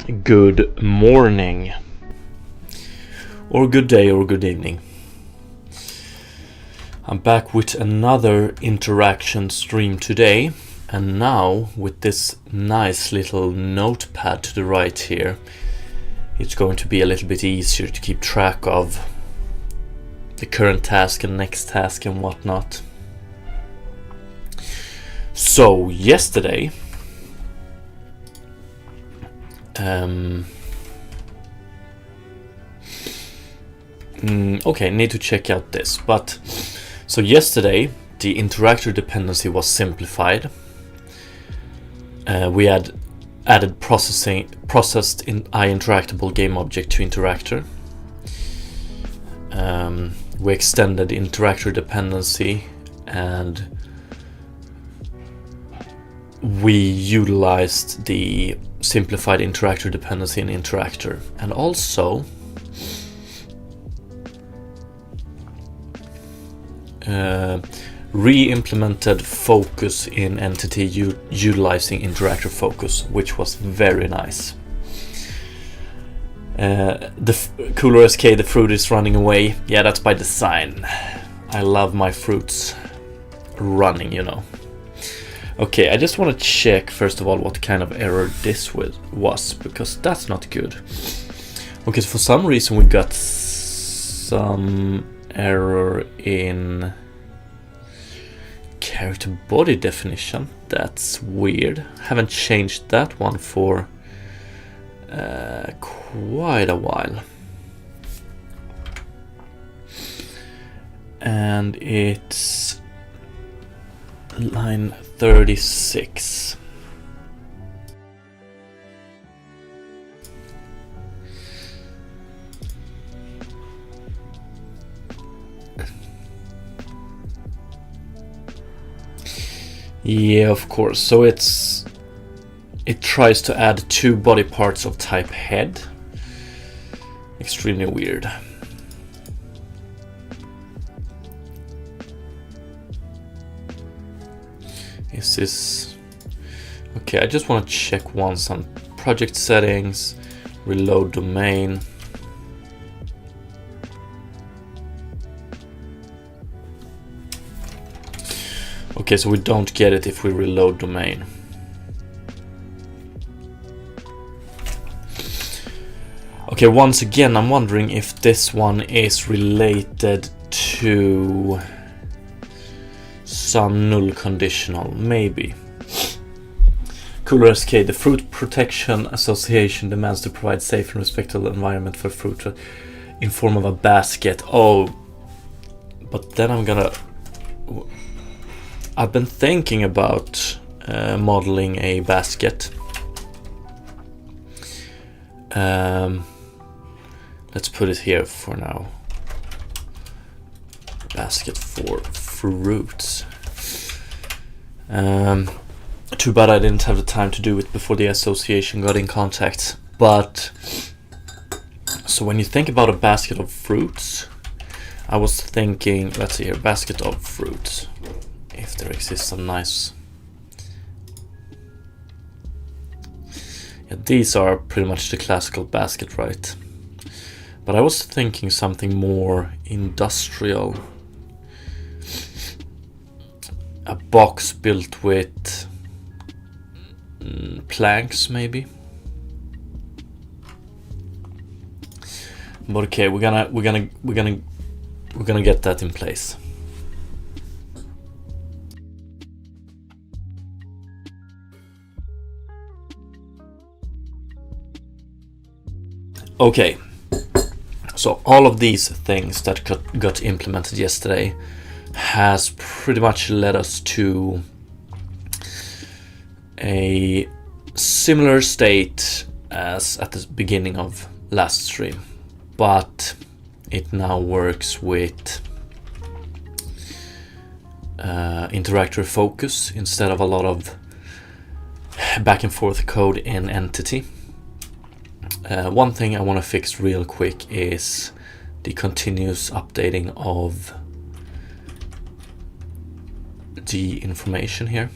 Good morning, or good day, or good evening. I'm back with another interaction stream today, and now with this nice little notepad to the right here, it's going to be a little bit easier to keep track of the current task and next task and whatnot. So yesterday, okay, need to check out this. But so yesterday, the interactor dependency was simplified. We had added processed interactable game object to interactor. We extended interactor dependency, and we utilized the simplified interactor dependency in interactor, and also re-implemented focus in entity utilizing interactor focus, which was very nice. The cooler SK, the fruit is running away. Yeah, that's by design. I love my fruits running, you know. Okay, I just want to check first of all what kind of error this was, because that's not good. Okay, so for some reason we got some error in character body definition. That's weird. Haven't changed that one for quite a while. And it's line 36. Yeah, of course. So it tries to add two body parts of type head. Extremely weird. Is this okay? I just want to check once on project settings, reload domain. Okay, so we don't get it if we reload domain. Okay, once again, I'm wondering if this one is related to some null conditional, maybe. Cooler SK, the Fruit Protection Association demands to provide safe and respectful environment for fruit in form of a basket. Oh, but then I've been thinking about modeling a basket. Let's put it here for now. Basket for fruits. Too bad I didn't have the time to do it before the association got in contact. But so when you think about a basket of fruits, I was thinking, let's see here, basket of fruits. If there exists some nice, yeah, these are pretty much the classical basket, right? But I was thinking something more industrial. A box built with planks, maybe. But okay, we're gonna get that in place. Okay, so all of these things that got implemented yesterday has pretty much led us to a similar state as at the beginning of last stream, but it now works with interactor focus instead of a lot of back and forth code in entity. One thing I want to fix real quick is the continuous updating of the information here.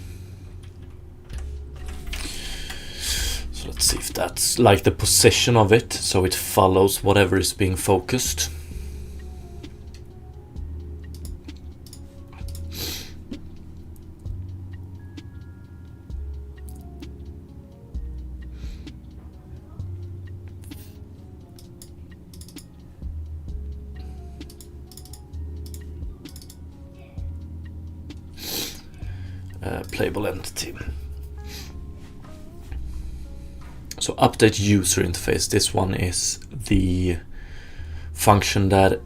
So Let's see if that's like the position of it, so it follows whatever is being focused. Playable entity. So update user interface. This one is the function that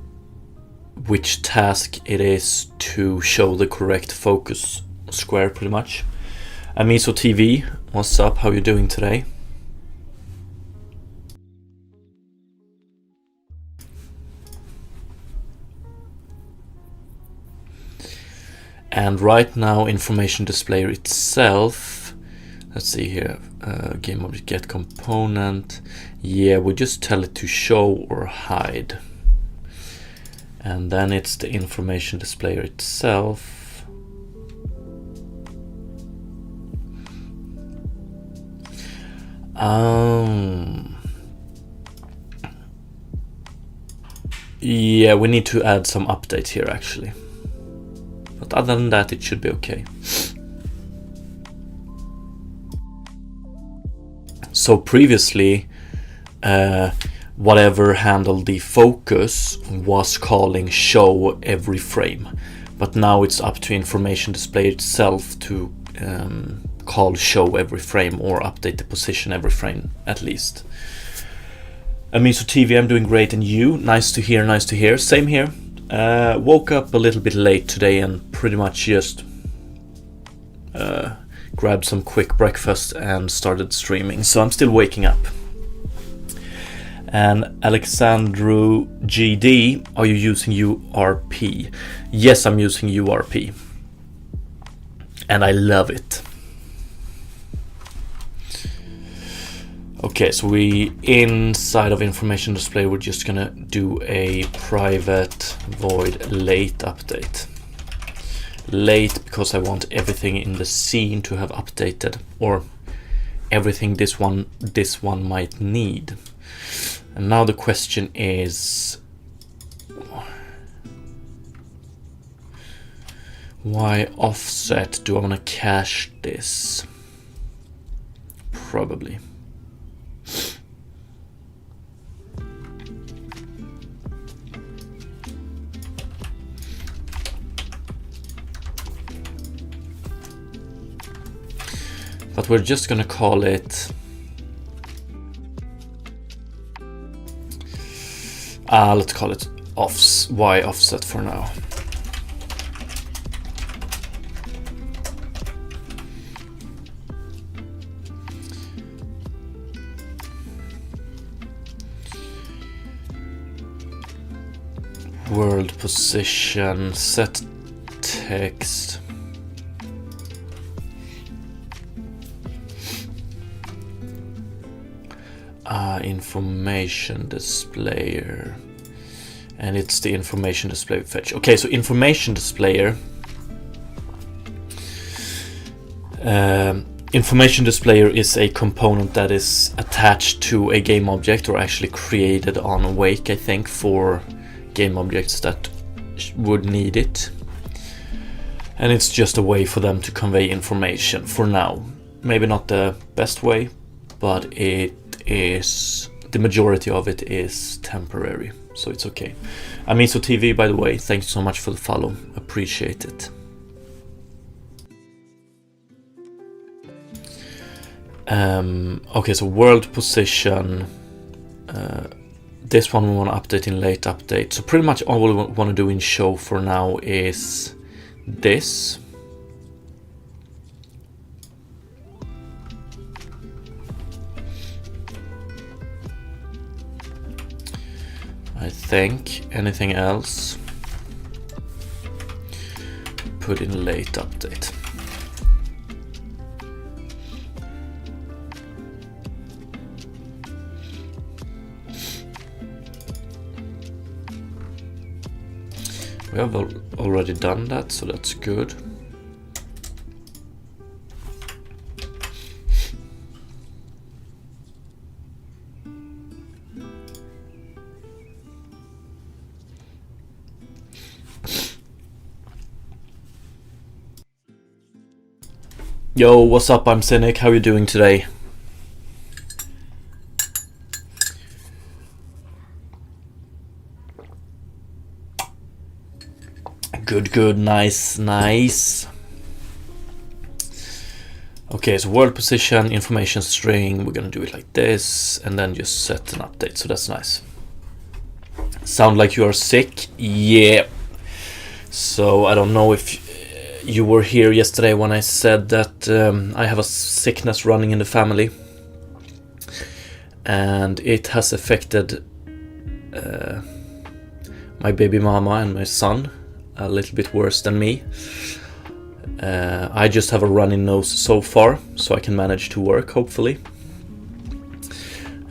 which task it is to show the correct focus square, pretty much. Amiso TV, what's up? How you doing today? And right now, information displayer itself, let's see here, game object get component. Yeah, we just tell it to show or hide. And then it's the information displayer itself. Yeah, we need to add some updates here actually. But other than that, it should be okay. So previously, whatever handled the focus was calling show every frame. But now it's up to information display itself to call show every frame or update the position every frame at least. Amiso TV, I'm doing great, and you? Nice to hear, nice to hear. Same here. Woke up a little bit late today and pretty much just grabbed some quick breakfast and started streaming, so I'm still waking up. And Alexandru GD, are you using URP? Yes, I'm using URP, and I love it. Okay, so we inside of information display, we're just gonna do a private void late update. Late because I want everything in the scene to have updated, or everything this one might need. And now the question is, why offset? Do I want to cache this? Probably. But we're just gonna call it let's call it Y offset for now. World position, set text. Information displayer, and it's the information display fetch. Okay, so information displayer. Information displayer is a component that is attached to a game object, or actually created on Awake, I think, for game objects that would need it. And it's just a way for them to convey information for now. Maybe not the best way, but it is, the majority of it is temporary, so it's okay. Amiso TV, by the way, thank you so much for the follow, appreciate it. Okay, so world position, this one we want to update in late update. So pretty much all we want to do in show for now is this. I think. Anything else? Put in late update. We have already done that, so that's good. Yo, what's up? I'm Cynic. How are you doing today? Good, nice. Okay, so world position, information string, we're gonna do it like this, and then just set an update, so that's nice. Sound like you are sick? Yeah. So I don't know if you were here yesterday when I said that I have a sickness running in the family, and it has affected my baby mama and my son a little bit worse than me. I just have a runny nose so far, so I can manage to work, hopefully.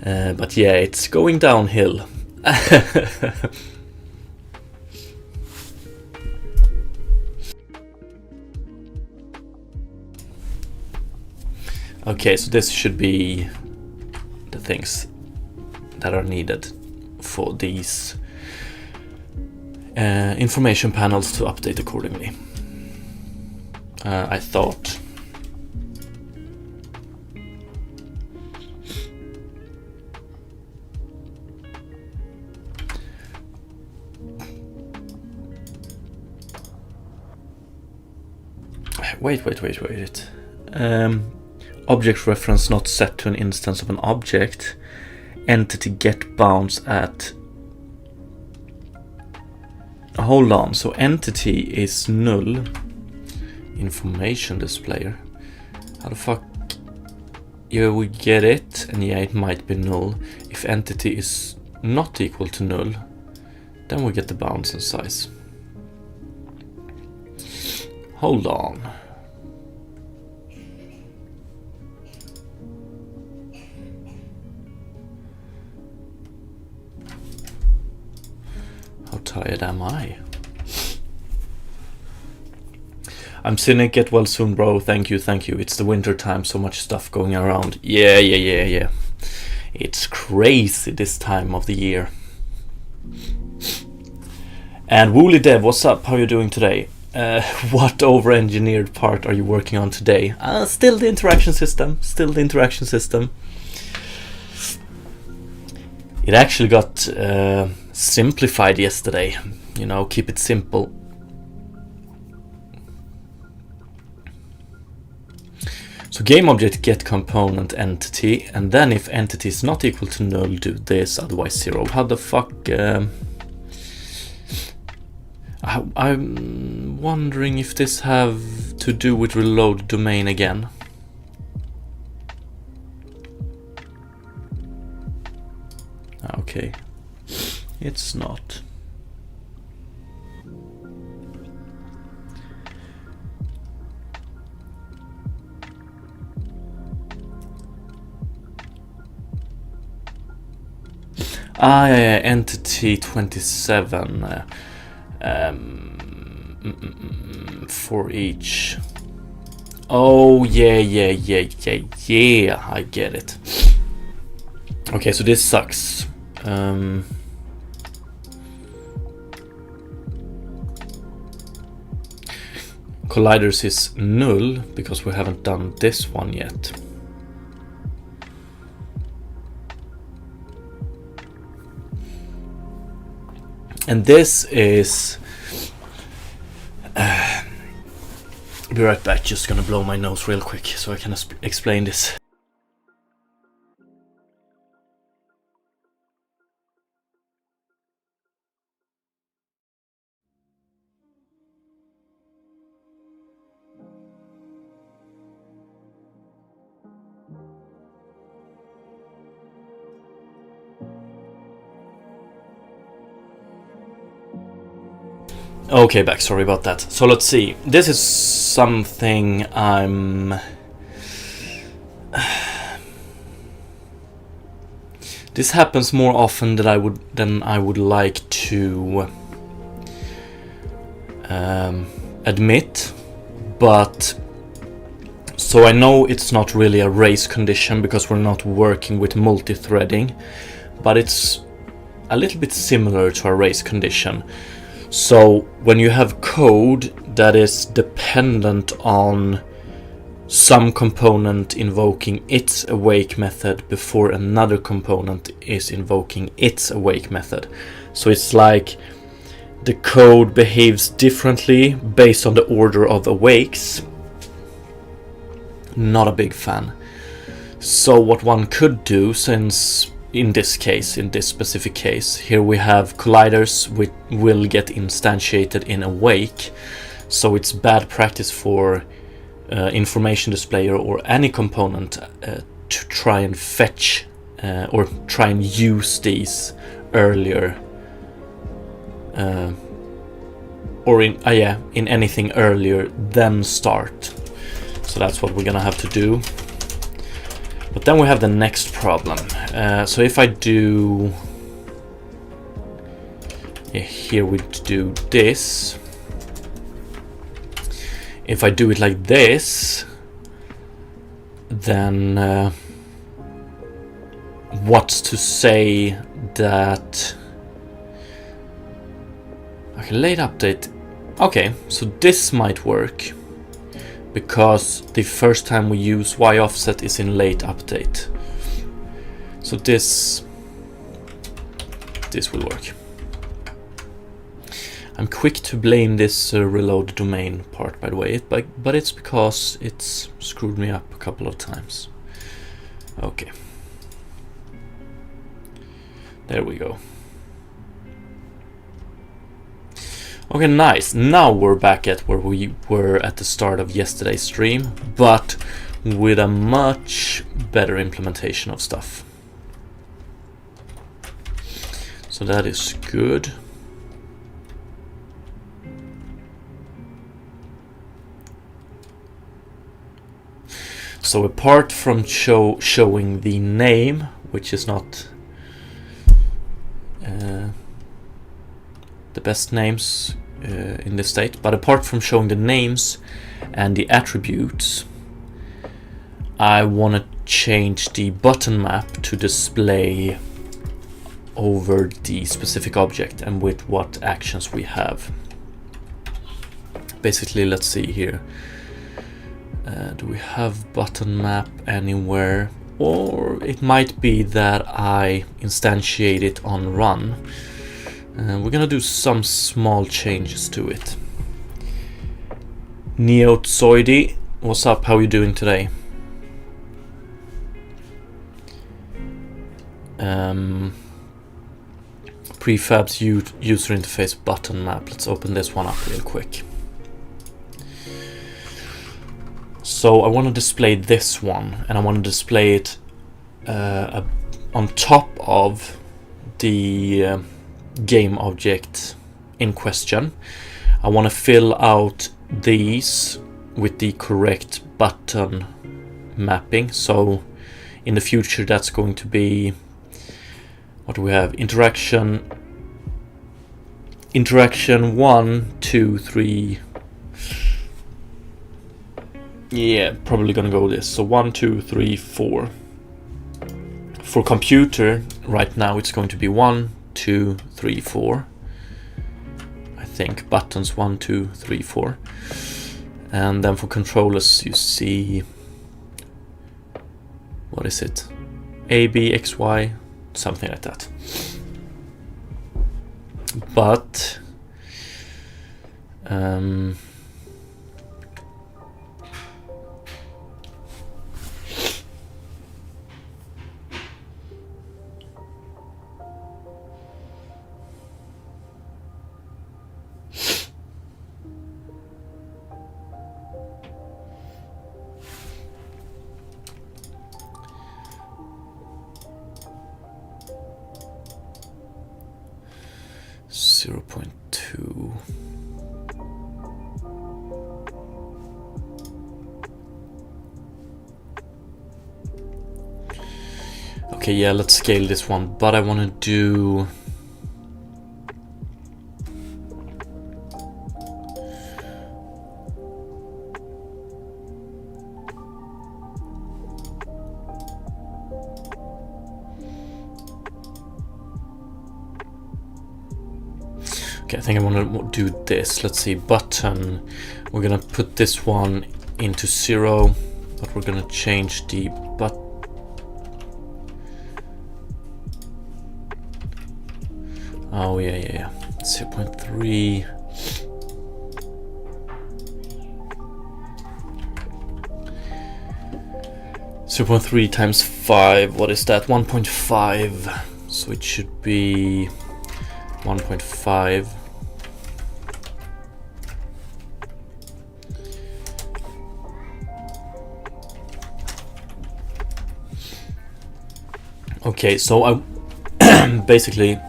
But yeah, it's going downhill. Okay, so this should be the things that are needed for these information panels to update accordingly. I thought. Wait. Object reference not set to an instance of an object. Entity get bounds at. Hold on, so entity is null. Information displayer. How the fuck? Yeah, we get it, and yeah, it might be null. If entity is not equal to null, then we get the bounds and size. Hold on. How tired am I? I'm Cynic, get well soon, bro. Thank you. It's the winter time, so much stuff going around. Yeah. It's crazy this time of the year. And Woolly Dev, what's up? How are you doing today? What over-engineered part are you working on today? Still the interaction system. It actually got simplified yesterday. You know, keep it simple. So game object get component entity, and then if entity is not equal to null, do this, otherwise 0. How the fuck? I'm wondering if this have to do with reload domain again. Okay, it's not. Yeah, entity 27 for each. Oh yeah, I get it. Okay, so this sucks. Colliders is null because we haven't done this one yet. And this is... be right back, just gonna blow my nose real quick so I can explain this. Okay, back, sorry about that. So let's see. This is something I'm... This happens more often than I would like to admit, but so I know it's not really a race condition because we're not working with multi-threading, but it's a little bit similar to a race condition. So when you have code that is dependent on some component invoking its awake method before another component is invoking its awake method. So it's like the code behaves differently based on the order of awakes. Not a big fan. So what one could do, since in this specific case, here we have colliders which will get instantiated in awake, so it's bad practice for information displayer or any component to try and fetch or try and use these earlier, or in anything earlier than start. So that's what we're gonna have to do. But then we have the next problem. So if I do, here we do this. If I do it like this, then what's to say that I can late update? Okay, so this might work, because the first time we use Y offset is in late update. So this will work. I'm quick to blame this reload domain part, by the way, but it's because it's screwed me up a couple of times. Okay. There we go. Okay, nice. Now we're back at where we were at the start of yesterday's stream, but with a much better implementation of stuff. So that is good. So apart from showing the name, which is not the best names in this state, but apart from showing the names and the attributes, I want to change the button map to display over the specific object and with what actions we have. Basically, let's see here. Do we have button map anywhere? Or it might be that I instantiate it on run. We're gonna do some small changes to it. Neotsoidy, what's up? How are you doing today? Prefabs user interface button map. Let's open this one up real quick. So I want to display this one, and I want to display it on top of the game object in question. I want to fill out these with the correct button mapping. So in the future, that's going to be, what do we have? Interaction 1, 2, 3. Yeah, probably gonna go this. So 1, 2, 3, 4. For computer, right now it's going to be 1, 2, 3, 4. I think buttons 1, 2, 3, 4. And then for controllers, you see, what is it? A, B, X, Y, something like that. But .2. Okay, yeah, let's scale this one, but I want to do okay, I think I want to do this. Let's see, button. We're gonna put this one into 0. but we're gonna change the but. Oh yeah. 0.3. 0.3 times 5, what is that? 1.5. So it should be 1.5. Okay, so I basically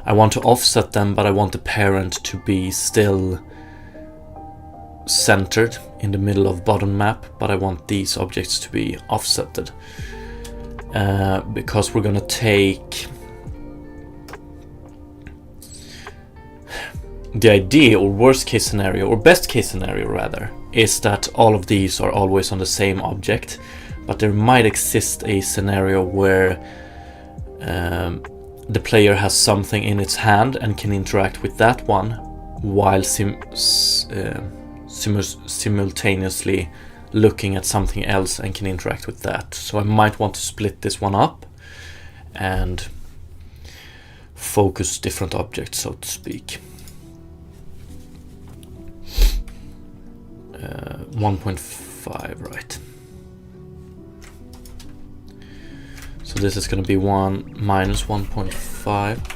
I want to offset them, but I want the parent to be still centered in the middle of bottom map, but I want these objects to be offsetted because we're gonna take the idea, or worst case scenario, or best case scenario rather, is that all of these are always on the same object, but there might exist a scenario where the player has something in its hand and can interact with that one while simultaneously looking at something else and can interact with that. So I might want to split this one up and focus different objects, so to speak. 1.5, right. So this is going to be 1 minus 1.5.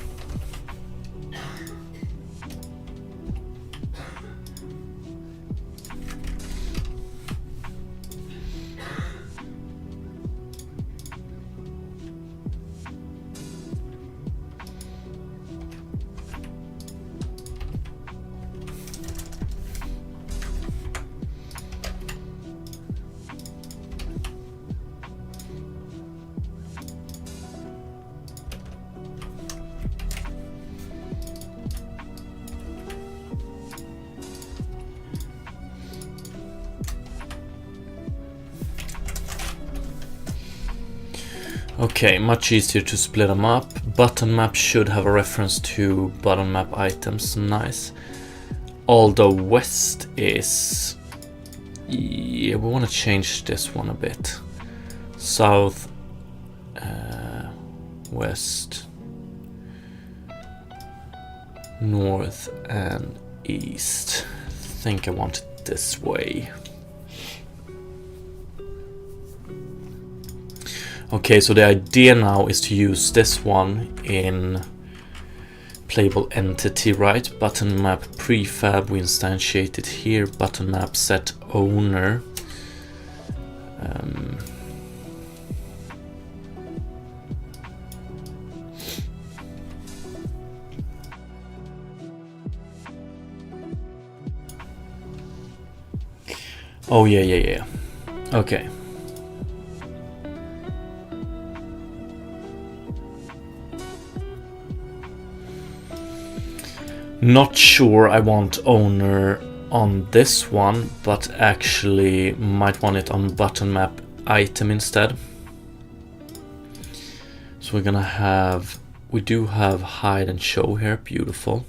Okay, much easier to split them up. Button map should have a reference to bottom map items, nice. Although west is... yeah, we want to change this one a bit. South, west, north and east. I think I want it this way. Okay, so the idea now is to use this one in playable entity, right? Button map prefab, we instantiate it here. Button map set owner. Oh yeah. Okay. Not sure I want owner on this one, but actually might want it on button map item instead. So we're gonna have, we do have hide and show here, beautiful.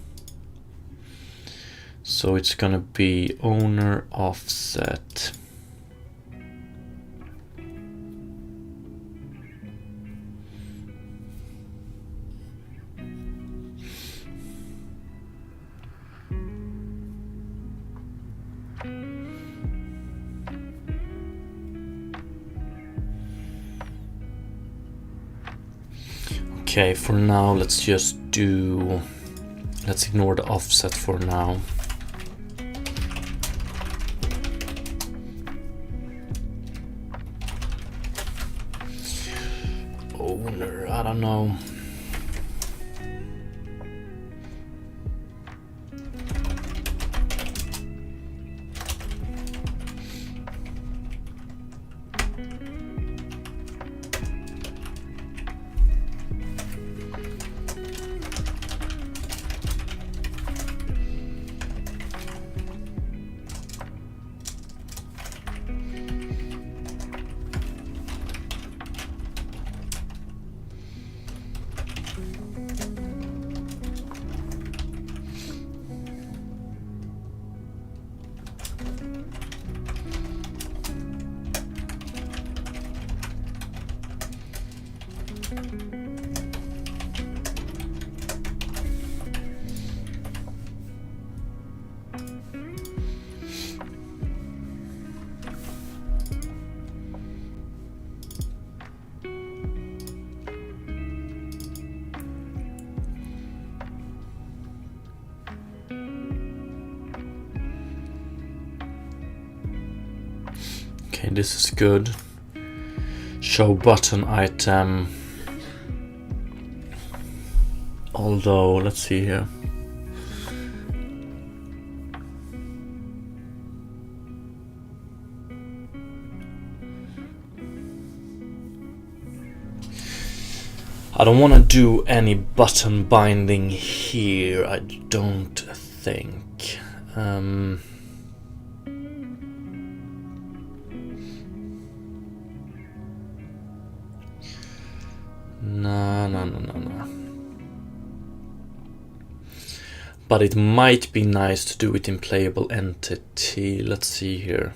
So it's gonna be owner offset. Okay, for now, let's ignore the offset for now. Owner, I don't know. Okay, this is good. Show button item. Although, let's see here. I don't want to do any button binding here, I don't think. No. But it might be nice to do it in playable entity. Let's see here.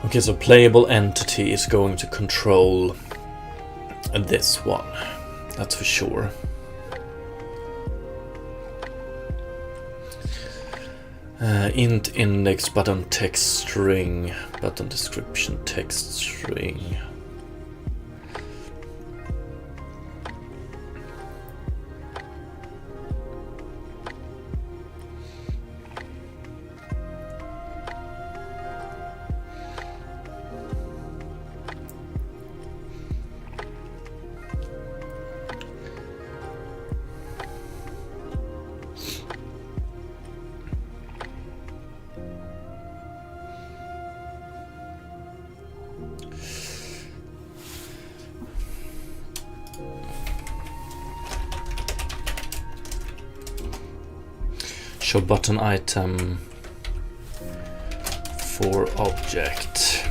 Okay, so playable entity is going to control this one, that's for sure. Int index button text string, button description text string. Show button item for object.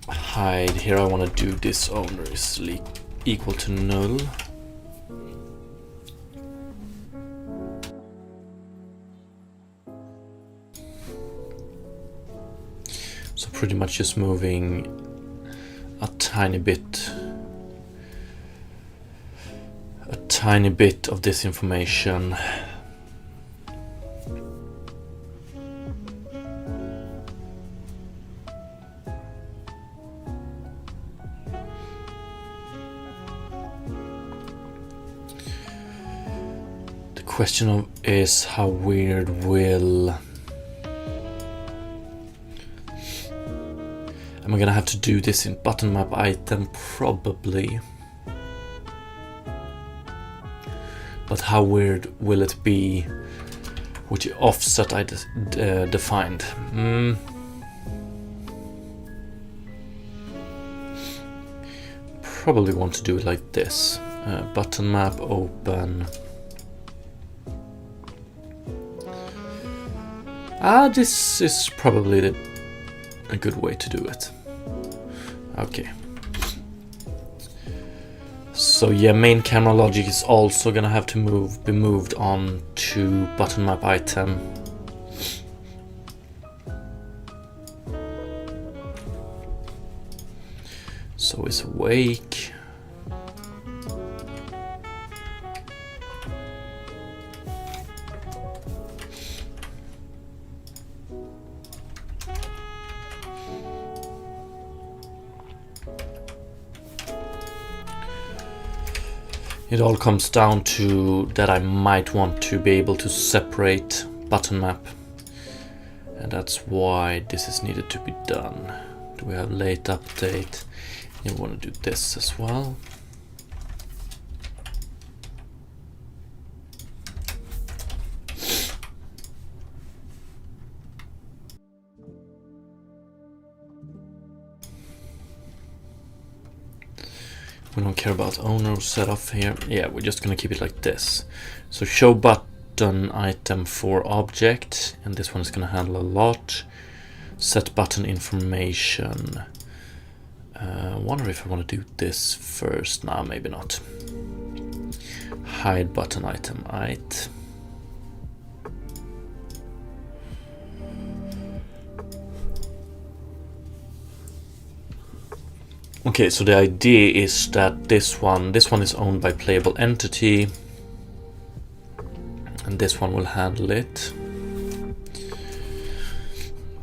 Hide. Here I want to do this owner is equal to null. Pretty much just moving a tiny bit of this information. The question is how weird will am I gonna have to do this in button map item? Probably. But how weird will it be with the offset I defined? Probably want to do it like this. Button map open. This is probably a good way to do it. Okay. So yeah, main camera logic is also gonna have to be moved on to button map item. So is awake. It all comes down to that I might want to be able to separate button map, and that's why this is needed to be done. Do we have late update? You want to do this as well. We don't care about owner setup here. Yeah, we're just gonna keep it like this. So show button item for object, and this one is gonna handle a lot. Set button information. Wonder if I want to do this first. Nah, maybe not. Hide button item. Right. Okay, so the idea is that this one is owned by playable entity, and this one will handle it.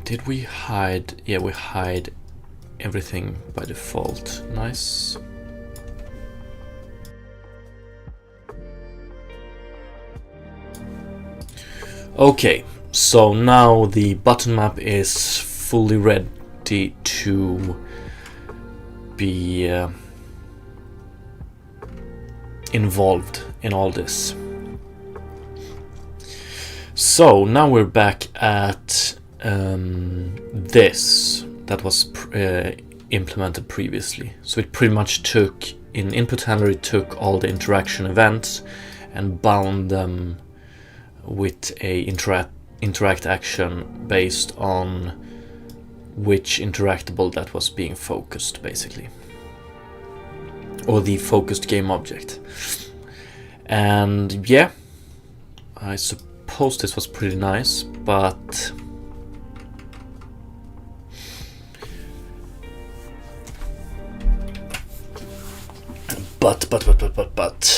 Did we hide? Yeah, we hide everything by default. Nice. Okay, so now the button map is fully ready to be involved in all this. So now we're back at this that was implemented previously. So it pretty much took, in input handler, it took all the interaction events and bound them with a interact action based on which interactable that was being focused, basically, or the focused game object. And yeah, I suppose this was pretty nice, but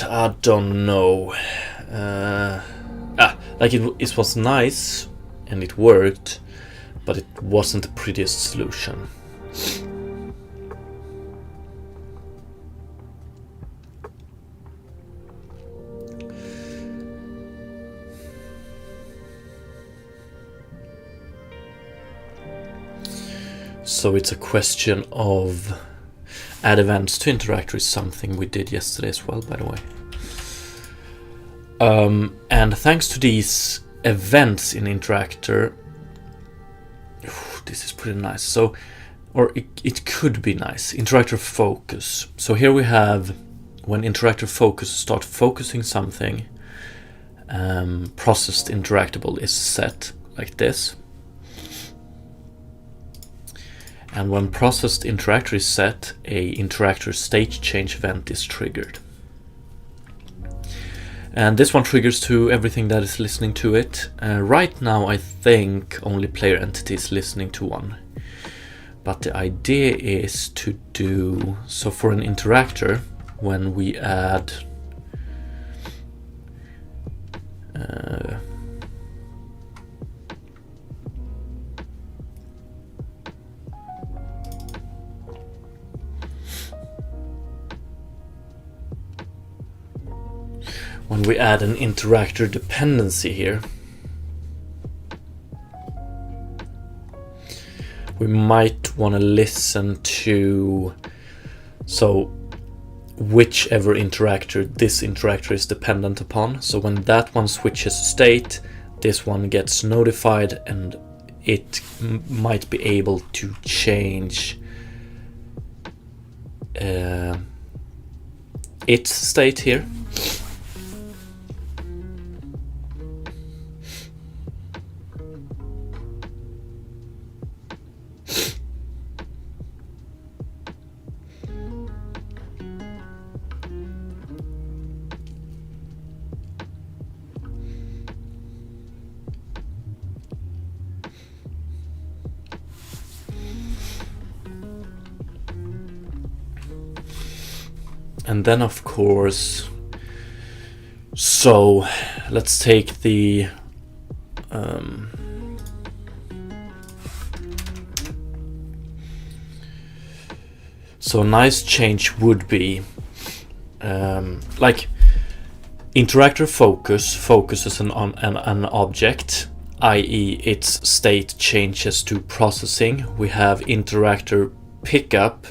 I don't know. Like it was nice and it worked, but it wasn't the prettiest solution. So it's a question of add events to interactor is something we did yesterday as well, by the way. And thanks to these events in interactor, this is pretty nice. So, or it could be nice. Interactor focus. So here we have when interactor focus start focusing something, processed interactable is set like this. And when processed interactor is set, a interactor state change event is triggered. And this one triggers to everything that is listening to it. Right now I think only player entity is listening to one. But the idea is to do, so for an interactor, when we add when we add an interactor dependency here, we might want to listen to, so whichever interactor this interactor is dependent upon. So when that one switches state, this one gets notified and it might be able to change its state here. And then of course, so let's take the so a nice change would be like interactor focuses on an object i.e. its state changes to processing. We have interactor pickup,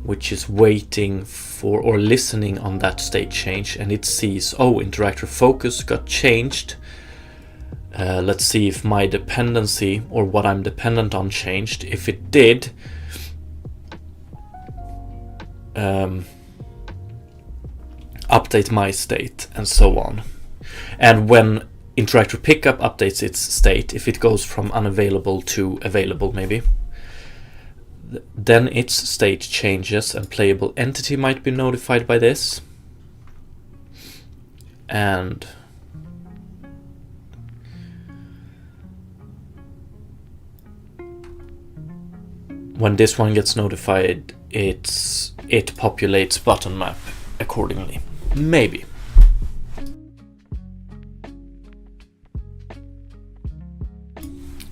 which is waiting for or listening on that state change, and it sees, oh, interactor focus got changed. Let's see if my dependency or what I'm dependent on changed. If it did, update my state, and so on. And when interactor pickup updates its state, if it goes from unavailable to available maybe, then its state changes and playable entity might be notified by this. And when this one gets notified, it populates button map accordingly. Maybe.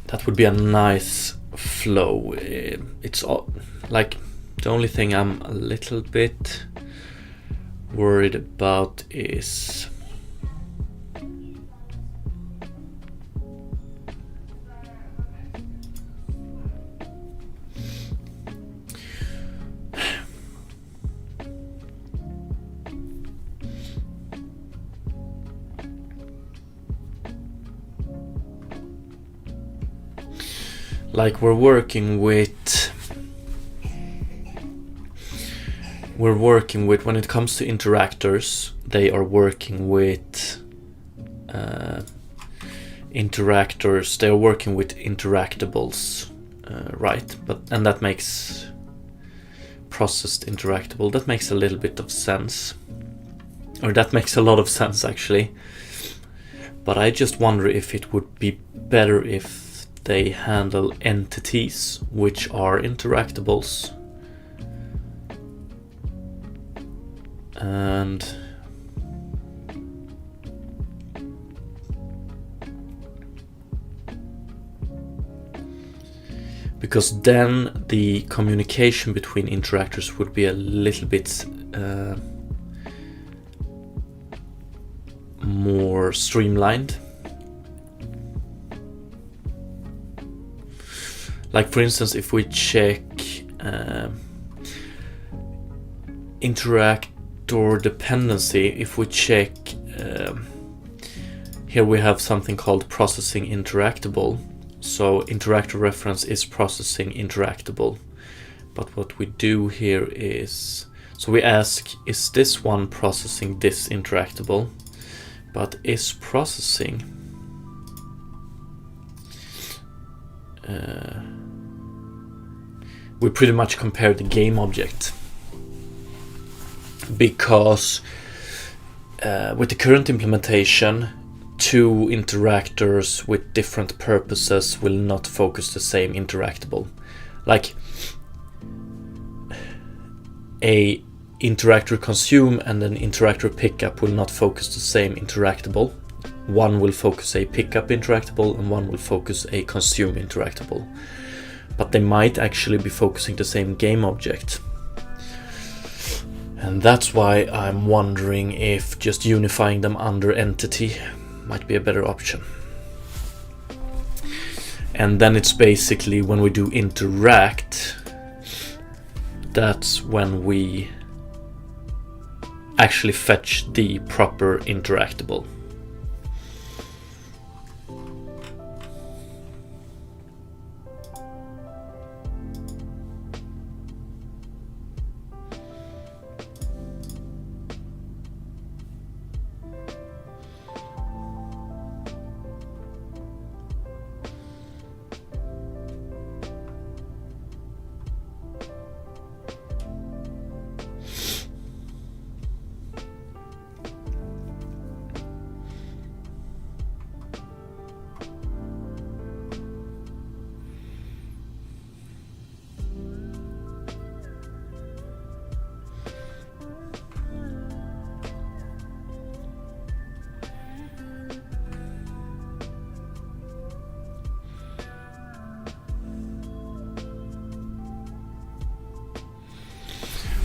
That would be a nice flow. It's all, like, the only thing I'm a little bit worried about is like we're working with when it comes to interactors, they are working with interactors, they're working with interactables, right? And that makes processed interactable, that makes a little bit of sense, or that makes a lot of sense actually. But I just wonder if it would be better if they handle entities which are interactables. And because then the communication between interactors would be a little bit more streamlined. Like for instance, if we check interactor dependency, if we check here we have something called processing interactable. So interactor reference is processing interactable. But what we do here is, so we ask, is this one processing this interactable? But is processing we pretty much compare the game object, because with the current implementation, two interactors with different purposes will not focus the same interactable. Like a interactor consume and an interactor pickup will not focus the same interactable. One will focus a pickup interactable and one will focus a consume interactable. But they might actually be focusing the same game object. And that's why I'm wondering if just unifying them under entity might be a better option. And then it's basically when we do interact, that's when we actually fetch the proper interactable.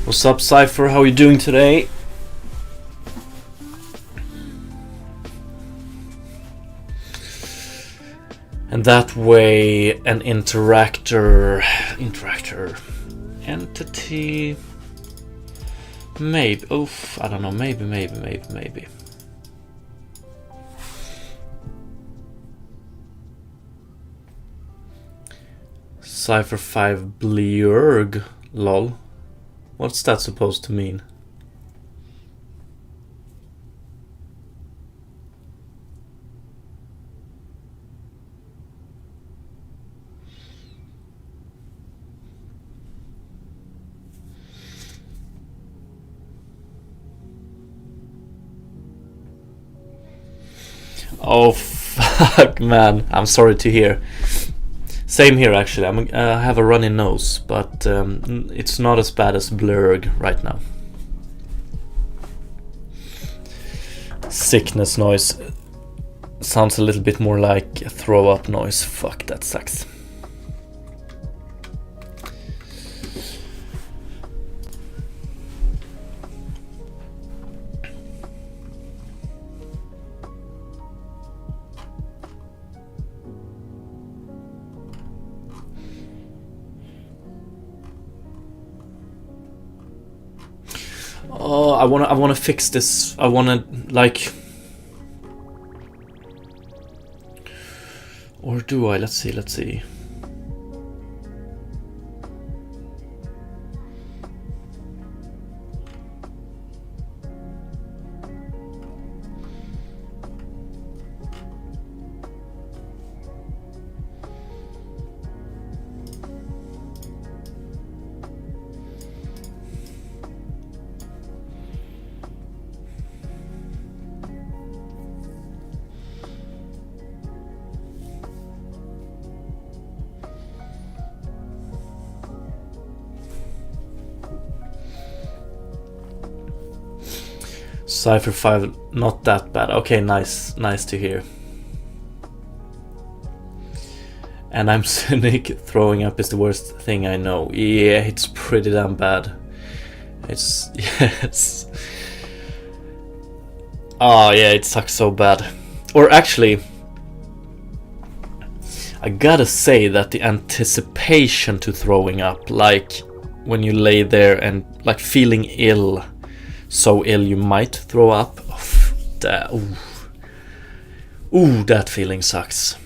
What's up, Cypher? How are you doing today? that way an interactor entity, maybe, oof, I don't know, maybe. Cypher 5 Blurg, lol. What's that supposed to mean? Oh fuck, man, I'm sorry to hear. Same here, actually. I have a runny nose, but it's not as bad as Blurg right now. Sickness noise sounds a little bit more like a throw up noise. Fuck, that sucks. Oh, I wanna fix this. I wanna, like, or do I? Let's see. Cypher 5, not that bad. Okay, nice to hear. And I'm cynic. Throwing up is the worst thing I know. Yeah, it's pretty damn bad. It's yes. Oh yeah, it sucks so bad. Or actually, I gotta say that the anticipation to throwing up, like when you lay there and like feeling ill, so ill you might throw up. Ooh, that feeling sucks.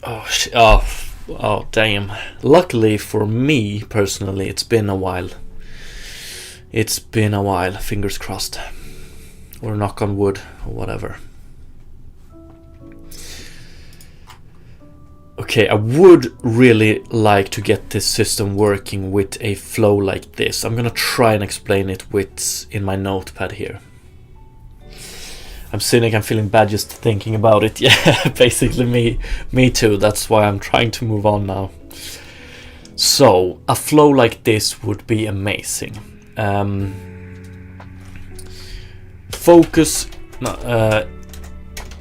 Oh, damn. Luckily for me, personally, it's been a while. Fingers crossed. Or knock on wood, or whatever. Okay, I would really like to get this system working with a flow like this. I'm gonna try and explain it in my notepad here. I'm cynic, I'm feeling bad just thinking about it. Yeah, basically me too. That's why I'm trying to move on now. So, a flow like this would be amazing.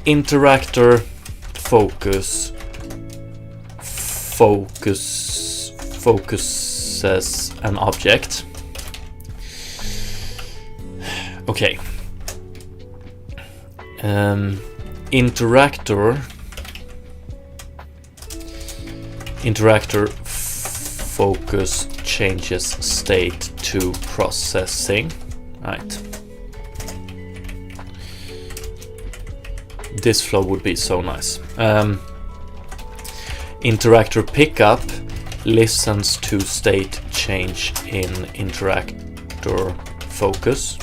Interactor, focuses an object. Okay. Interactor focus changes state to processing. Right. This flow would be so nice. Interactor pickup listens to state change in interactor focus.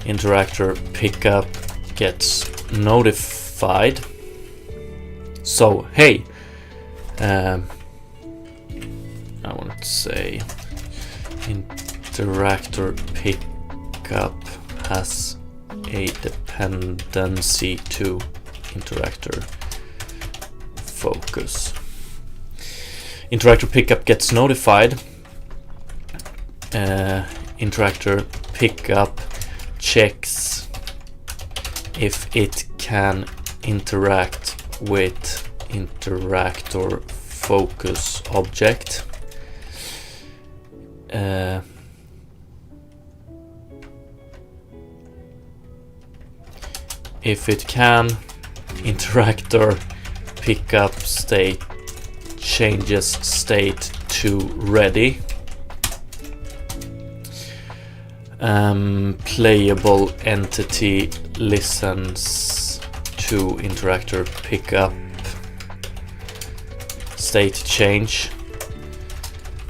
Interactor pickup gets notified. So, hey, I want to say interactor pickup has a dependency to interactor focus. Interactor pickup gets notified. Interactor pickup checks if it can interact with interactor focus object. if it can, interactor pickup state changes state to ready. Playable entity listens to interactor pickup state change.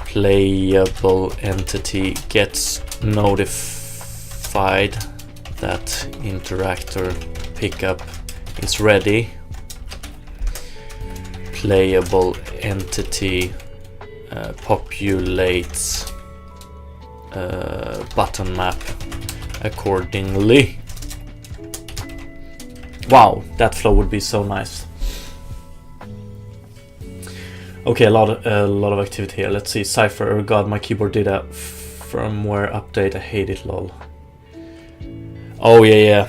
Playable entity gets notified that interactor pickup is ready. Playable entity populates button map accordingly. Wow, that flow would be so nice. Okay, a lot of activity here. Let's see. Cypher. Oh god, my keyboard did a firmware update. I hate it, lol. Oh yeah.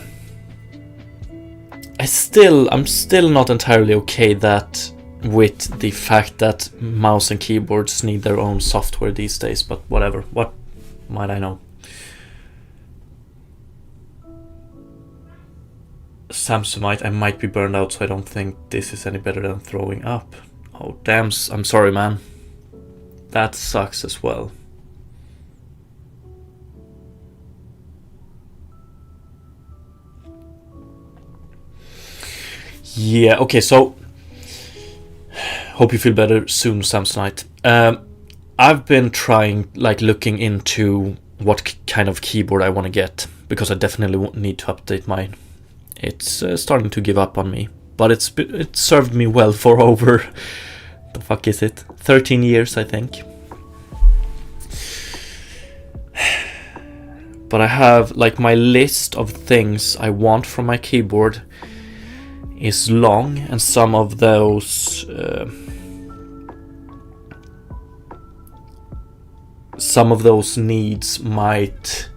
I'm still not entirely okay with the fact that mouse and keyboards need their own software these days, but whatever. What might I know? Samsonite, I might be burned out, so I don't think this is any better than throwing up. Oh damn, I'm sorry, man. That sucks as well. Yeah, okay, so hope you feel better soon, Samsonite. I've been trying, looking into what kind of keyboard I want to get, because I definitely need to update mine. It's starting to give up on me, but it served me well for over, the fuck is it, 13 years, I think. But I have, my list of things I want from my keyboard is long, and some of those needs might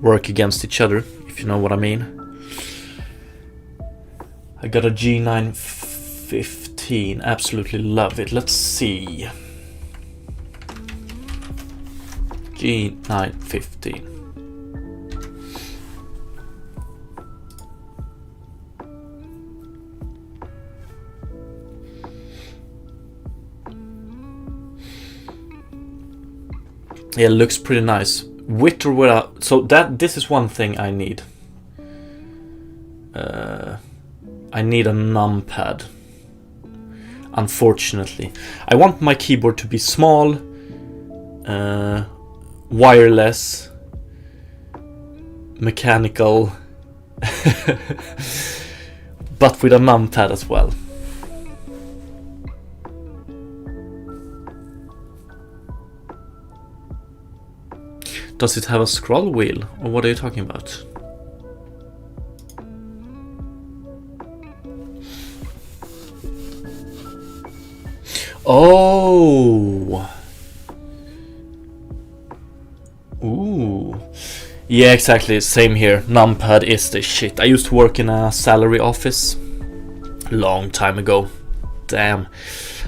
work against each other, if you know what I mean. I got a G915, absolutely love it. Let's see. G915. Yeah, it looks pretty nice. With or without, so this is one thing I need. I need a numpad. Unfortunately, I want my keyboard to be small, wireless, mechanical, but with a numpad as well. Does it have a scroll wheel, or what are you talking about? Oh! Ooh. Yeah, exactly, same here. Numpad is the shit. I used to work in a salary office long time ago. Damn.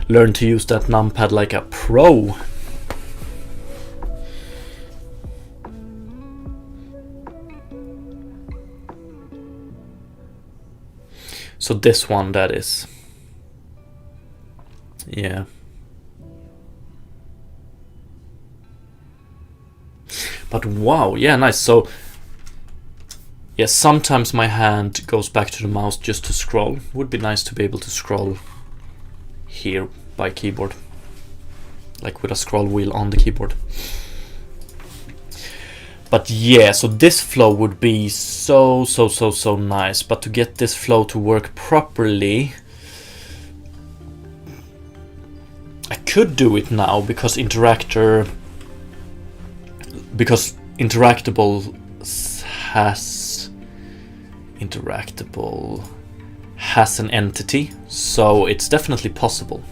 Learned to use that numpad like a pro. So this one, that is. Yeah. But wow, yeah, nice. So, yeah, sometimes my hand goes back to the mouse just to scroll. Would be nice to be able to scroll here by keyboard. Like with a scroll wheel on the keyboard. But yeah, so this flow would be so nice. But to get this flow to work properly, I could do it now because Interactable has an entity, so it's definitely possible.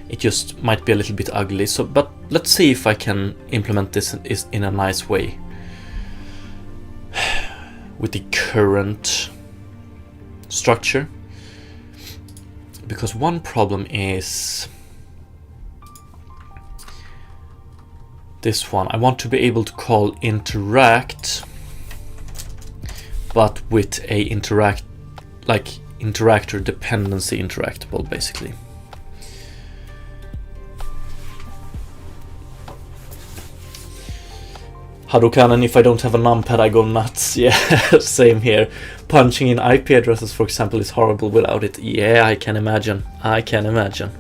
It just might be a little bit ugly. So, but let's see if I can implement this in a nice way with the current structure. Because one problem is this one. I want to be able to call interact, but with a interactor dependency interactable, basically. Hadouken, if I don't have a numpad, I go nuts. Yeah, same here. Punching in IP addresses, for example, is horrible without it. Yeah, I can imagine. I can imagine.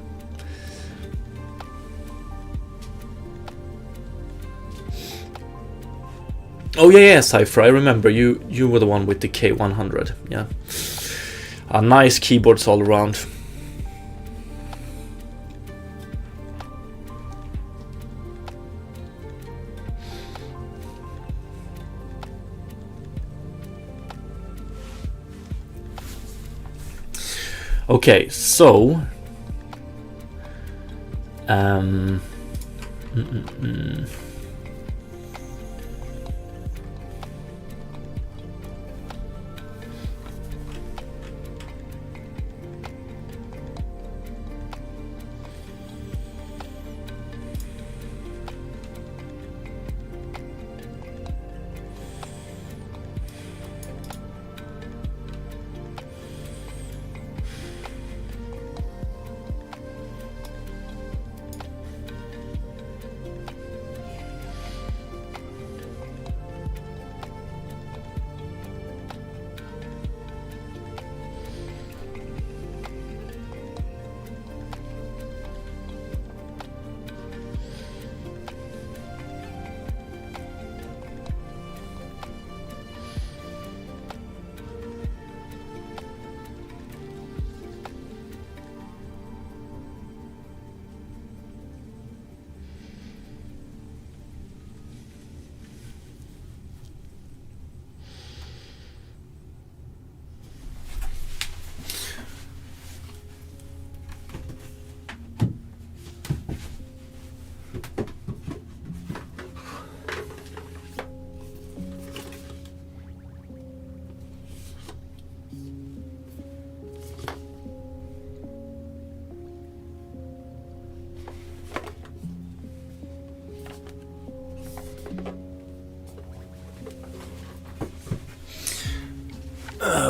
Oh yeah, Cypher, I remember. You were the one with the K100. Yeah. Nice keyboards all around. Okay, so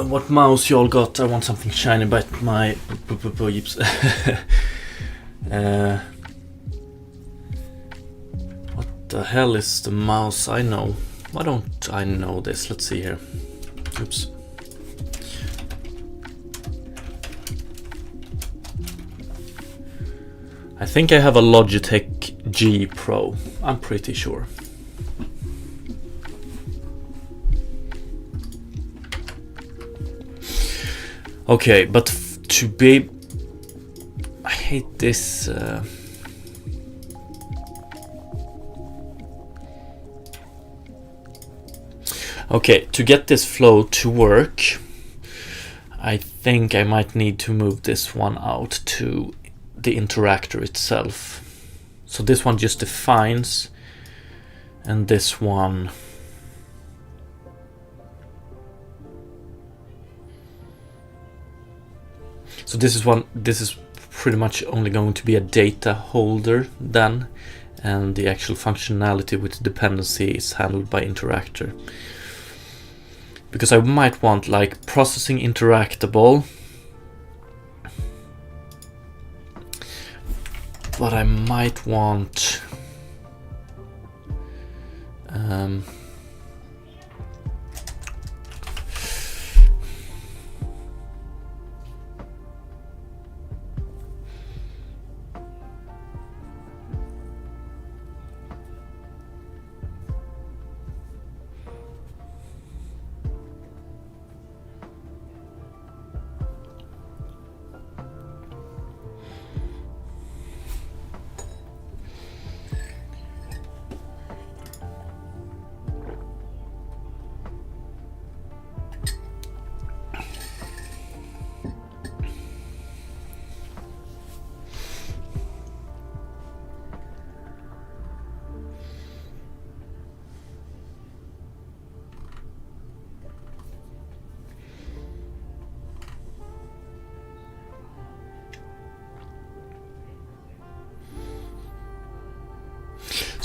what mouse y'all got? I want something shiny, but my what the hell is the mouse? I know. Why don't I know this? Let's see here. Oops. I think I have a Logitech G Pro. I'm pretty sure. Okay, but to be... I hate this... Okay, to get this flow to work, I think I might need to move this one out to the interactor itself. So this one just defines, and this one... So this is pretty much only going to be a data holder then, and the actual functionality with dependency is handled by interactor. Because I might want like processing interactable, but I might want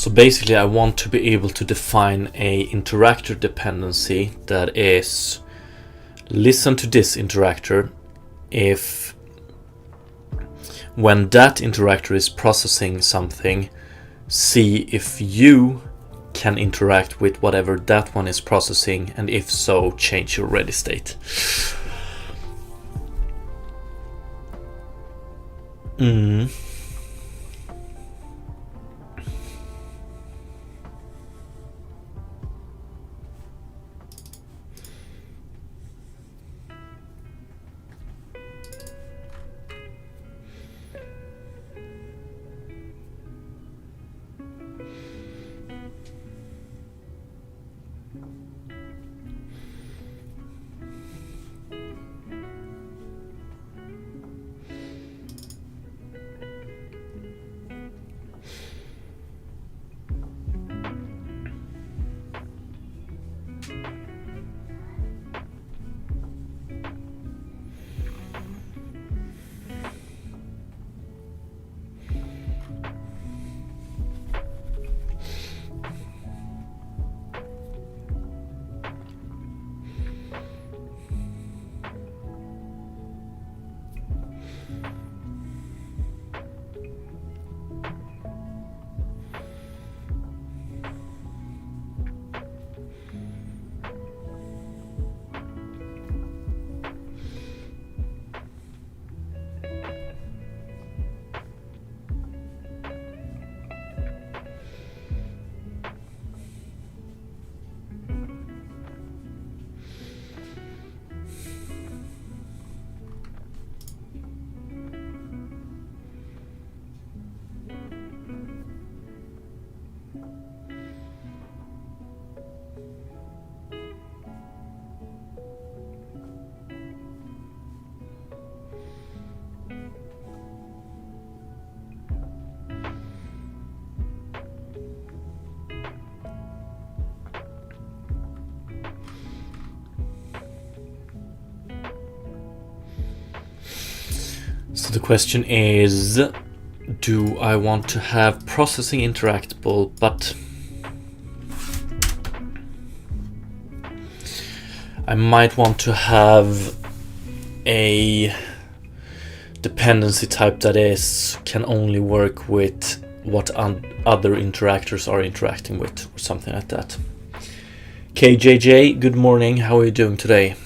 So basically I want to be able to define a interactor dependency that is, listen to this interactor if when that interactor is processing something, see if you can interact with whatever that one is processing, and if so, change your ready state. So the question is, do I want to have processing interactable, but I might want to have a dependency type that can only work with what other interactors are interacting with, or something like that. KJJ, good morning. How are you doing today?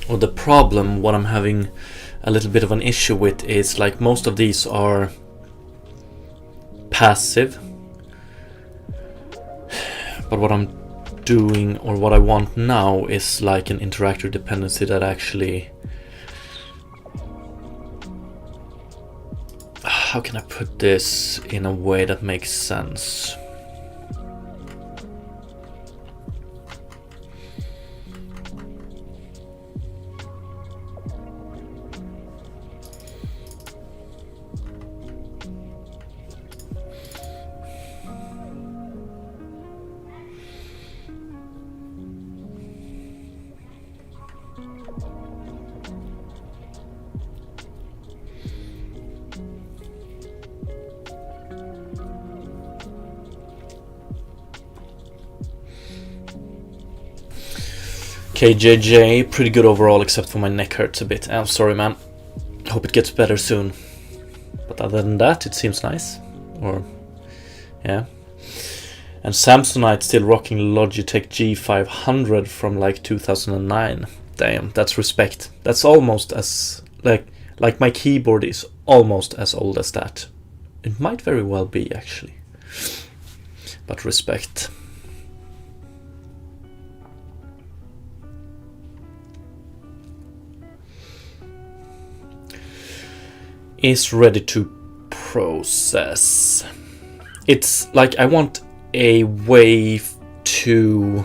Well, the problem, what I'm having a little bit of an issue with, is like most of these are passive, but what I'm doing, or what I want now, is like an interactor dependency that actually, how can I put this in a way that makes sense? KJJ, pretty good overall, except for my neck hurts a bit. I'm sorry, man. Hope it gets better soon. But other than that, it seems nice. Or, yeah. And Samsonite still rocking Logitech G500 from like 2009. Damn, that's respect. That's almost as, like my keyboard is almost as old as that. It might very well be, actually. But respect. is ready to process. It's like I want a way to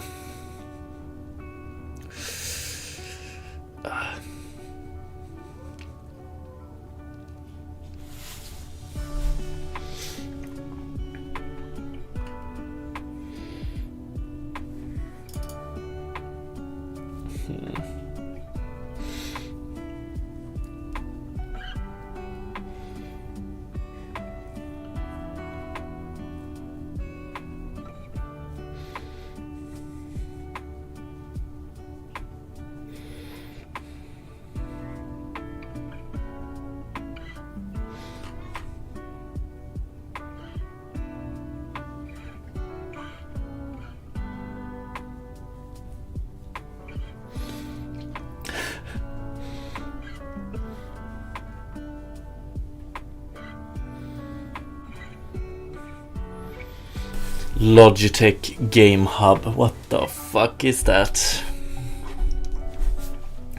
Logitech Game Hub. What the fuck is that?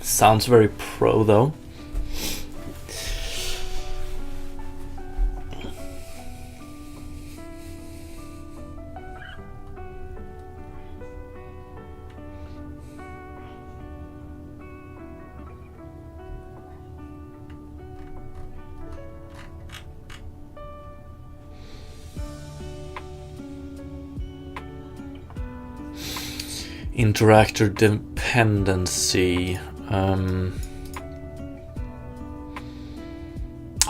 Sounds very pro though. Interactor dependency. Oh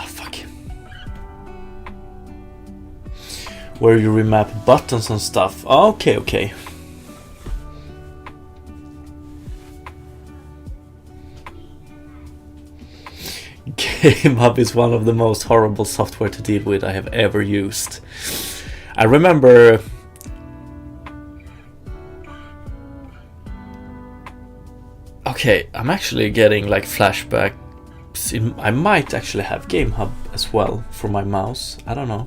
fuck. Where you remap buttons and stuff. Okay, okay. Game Hub is one of the most horrible software to deal with I have ever used. I remember okay, I'm actually getting like flashbacks. I might actually have Game Hub as well for my mouse. I don't know.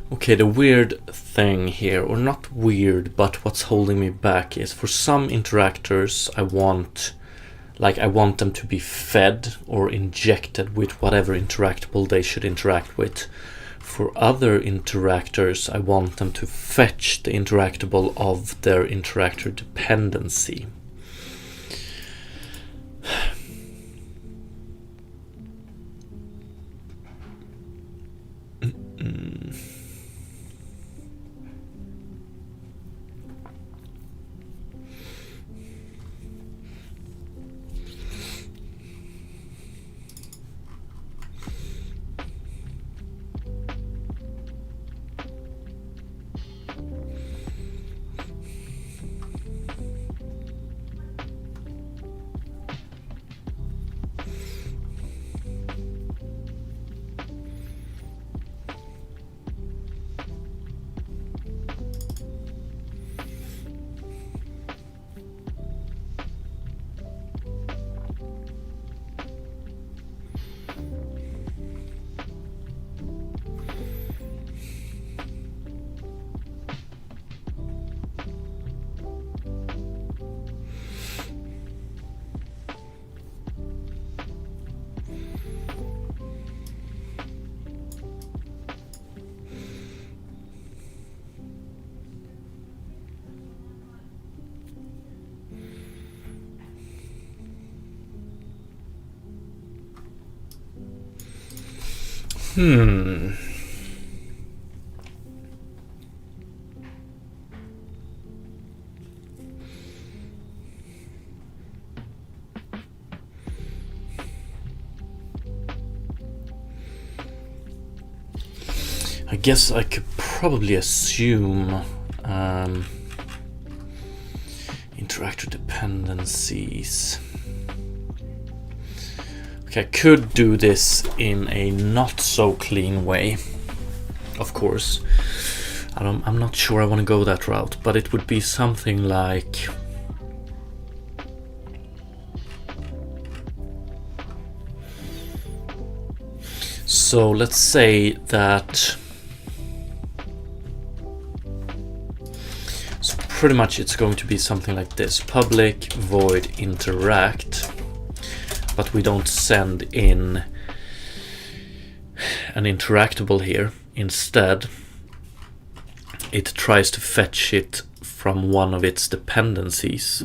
Okay, the weird thing here, or not weird, but what's holding me back is for some interactors I want them to be fed or injected with whatever interactable they should interact with. For other interactors, I want them to fetch the interactable of their interactor dependency. I guess I could probably assume interactor dependencies. Okay, I could do this in a not so clean way, of course. I'm not sure I want to go that route, but it would be something like so let's say that pretty much it's going to be something like this: public void interact, but we don't send in an interactable here. Instead, it tries to fetch it from one of its dependencies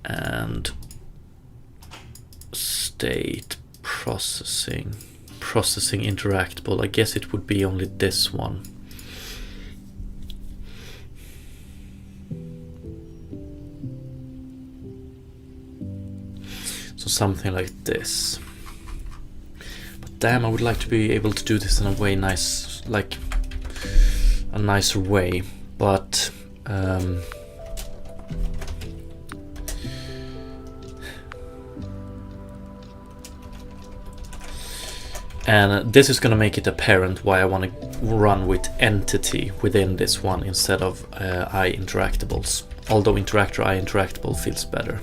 and state processing interactable. I guess it would be only this one. So something like this. But damn, I would like to be able to do this in a way nice, like a nicer way. But and this is going to make it apparent why I want to run with entity within this one instead of I-interactables. Although interactor I-interactable feels better.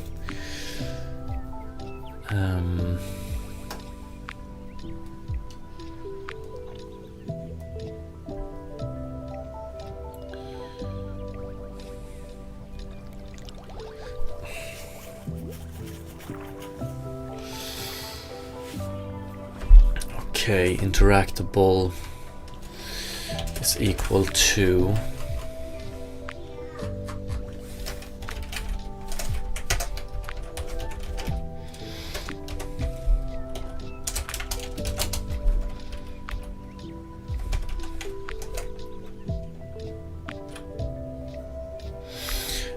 Okay, interactable is equal to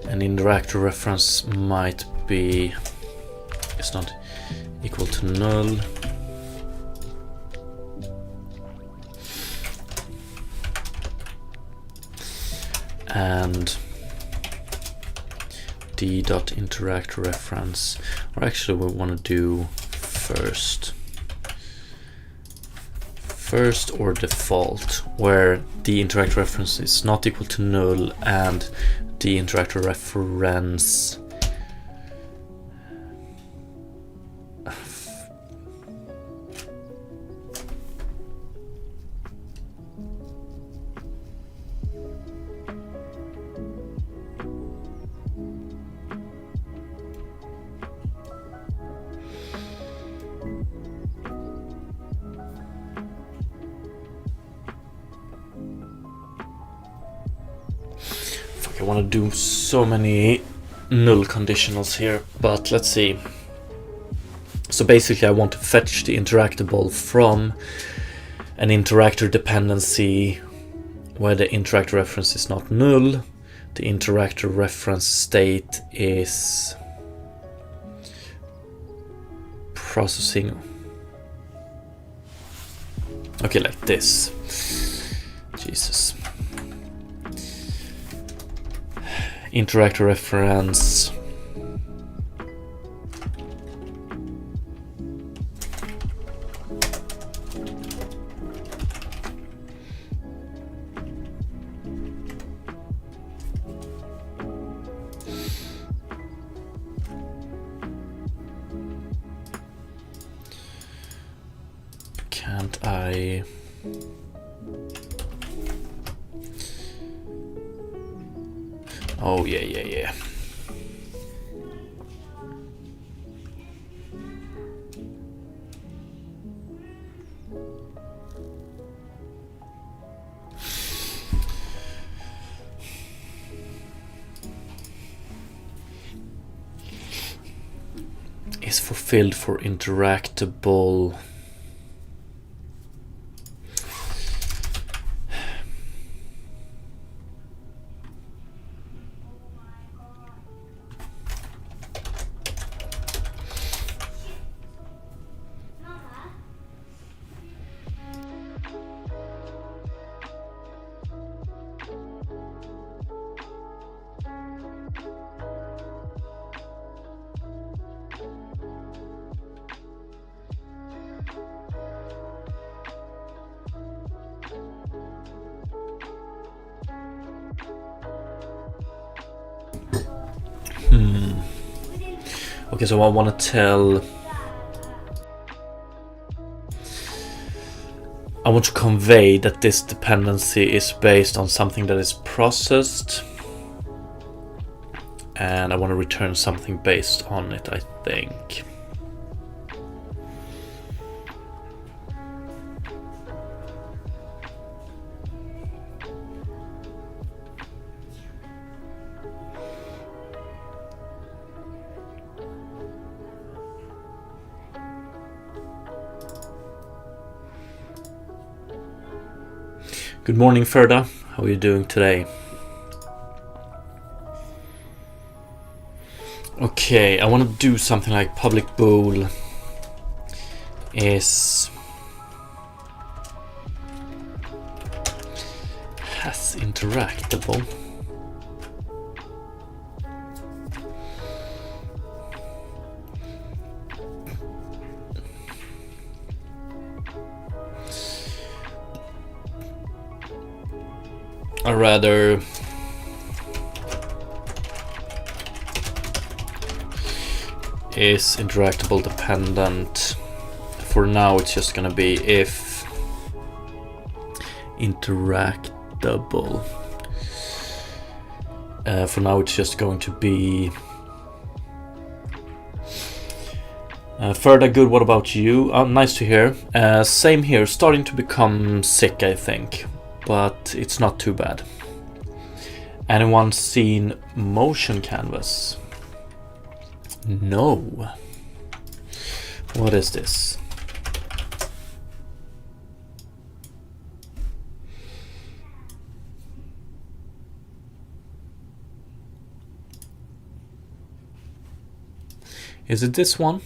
an interactor reference might be, it's not equal to null. And d.interactor reference, or actually we want to do first or default, where the interactor reference is not equal to null and the interactor reference I want to do so many null conditionals here, but let's see. So basically I want to fetch the interactable from an interactor dependency where the interactor reference is not null. The interactor reference state is processing. Okay, like this. Jesus. Interactor reference. Can't I? Oh, yeah. Is fulfilled for interactable. Okay, so I want to tell. I want to convey that this dependency is based on something that is processed, and I want to return something based on it, I think. Good morning, Ferda. How are you doing today? Okay, I want to do something like public bool is has interactable. Or rather, is interactable dependent. For now it's just gonna be if interactable. For now it's just going to be further good. What about you? Nice to hear. Same here, starting to become sick, I think, but it's not too bad. Anyone seen Motion Canvas? No. What is this? Is it this one?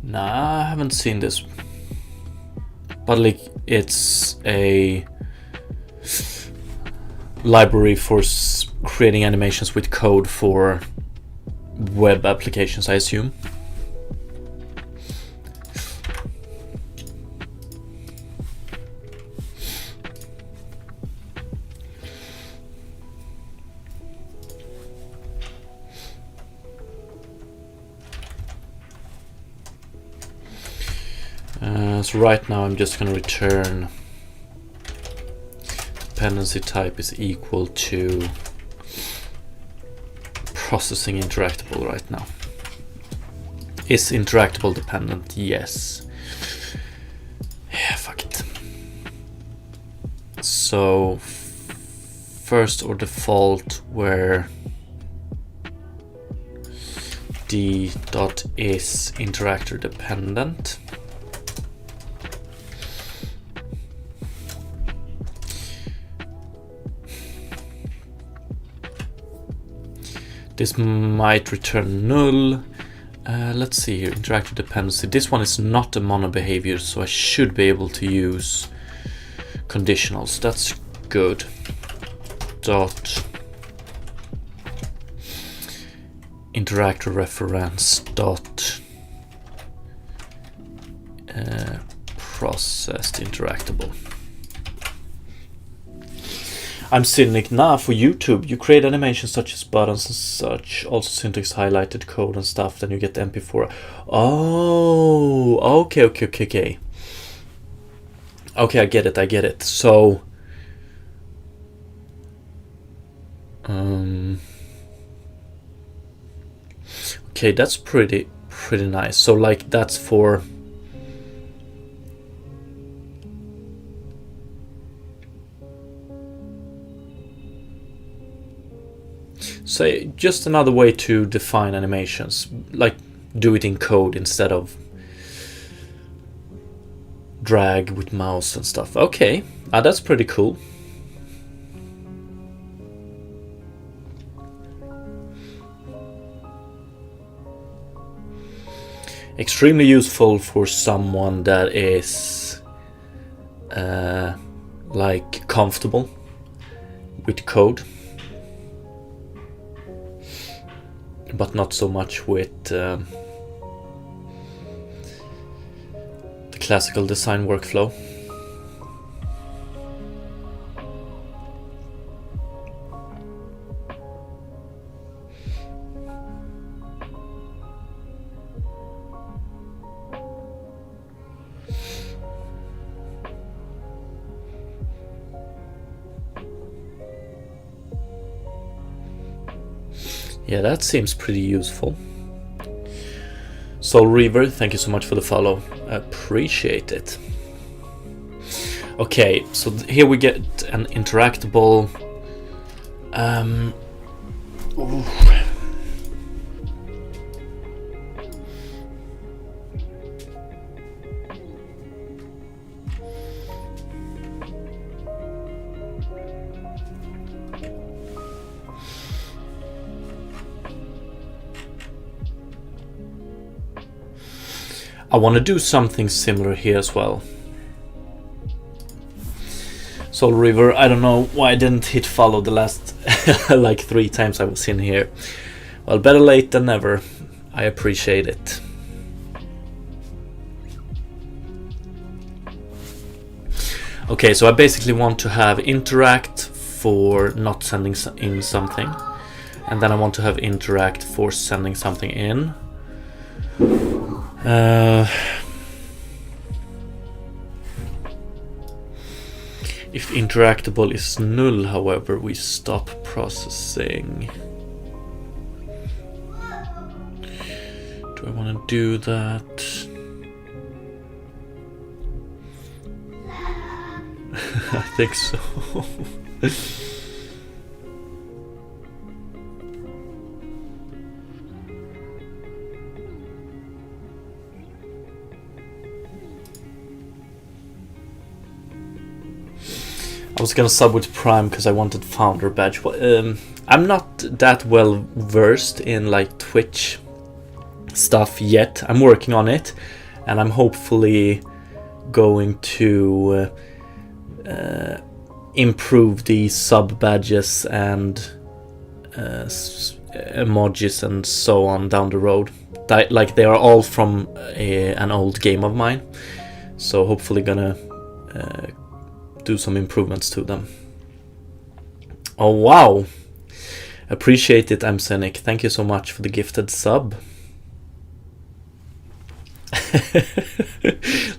Nah, I haven't seen this. But like, it's a library for creating animations with code for web applications, I assume. So right now I'm just going to return dependency type is equal to processing interactable right now. Is interactable dependent? Yes. Yeah, fuck it. So first or default where d.is interactor dependent. This might return null. Let's see here, interactor dependency. This one is not a mono behavior, so I should be able to use conditionals. That's good. Dot interactor reference dot processed interactable. I'm cynic. Nah, for YouTube, you create animations such as buttons and such, also syntax highlighted code and stuff, then you get the MP4. Oh, okay. Okay, I get it. So, okay, that's pretty nice. So, like, that's for... So just another way to define animations, like do it in code instead of drag with mouse and stuff. Okay, that's pretty cool. Extremely useful for someone that is like comfortable with code, but not so much with the classical design workflow. Yeah, that seems pretty useful. Soul Reaver, thank you so much for the follow. Appreciate it. Okay, so here we get an interactable. Ooh. I want to do something similar here as well. Soul River, I don't know why I didn't hit follow the last like 3 times I was in here. Well, better late than never. I appreciate it. Okay, so I basically want to have interact for not sending in something, and then I want to have interact for sending something in. If interactable is null, however, we stop processing. Do I want to do that? I think so. I was gonna sub with Prime because I wanted founder badge. I'm not that well versed in like Twitch stuff yet. I'm working on it, and I'm hopefully going to improve the sub badges and emojis and so on down the road. Like they are all from an old game of mine, so hopefully gonna do some improvements to them. Oh wow, appreciate it. I'm Cynic, thank you so much for the gifted sub.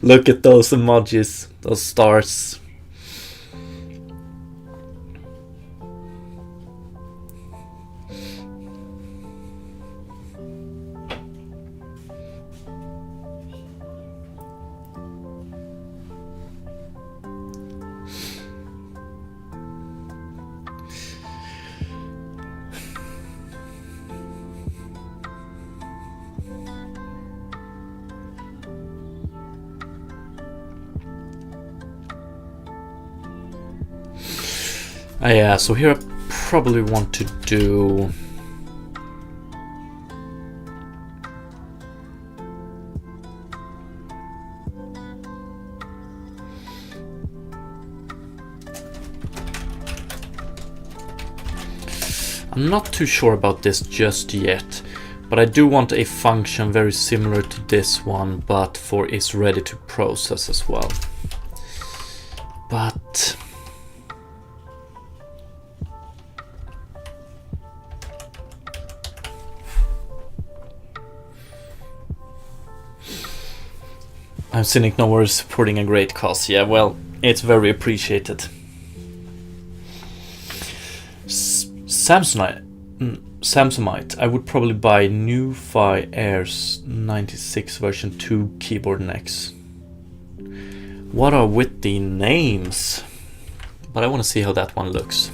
Look at those emojis, those stars. Yeah, so here I probably want to do I'm not too sure about this just yet, but I do want a function very similar to this one, but for is ready to process as well. But I'm Cynic Nowhere supporting a great cause. Yeah, well, it's very appreciated. Samsonite, I would probably buy Lofi Air's 96 version 2 keyboard necks. What are with the names? But I want to see how that one looks.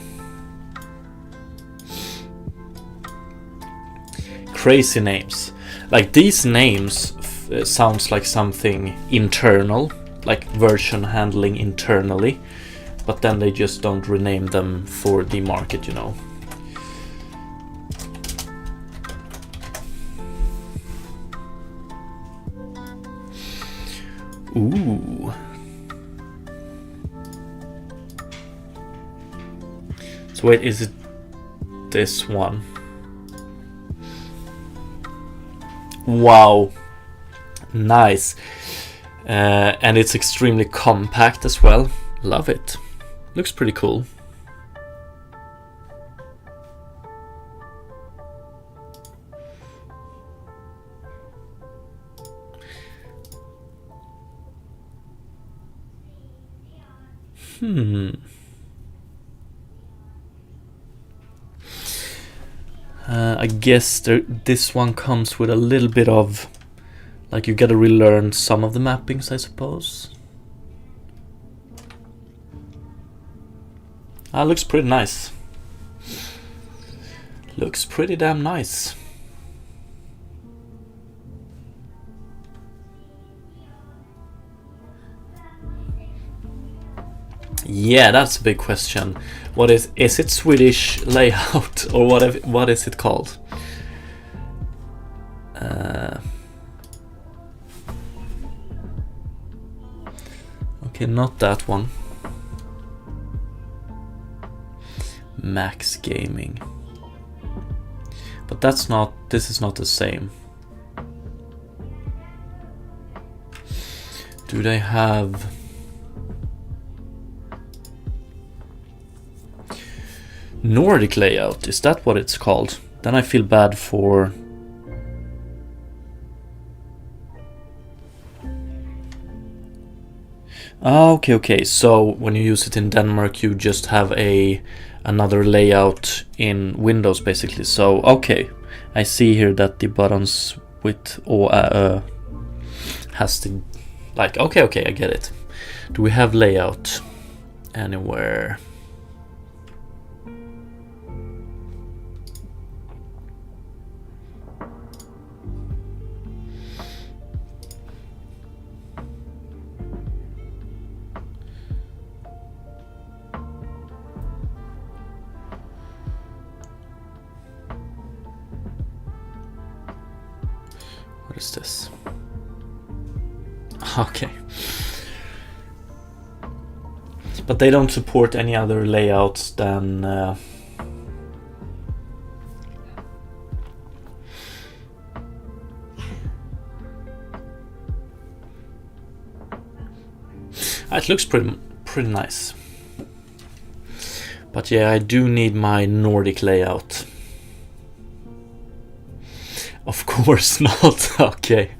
Crazy names. Like these names sounds like something internal, like version handling internally, but then they just don't rename them for the market, you know. Ooh. So wait, is it this one? Wow. Nice. And it's extremely compact as well. Love it. Looks pretty cool. I guess this one comes with a little bit of, like, you gotta relearn some of the mappings, I suppose. Looks pretty nice. Looks pretty damn nice. Yeah, that's a big question. What is it Swedish layout or what is it called? Okay, not that one. Max Gaming. But this is not the same. Do they have Nordic layout? Is that what it's called? Then I feel bad for okay. So when you use it in Denmark, you just have another layout in Windows, basically. So okay, I see here that the buttons with has the, like, okay, I get it. Do we have layout anywhere? What is this? Okay. But they don't support any other layouts than it looks pretty nice. But yeah, I do need my Nordic layout. Of course not. Okay.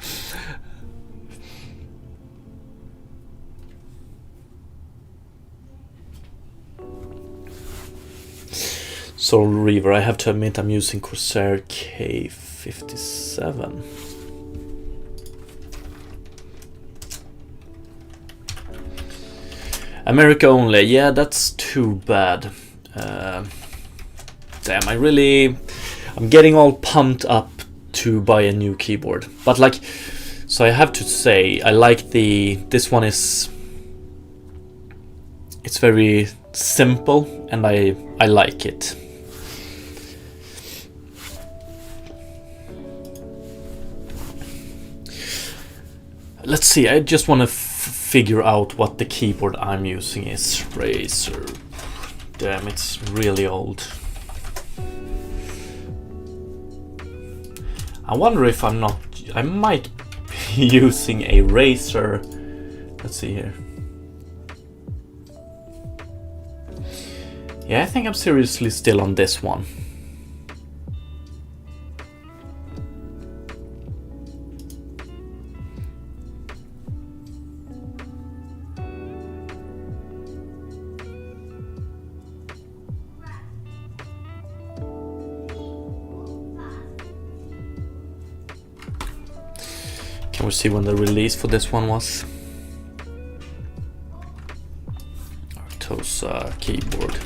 Soul Reaver. I have to admit I'm using Corsair K57. America only. Yeah, that's too bad. Damn, I'm getting all pumped up to buy a new keyboard. But like, so I have to say, I like this one it's very simple and I like it. Let's see, I just want to figure out what the keyboard I'm using is. Razer. Damn, it's really old. I wonder if I might be using a Razer. Let's see here. Yeah, I think I'm seriously still on this one. Can we see when the release for this one was? Artosa keyboard.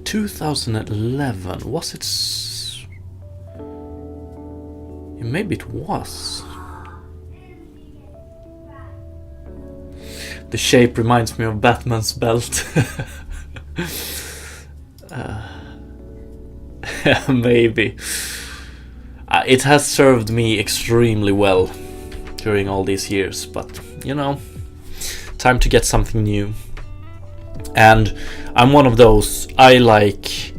$2011. Was it? Maybe it was. The shape reminds me of Batman's belt. Maybe. It has served me extremely well during all these years, but you know, time to get something new. And I'm one of those, I like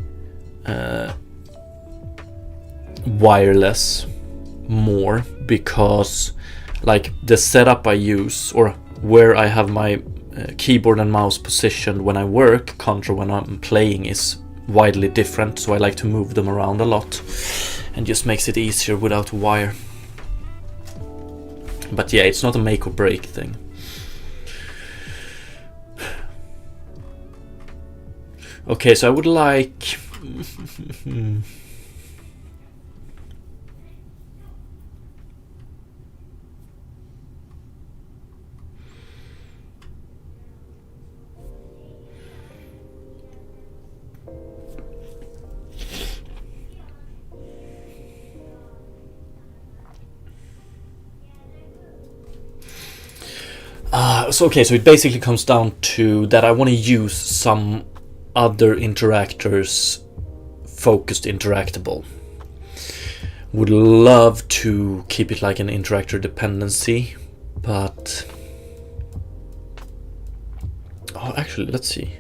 wireless more, because like the setup I use, or where I have my keyboard and mouse positioned when I work contra when I'm playing, is widely different, so I like to move them around a lot and just makes it easier without a wire. But yeah, it's not a make or break thing. Okay, so I would like so it basically comes down to that I want to use some other interactors focused interactable. Would love to keep it like an interactor dependency, but actually, let's see.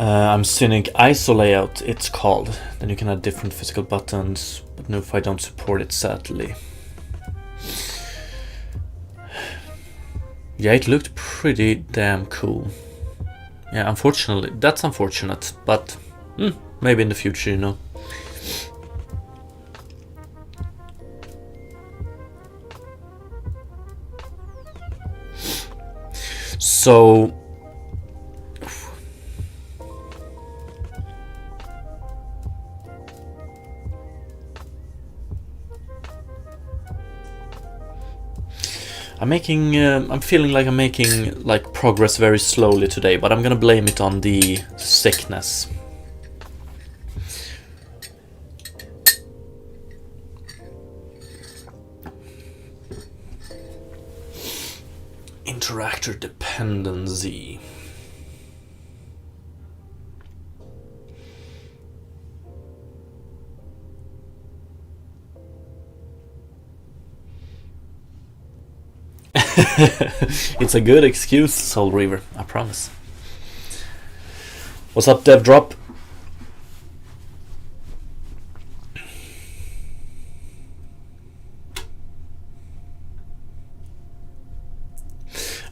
I'm Cynic ISO layout, it's called. Then you can add different physical buttons, but no, if I don't support it, sadly. Yeah, it looked pretty damn cool. Yeah, unfortunately, that's unfortunate, but maybe in the future, you know. So I'm feeling like I'm making like progress very slowly today, but I'm gonna blame it on the sickness. interactor dependency. It's a good excuse, Soul Reaver, I promise. What's up, Dev Drop?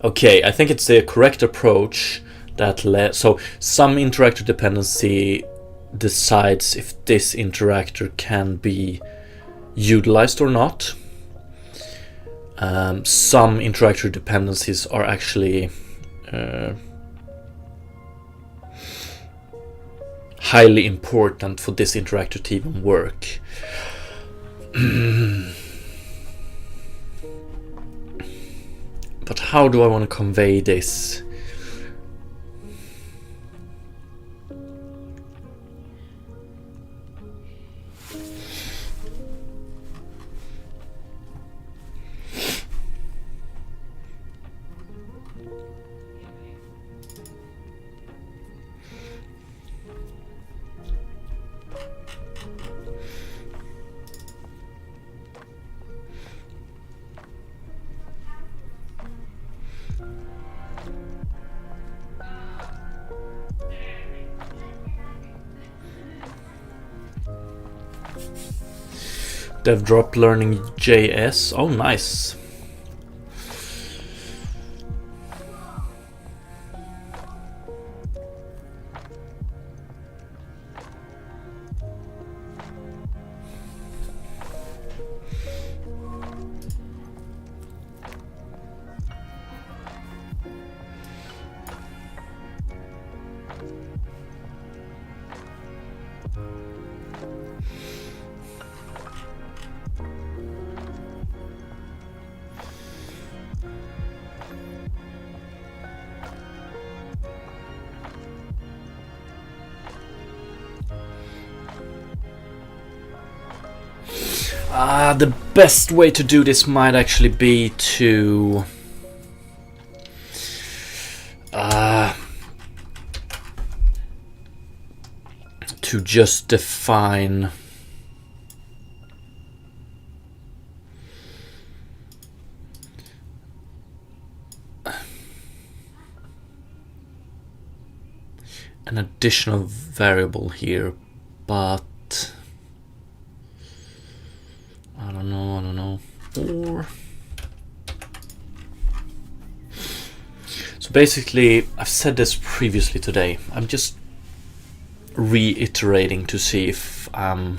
Okay, I think it's the correct approach that so some interactor dependency decides if this interactor can be utilized or not. Some interactor dependencies are actually highly important for this interactor to even work. But how do I want to convey this? Dev Drop learning JS. Oh, nice. The best way to do this might actually be to just define an additional variable here, but I don't know. Or so basically, I've said this previously today. I'm just reiterating to see if I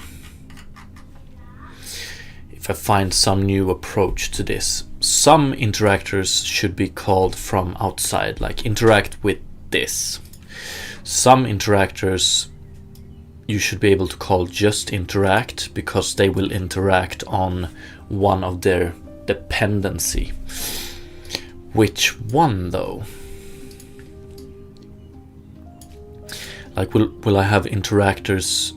find some new approach to this. Some interactors should be called from outside, like interact with this. Some interactors you should be able to call just interact because they will interact on one of their dependency. Which one though? Like will I have interactors?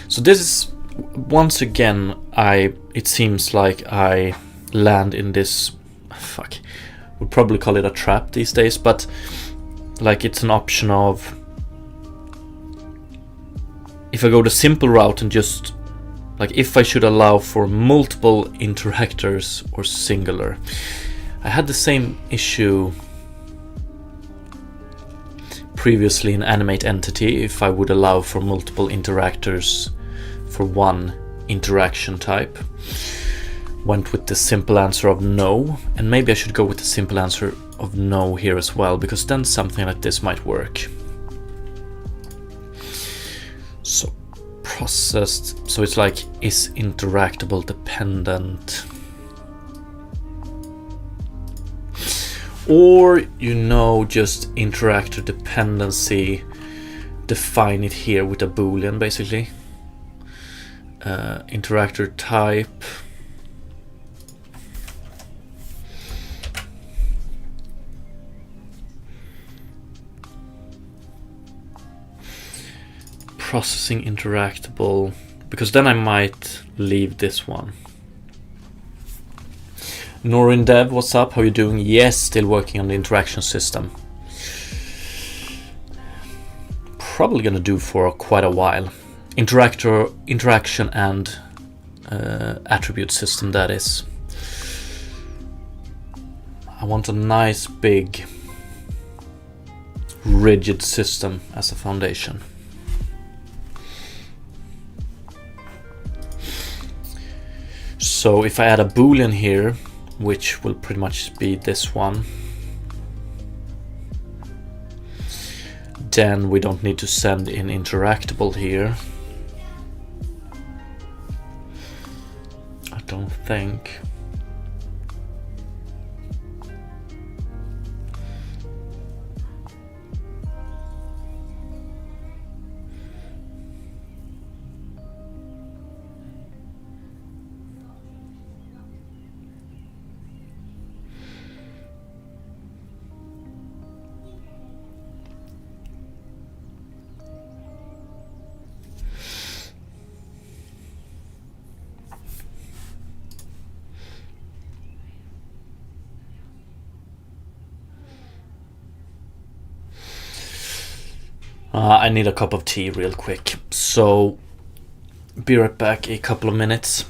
So this is once again it seems like I land in this we'll probably call it a trap these days, but like it's an option of if I go the simple route and just like if I should allow for multiple interactors or singular. I had the same issue previously in animate entity if I would allow for multiple interactors for one interaction type. Went with the simple answer of no, and maybe I should go with the simple answer of no here as well, because then something like this might work. So processed, so it's like is interactable dependent, or just interactor dependency, define it here with a boolean basically. Interactor type, processing interactable, because then I might leave this one. Norin Dev, what's up? How you doing? Yes, still working on the interaction system. Probably gonna do for quite a while. Interaction and attribute system, that is. I want a nice big rigid system as a foundation. So if I add a boolean here, which will pretty much be this one, then we don't need to send in interactable here. I don't think. I need a cup of tea real quick, so be right back, a couple of minutes.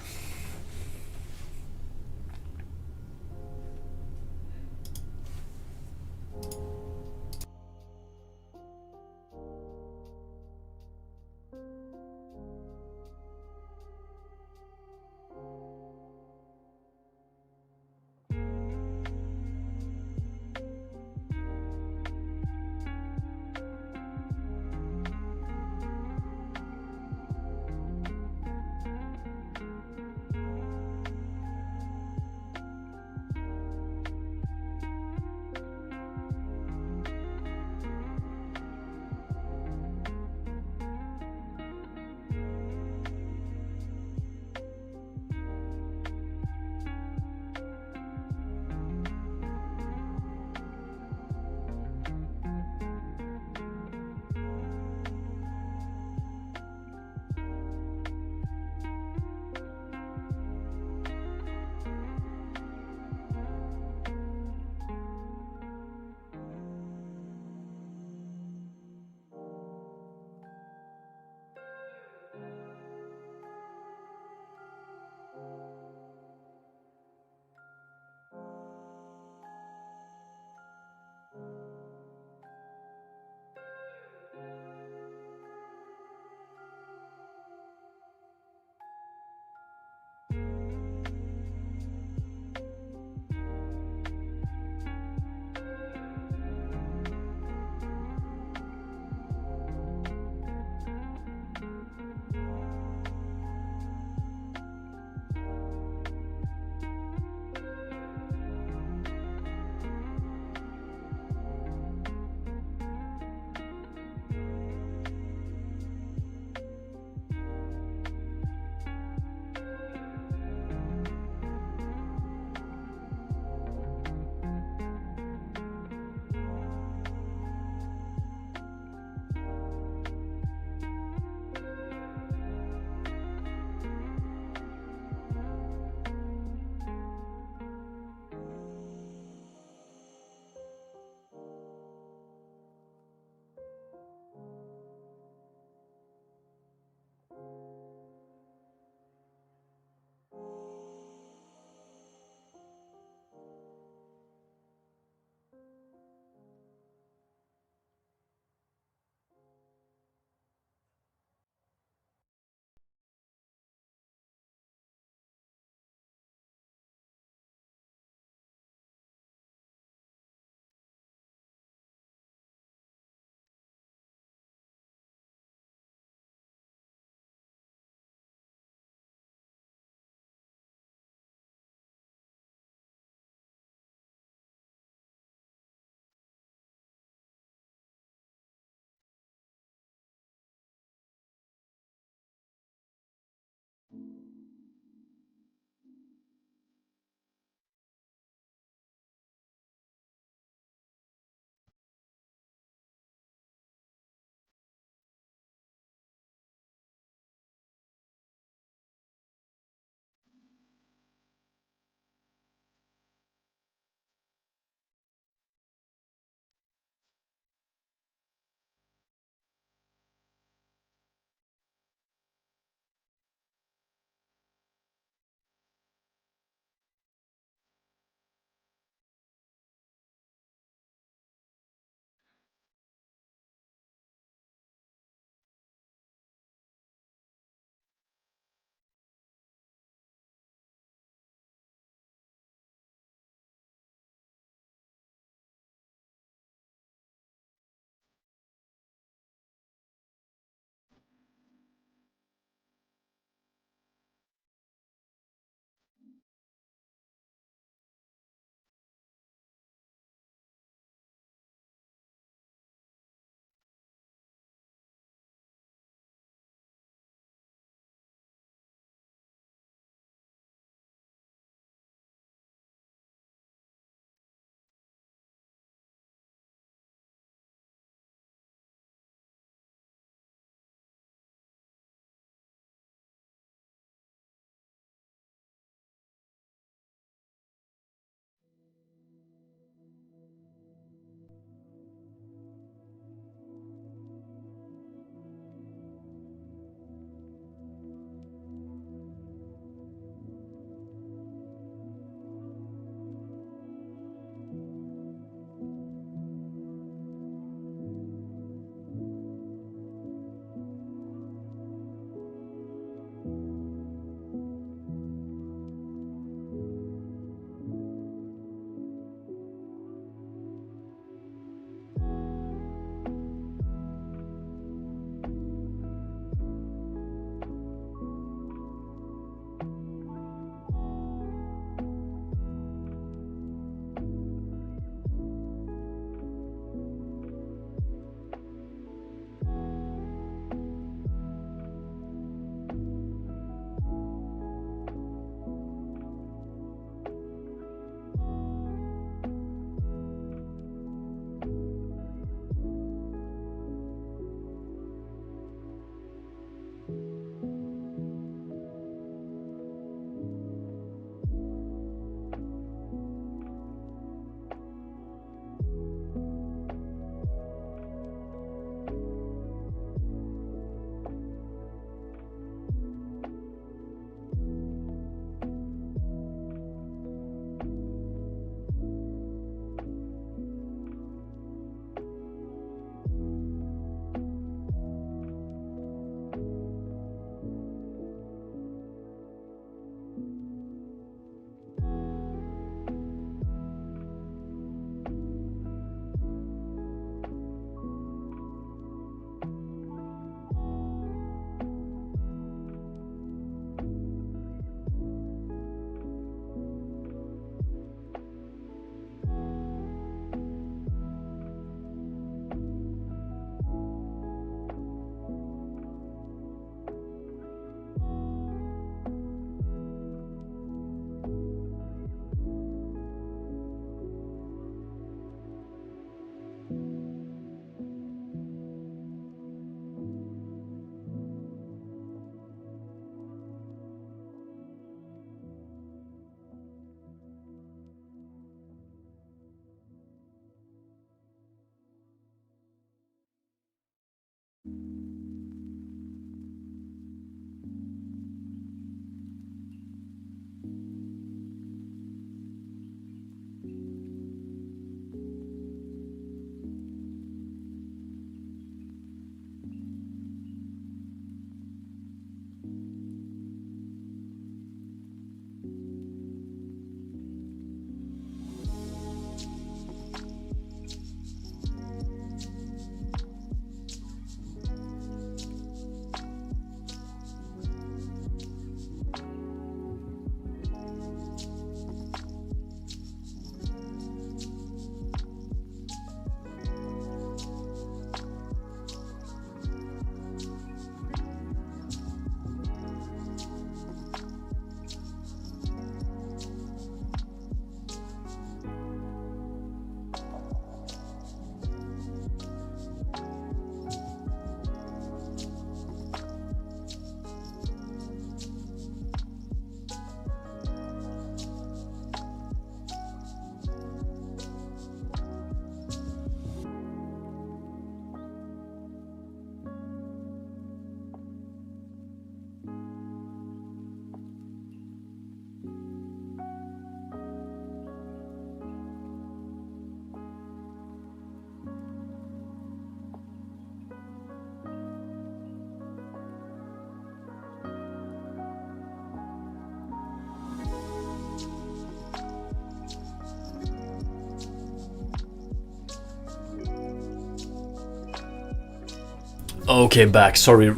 Okay, back. Sorry,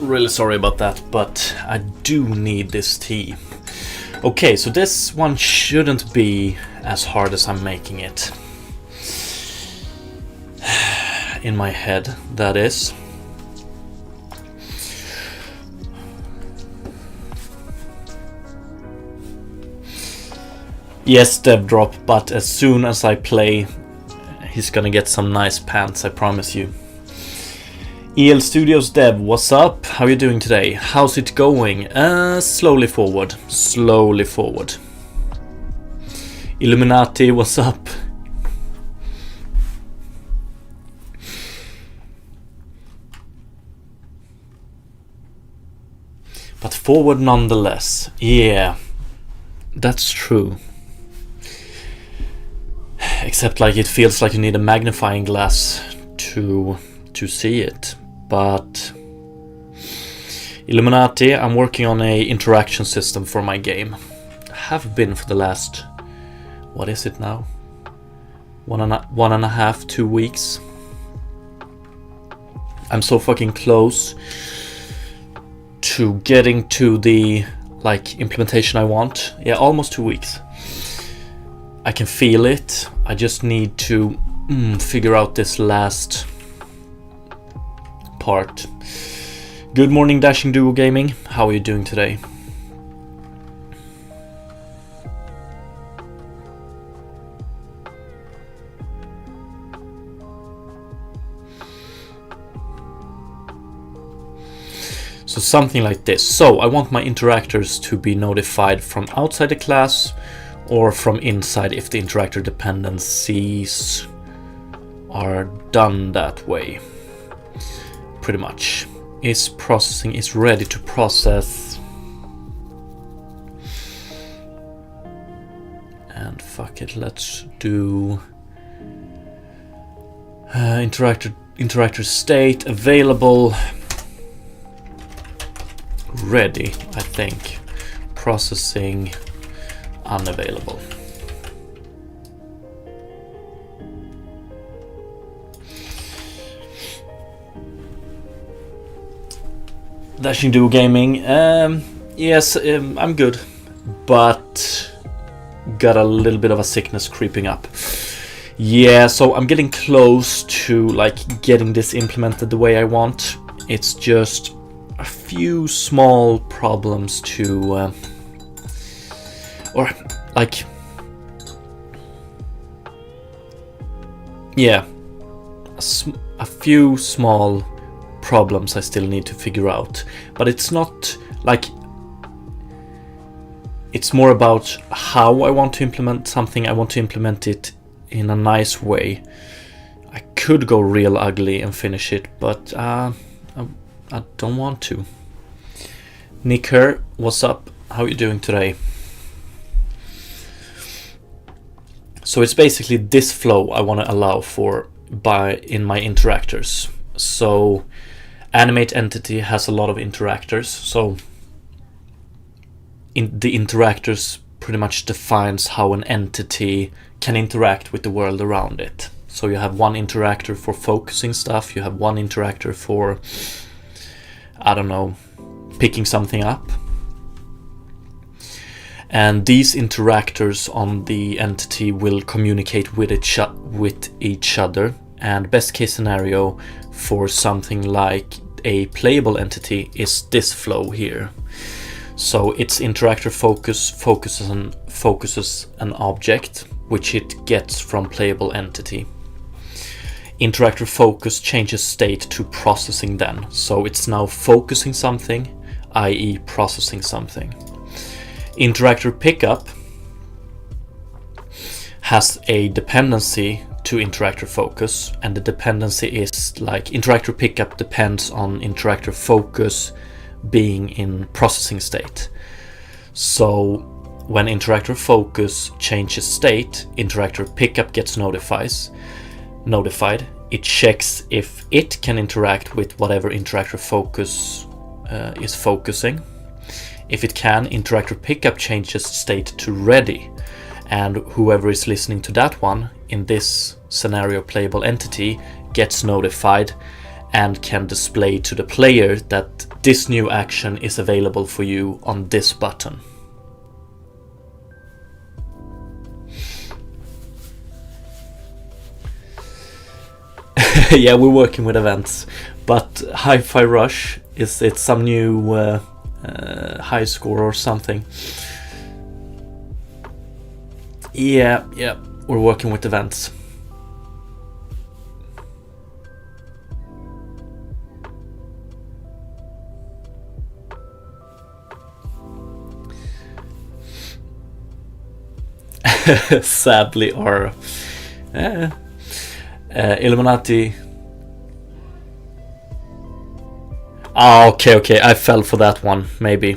really sorry about that, but I do need this tea. Okay, so this one shouldn't be as hard as I'm making it. In my head, that is. Yes, Dev drop, but as soon as I play, he's gonna get some nice pants, I promise you. EL Studios Dev, what's up? How are you doing today? How's it going? Slowly forward. Slowly forward. Illuminati, what's up? But forward nonetheless. Yeah, that's true. Except like it feels like you need a magnifying glass to see it. But Illuminati, I'm working on a interaction system for my game. Have been for the last, what is it now? One and a half, 2 weeks. I'm so fucking close to getting to the like implementation I want. Yeah, almost 2 weeks. I can feel it. I just need to figure out this last part. Good morning, Dashing Duo Gaming. How are you doing today? So something like this. So I want my interactors to be notified from outside the class or from inside if the interactor dependencies are done that way. Pretty much. Is processing is ready to process. And fuck it, let's do interactor state available. Ready, I think. Processing unavailable. Dashing Duo Gaming, yes, I'm good, but got a little bit of a sickness creeping up. Yeah, so I'm getting close to like getting this implemented the way I want. It's just a few small problems to, or like, yeah, a few small problems I still need to figure out, but it's not like, it's more about how I want to implement something. I want to implement it in a nice way. I could go real ugly and finish it, but I don't want to. Nicker, what's up? How are you doing today? So it's basically this flow I want to allow for in my interactors. So animate entity has a lot of interactors, so the interactors pretty much defines how an entity can interact with the world around it. So you have one interactor for focusing stuff, you have one interactor for, I don't know, picking something up. And these interactors on the entity will communicate with each other. And best case scenario for something like a playable entity is this flow here. So its interactor focuses an object which it gets from playable entity. Interactor focus changes state to processing then. So it's now focusing something, i.e. processing something. Interactor pickup has a dependency to interactor focus, and the dependency is like interactor pickup depends on interactor focus being in processing state. So when interactor focus changes state, interactor pickup gets notified. It checks if it can interact with whatever interactor focus is focusing. If it can, interactor pickup changes state to ready, and whoever is listening to that one, in this scenario playable entity, gets notified and can display to the player that this new action is available for you on this button. Yeah, we're working with events, but Hi-Fi Rush it's some new high score or something. Yeah, we're working with events. Sadly, or Illuminati. Okay, I fell for that one, maybe.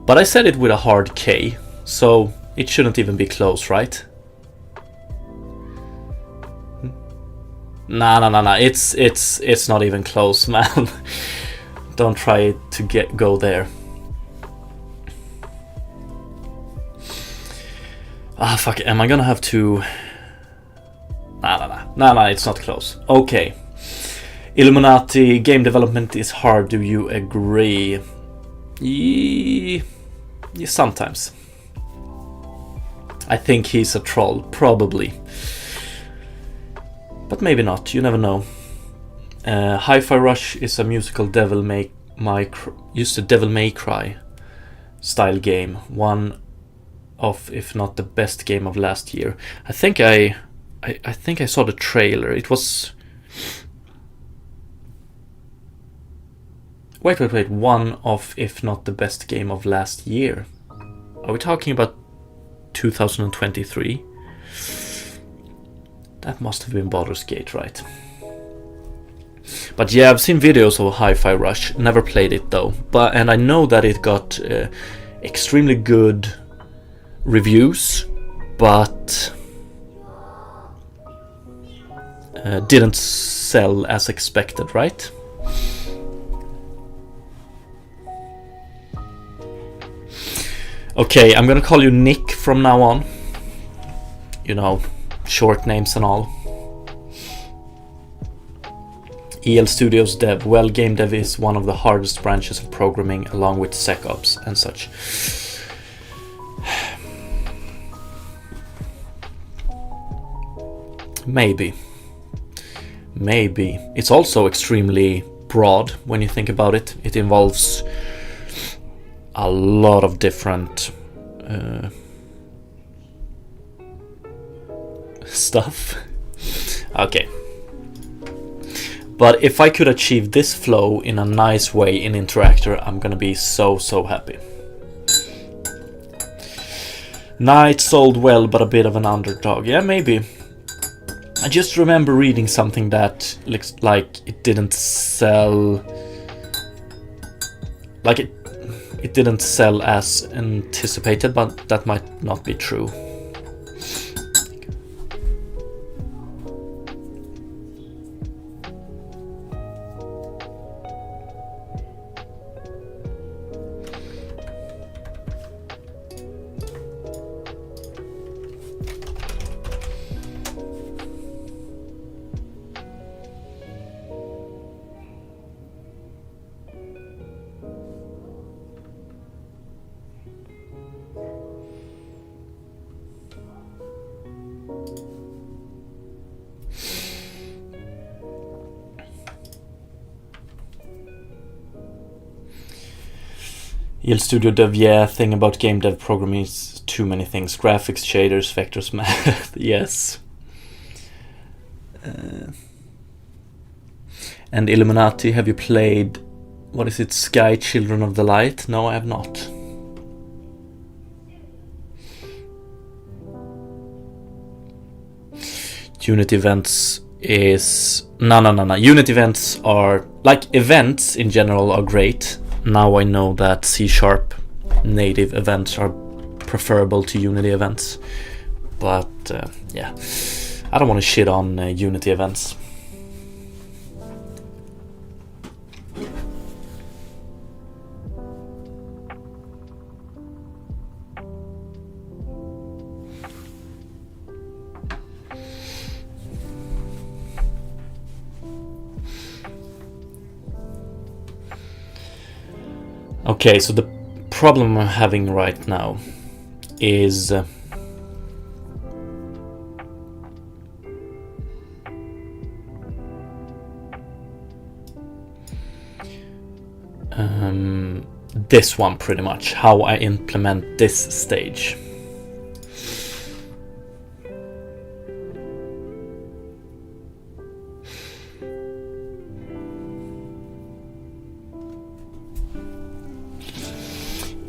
But I said it with a hard K, so it shouldn't even be close, right? Nah. It's not even close, man. Don't try to go there. Fuck it. Am I gonna have to... Nah, it's not close. Okay. Illuminati, game development is hard, do you agree? Yeah, sometimes. I think he's a troll, probably. But maybe not, you never know. Hi-Fi Rush is a musical Devil May Cry style game. One of, if not the best game of last year. I think I saw the trailer. It was... Wait. One of, if not the best game of last year. Are we talking about 2023? That must have been Baldur's Gate, right? But yeah, I've seen videos of Hi-Fi Rush. Never played it though. And I know that it got extremely good reviews, but didn't sell as expected, right? Okay, I'm gonna call you Nick from now on. You know, short names and all. EL Studios dev. Well, game dev is one of the hardest branches of programming, along with SecOps and such. Maybe. It's also extremely broad when you think about it. It involves a lot of different stuff. Okay. But if I could achieve this flow in a nice way in Interactor, I'm gonna be so happy. Night sold well, but a bit of an underdog. Yeah, maybe. I just remember reading something that looks like it didn't sell... Like it didn't sell as anticipated, but that might not be true. EL Studio Dev, yeah, thing about game dev programming is too many things. Graphics, shaders, vectors, math, yes. And Illuminati, have you played, what is it, Sky Children of the Light? No, I have not. Unity events is... No. Unity events are... Like, events in general are great. Now I know that C# native events are preferable to Unity events. But, yeah. I don't want to shit on Unity events. Okay, so the problem I'm having right now is this one, pretty much, how I implement this stage.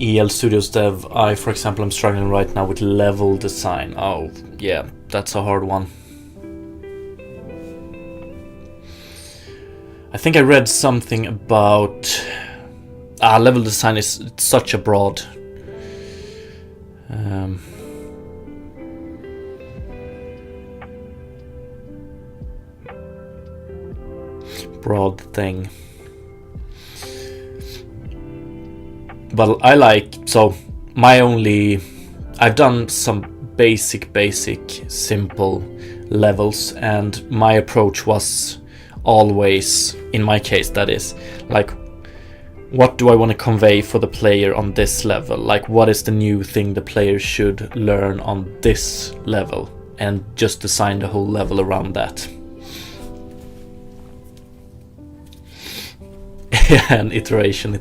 EL Studios Dev, for example, I'm struggling right now with level design. Oh, yeah, that's a hard one. I think I read something about level design is such a broad broad thing. But I like, so I've done some basic simple levels, and my approach was always, in my case that is, like, what do I want to convey for the player on this level? Like, what is the new thing the player should learn on this level? And just design the whole level around that. And iteration.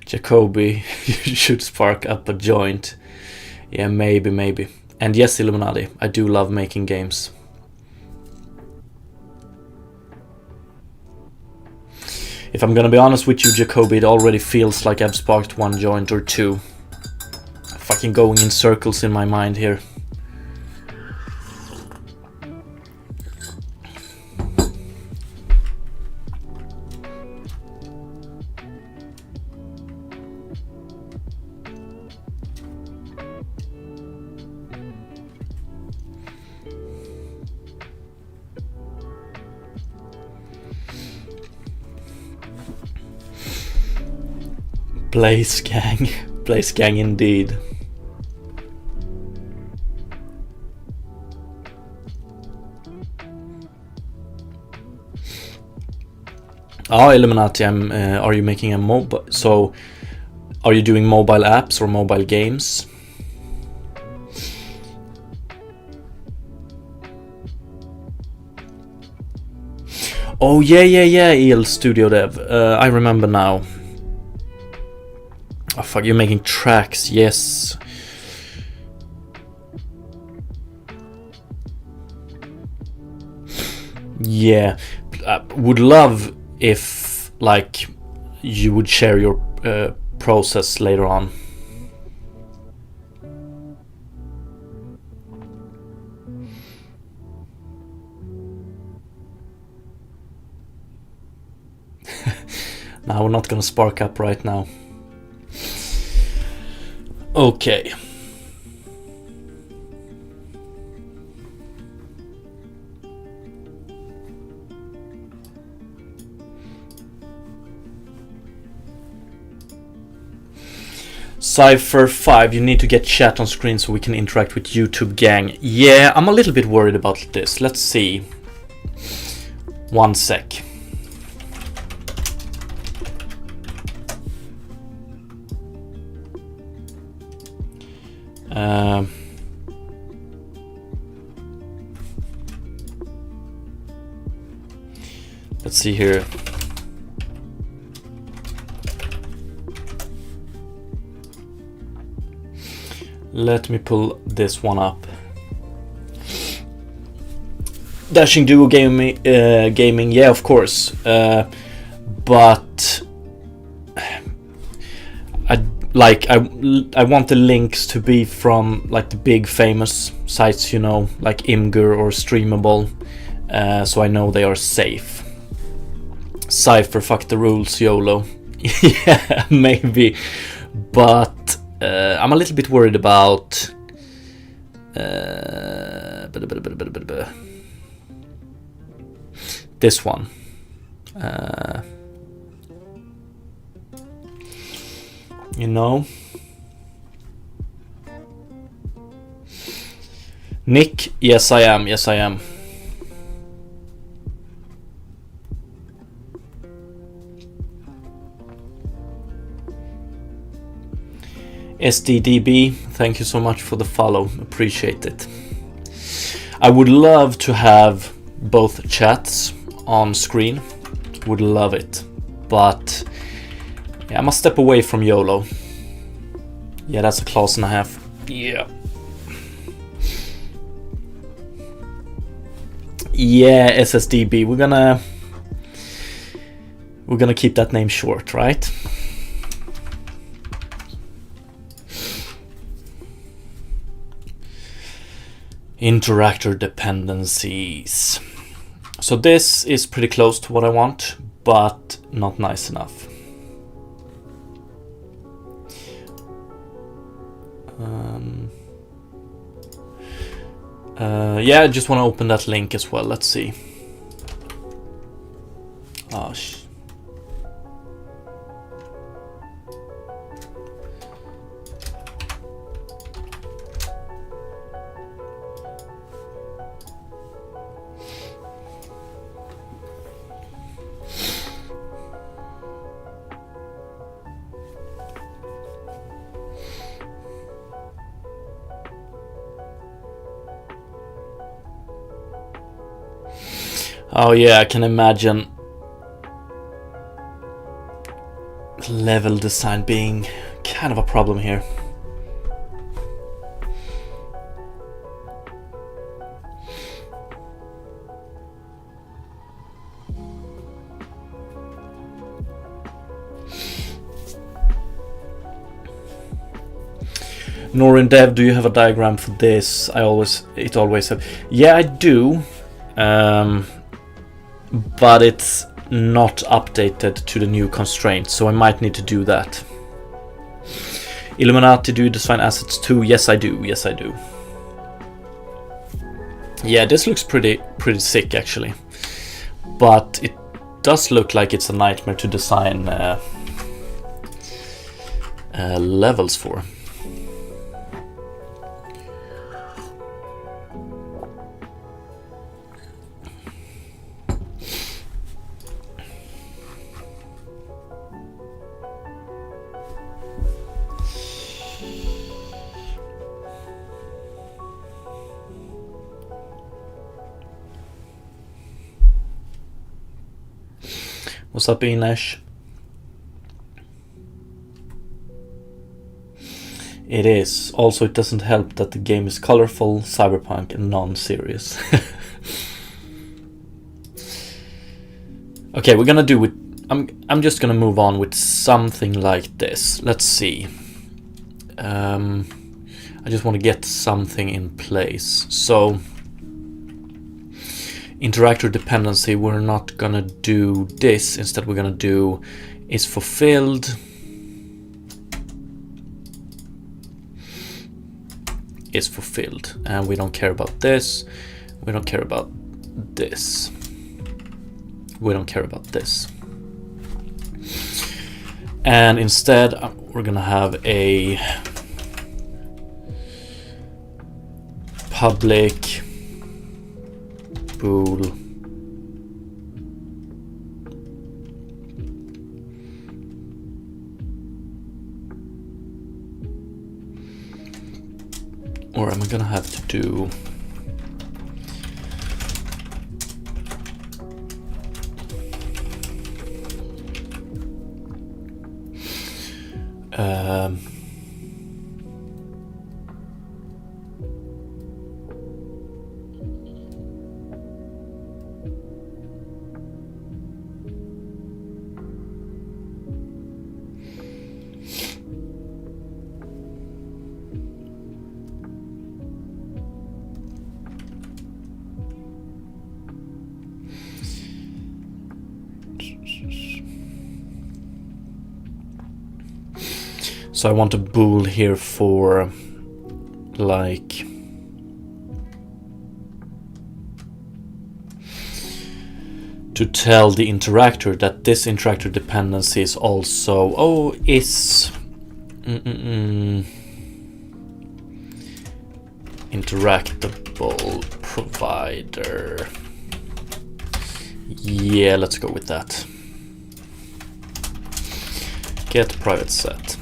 Jacoby, you should spark up a joint. Yeah, maybe. And yes, Illuminati, I do love making games. If I'm gonna be honest with you, Jacoby, it already feels like I've sparked one joint or two. Fucking going in circles in my mind here. Blaze gang indeed. Oh, Illuminati, are you making a mobile? So, are you doing mobile apps or mobile games? Oh yeah, EL Studio Dev. I remember now. Oh fuck, you're making tracks, yes. Yeah, would love if, like, you would share your process later on. Now we're not gonna spark up right now. Okay. Cypher 5, you need to get chat on screen so we can interact with YouTube gang. Yeah, I'm a little bit worried about this. Let's see. One sec. Let's see here. Let me pull this one up. Dashing Duo gaming, yeah, of course. But I want the links to be from, like, the big famous sites, you know, like Imgur or Streamable, so I know they are safe. Cypher, fuck the rules, YOLO. Yeah, maybe, but I'm a little bit worried about this one. You know, Nick, yes I am, yes I am. SDDB, thank you so much for the follow, appreciate it. I would love to have both chats on screen, would love it, but yeah, I must step away from YOLO. Yeah, that's a class and a half. Yeah. Yeah, SSDB, we're gonna keep that name short, right? Interactor dependencies. So this is pretty close to what I want, but not nice enough. Yeah, I just want to open that link as well. Let's see. Oh, oh yeah, I can imagine level design being kind of a problem here. Norin Dev, do you have a diagram for this? It always have. Yeah, I do. But it's not updated to the new constraints, so I might need to do that. Illuminati, do you design assets too? Yes, I do. Yes, I do. Yeah, this looks pretty sick actually, but it does look like it's a nightmare to design levels for. What's up, Inesh? It is. Also, it doesn't help that the game is colorful, cyberpunk, and non-serious. Okay, we're gonna do it. I'm just gonna move on with something like this. Let's see. I just want to get something in place. So, interactor dependency, we're not gonna do this. Instead, we're gonna do is fulfilled. Is fulfilled, and we don't care about this. We don't care about this. We don't care about this. And instead, we're gonna have a public bool or am I gonna have to do So I want a bool here for like to tell the interactor that this interactor dependency is also interactable provider. Yeah, let's go with that. Get private set.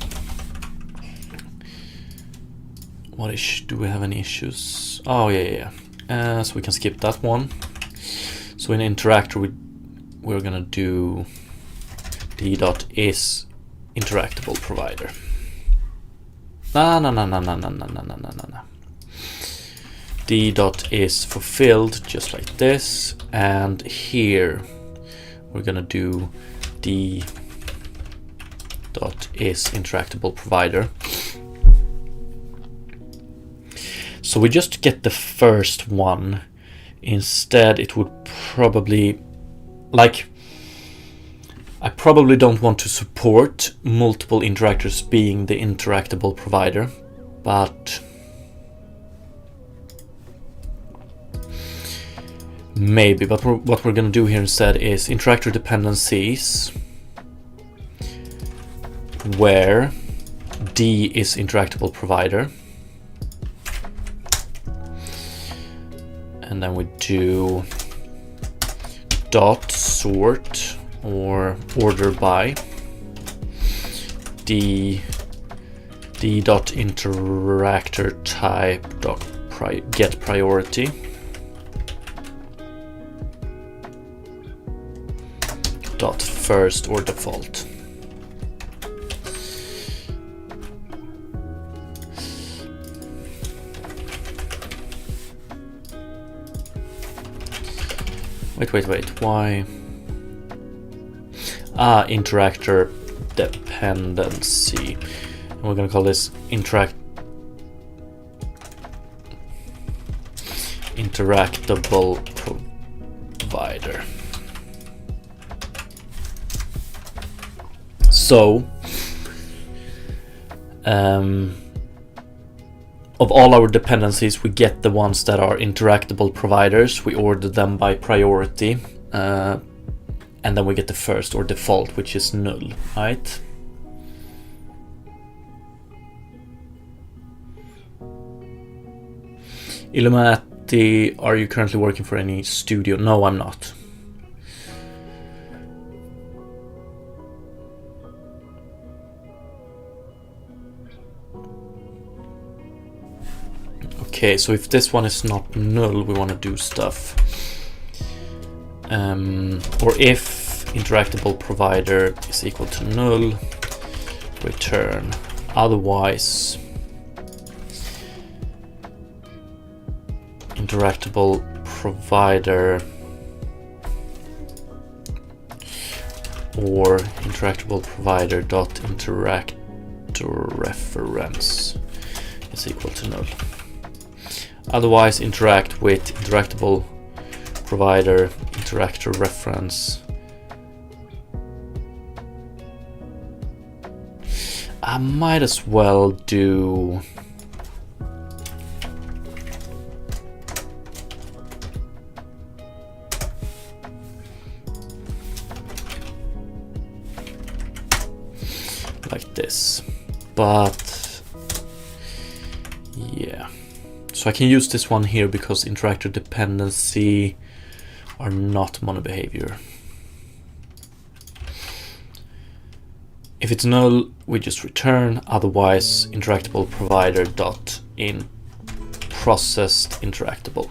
Do we have any issues? Oh yeah. So we can skip that one. So in interactor we're gonna do d.is interactable provider. No. D.is fulfilled just like this, and here we're gonna do d.is interactable provider. So we just get the first one. Instead it would probably, like, I probably don't want to support multiple interactors being the interactable provider, but maybe. But what we're going to do here instead is interactor dependencies where D is interactable provider. And then we do dot sort or order by d dot interactor type dot get priority dot first or default. Wait, why? Interactor dependency. And we're gonna call this interactable provider. So, of all our dependencies, we get the ones that are interactable providers. We order them by priority, and then we get the first or default, which is null, right? Illuminati, are you currently working for any studio? No, I'm not. Okay, so if this one is not null, we want to do stuff. Or if interactable provider is equal to null, return. Otherwise, interactable provider or interactable provider dot interactor reference is equal to null. Otherwise, interact with interactable provider interactor reference. I might as well do like this, but yeah. So I can use this one here because interactor dependency are not monobehavior. If it's null, we just return. Otherwise, interactable provider dot in processed interactable.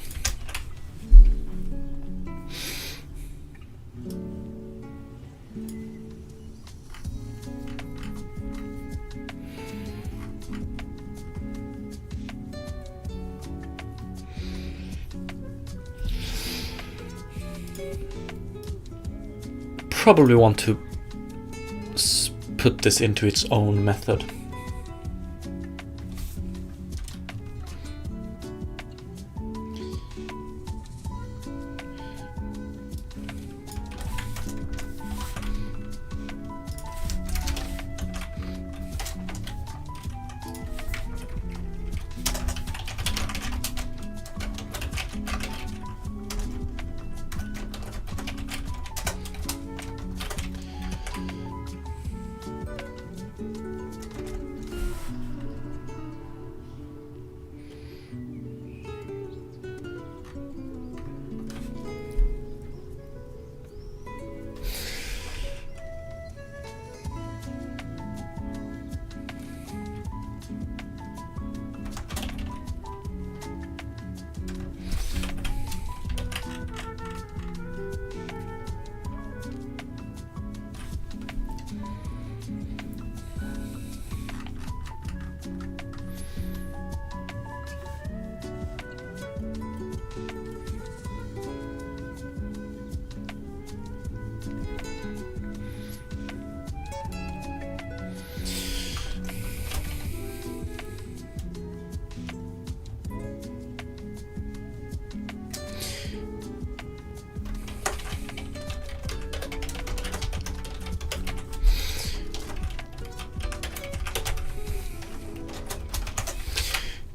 Probably want to put this into its own method.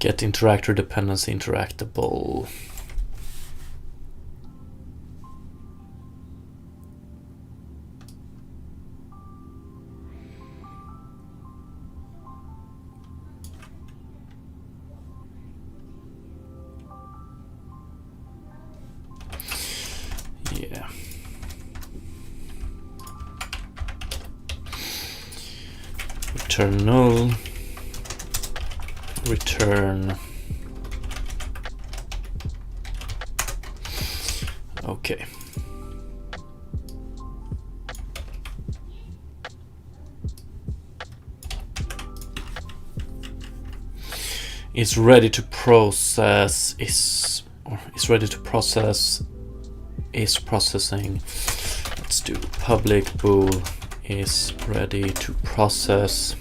Get interactor dependency interactable. Yeah. Return null. Return. Okay. Is ready to process. Is ready to process. Is processing. Let's do public bool is ready to process.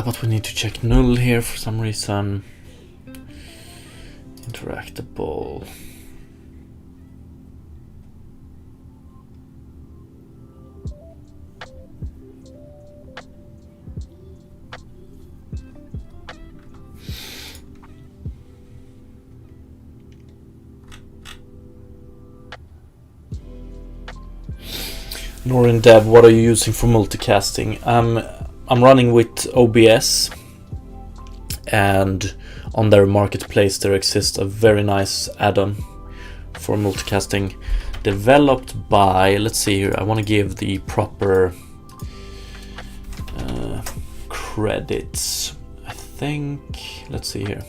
But we need to check null here for some reason. Interactable. Norin Dev, what are you using for multicasting? I'm running with OBS, and on their marketplace there exists a very nice add-on for multicasting developed by, let's see here, I want to give the proper credits. I think, let's see here.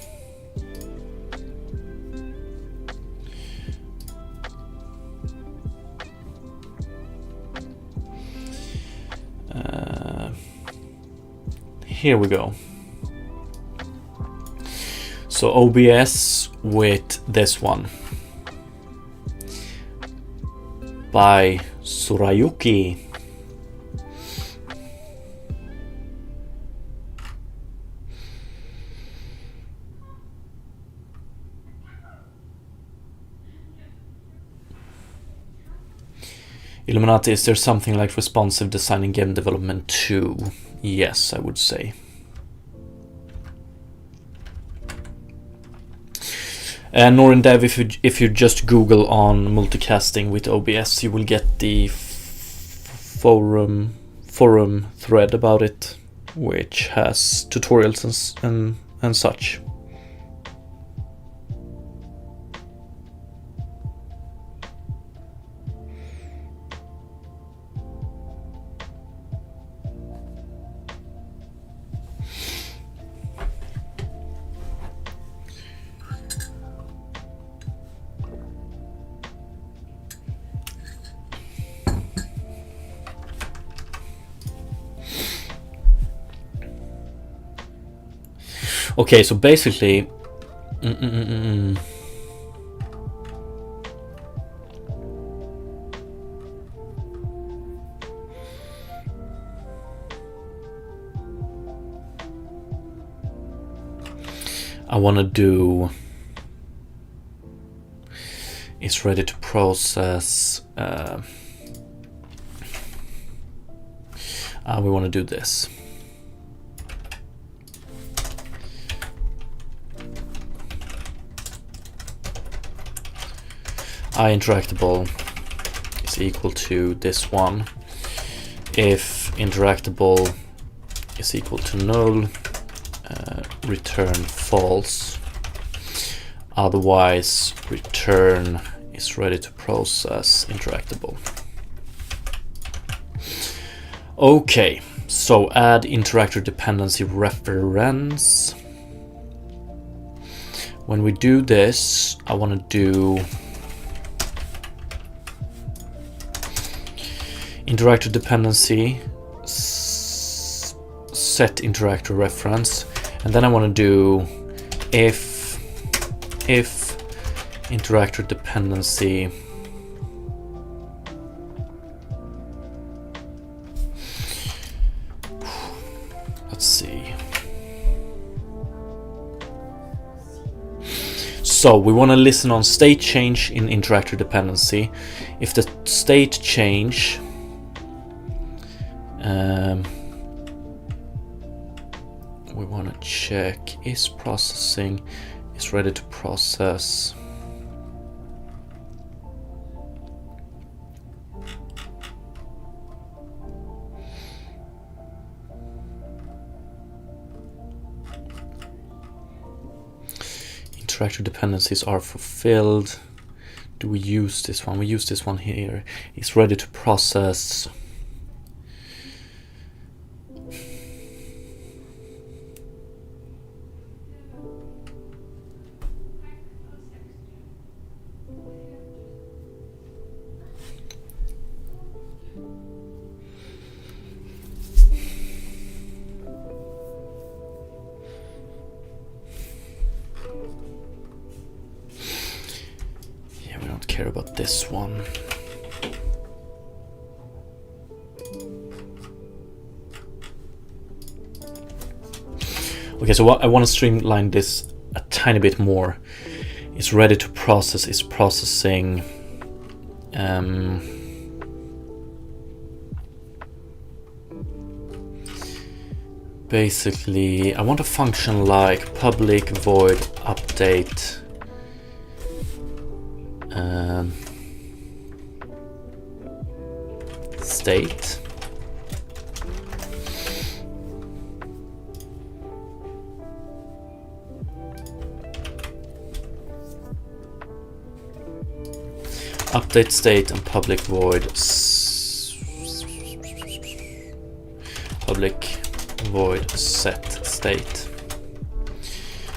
Here we go. So OBS with this one by Surayuki. Illuminati, is there something like responsive design in game development too? Yes, I would say. Norin Dev, if you just Google on multicasting with OBS, you will get the forum thread about it, which has tutorials and such. Okay, so basically, I want to do is ready to process. We want to do this. interactable is equal to this one. If interactable is equal to null, return false. Otherwise, return is ready to process interactable. Okay, so add interactor dependency reference. When we do this, I want to do interactor dependency set interactor reference, and then I want to do if interactor dependency So we want to listen on state change in interactor dependency. If the state change we want to check is processing, is ready to process. Interactor dependencies are fulfilled. Do we use this one? We use this one here. It's ready to process. Care about this one. Okay, so I want to streamline this a tiny bit more. It's ready to process, it's processing. Basically, I want a function like public void update. State. Update state and public void set state.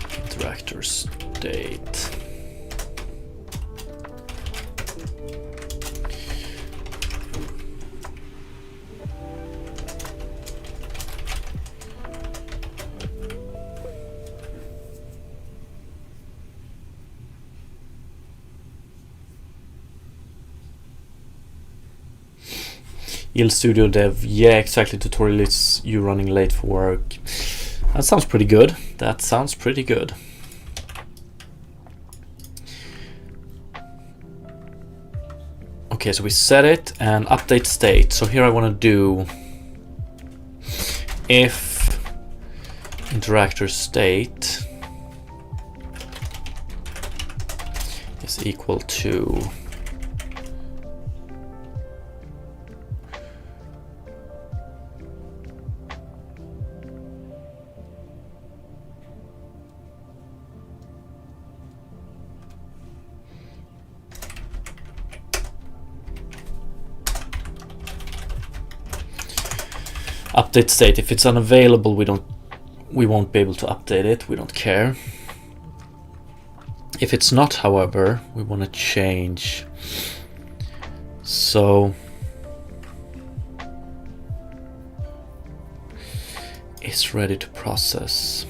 Interactor state. Yield Studio Dev, yeah, exactly. Tutorial is you running late for work. That sounds pretty good. That sounds pretty good. Okay, so we set it and update state. So here I want to do if interactor state is equal to update state. If it's unavailable, we won't be able to update it. We don't care. If it's not, however, we want to change. So it's ready to process.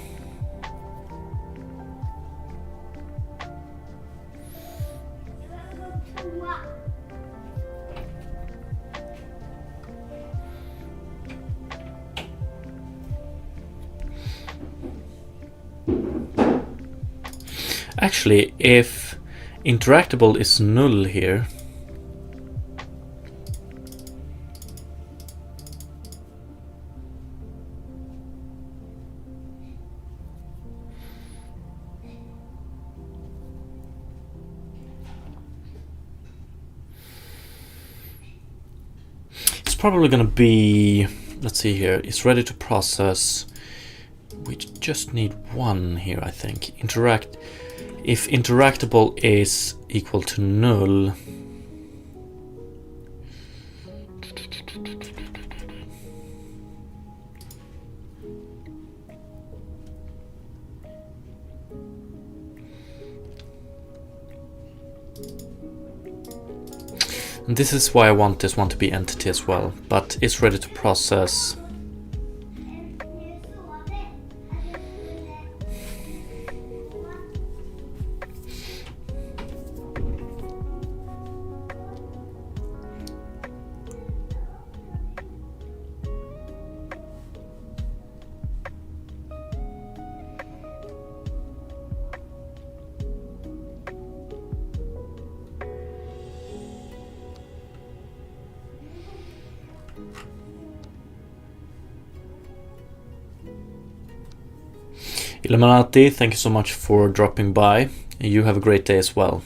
Actually, if interactable is null here, it's probably going to be, let's see here, it's ready to process. We just need one here, I think. If interactable is equal to null, and this is why I want this one to be entity as well, but it's ready to process. Illuminati, thank you so much for dropping by. You have a great day as well.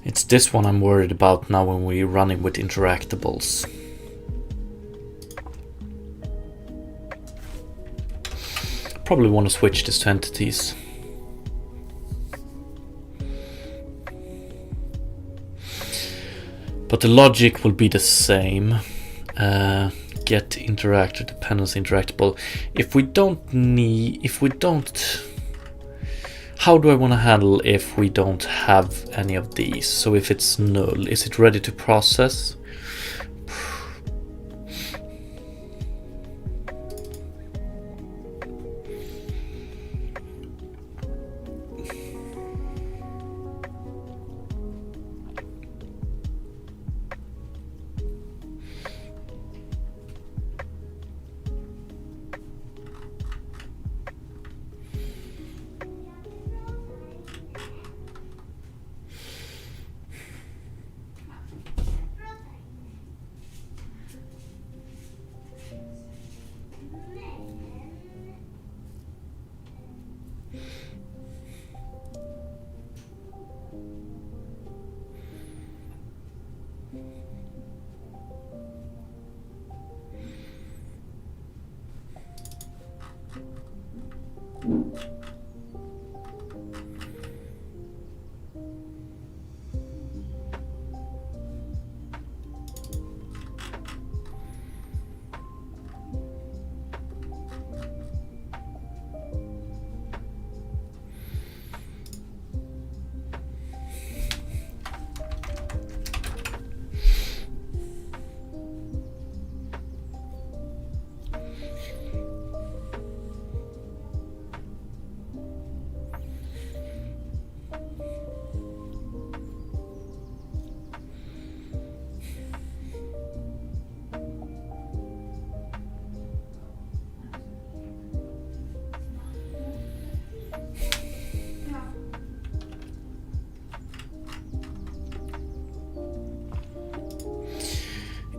It's this one I'm worried about now when we're running with interactables. Probably want to switch this to entities. But the logic will be the same. Get interactor, dependency, interactable. If we don't, how do I want to handle if we don't have any of these? So if it's null, is it ready to process?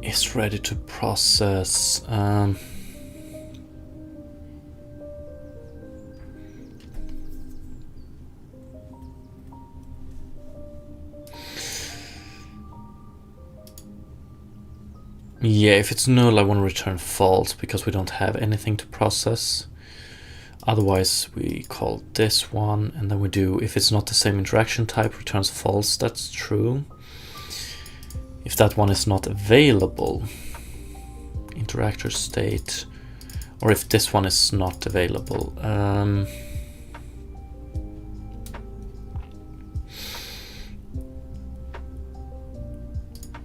Is ready to process. Yeah, if it's null, I want to return false because we don't have anything to process. Otherwise, we call this one, and then we do, if it's not the same interaction type, returns false. That's true. If that one is not available, interactor state, or if this one is not available,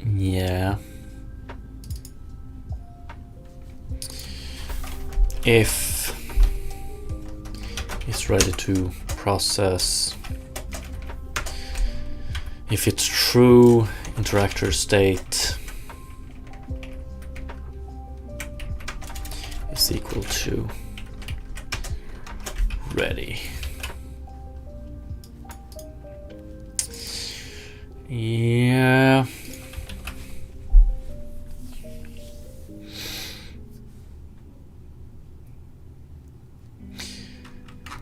yeah. If it's ready to process, if it's true, interactor state is equal to ready. Yeah.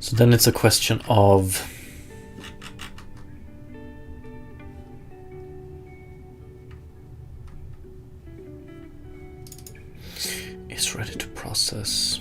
So then it's a question of is ready to process.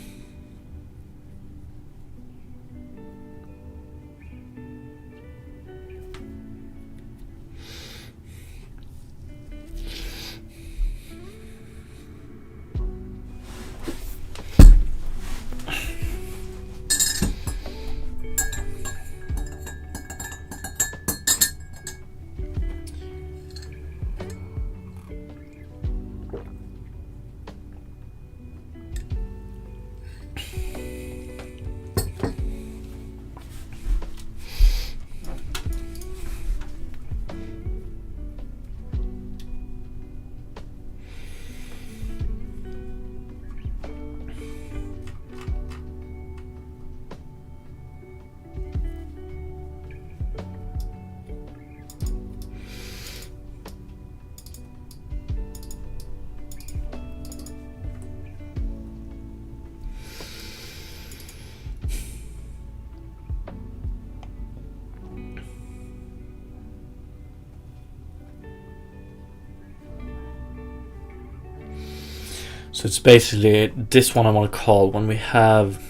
So it's basically this one I want to call when we have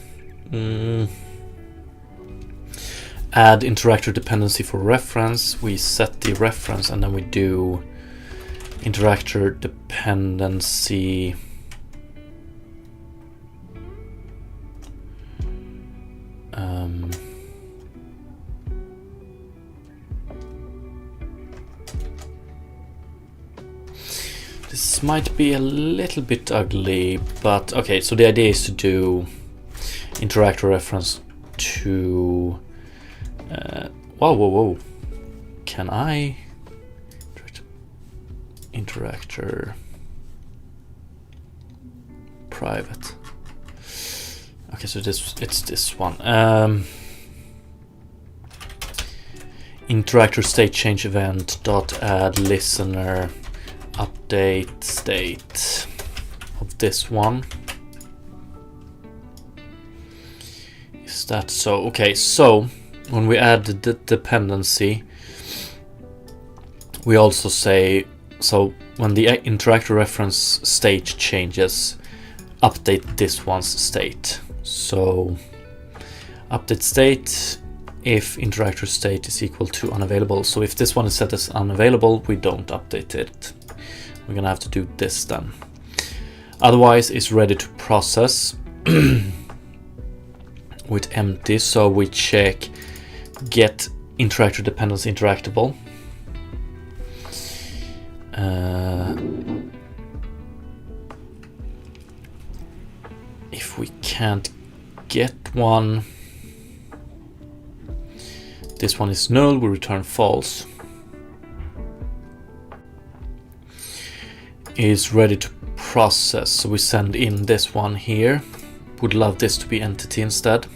add interactor dependency for reference. We set the reference and then we do interactor dependency this might be a little bit ugly, but okay, so the idea is to do interactor reference to whoa, can I interactor private? Okay, so it's this one. Interactor state change event dot add listener update state of this one. Is that so? Okay, so when we add the dependency, we also say, so when the interactor reference state changes, update this one's state. So update state if interactor state is equal to unavailable. So if this one is set as unavailable, we don't update it. We're gonna have to do this then. Otherwise, it's ready to process with empty. So we check get interactor dependency interactable. If we can't get one, this one is null, we return false. Is ready to process, so we send in this one here. Would love this to be entity instead.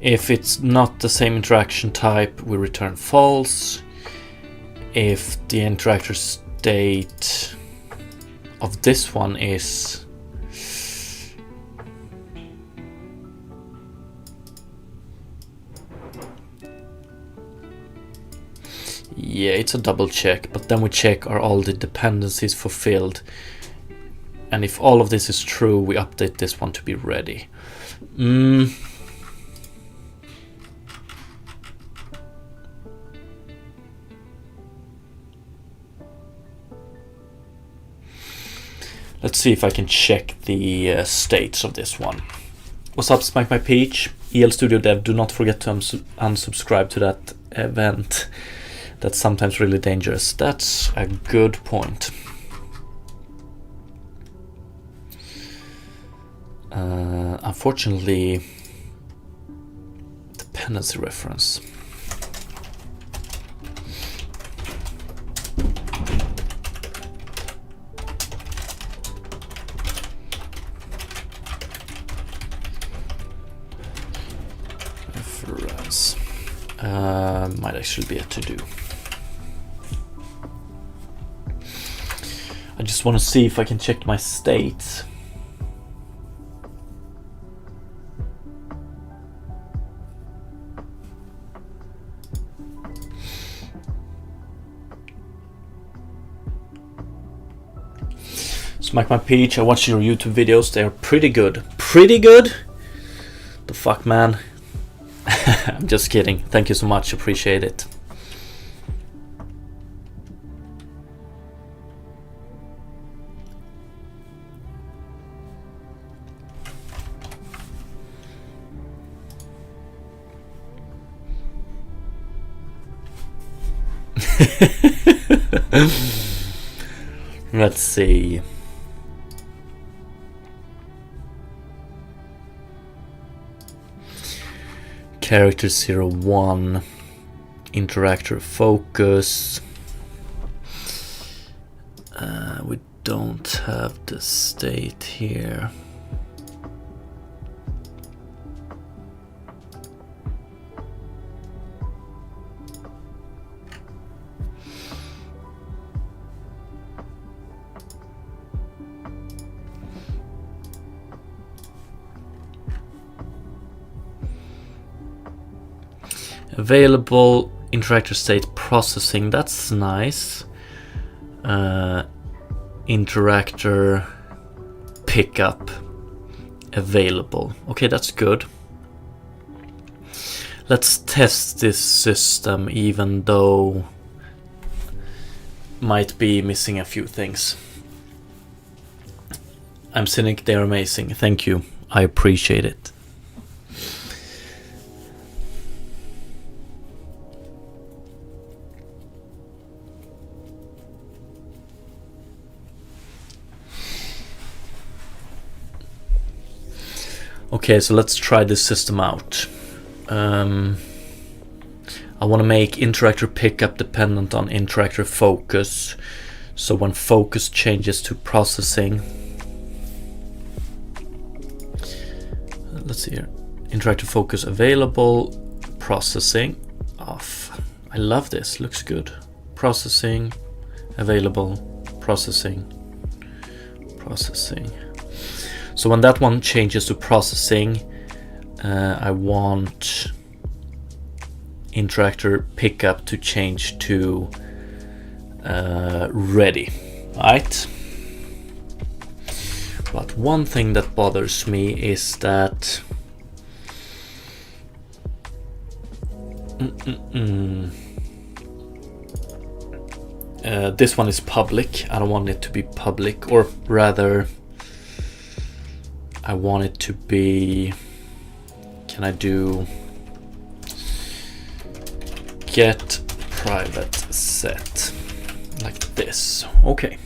If it's not the same interaction type, we return false. If the interactor state of this one is yeah, it's a double check, but then we check are all the dependencies fulfilled, and if all of this is true, we update this one to be ready. Let's see if I can check the states of this one. What's up, Smike My Peach? EL Studio Dev, do not forget to unsubscribe to that event. That's sometimes really dangerous. That's a good point. Unfortunately, dependency reference. Reference might actually be a to-do. I just want to see if I can check my state. Smack My Peach, I watch your YouTube videos, they are pretty good. Pretty good? The fuck, man. I'm just kidding. Thank you so much, appreciate it. Let's see. Character 01, interactor focus. We don't have the state here. Available interactor state processing, that's nice. Interactor pickup available. Okay, that's good. Let's test this system, even though might be missing a few things. I'm cynic, they're amazing. Thank you. I appreciate it. Okay, so let's try this system out. I want to make interactor pickup dependent on interactor focus. So when focus changes to processing, let's see here, interactor focus available, processing off. I love this, looks good. Processing available, processing. So when that one changes to processing, I want interactor pickup to change to ready, right? But one thing that bothers me is that this one is public. I don't want it to be public, or rather I want it to be, can I do get private set like this? Okay.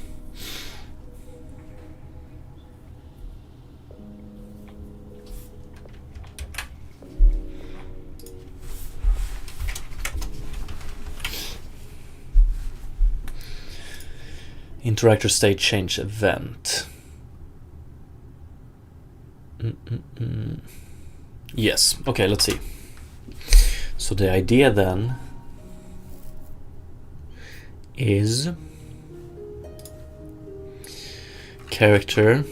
Interactor state change event. Yes, okay, let's see. So the idea then is character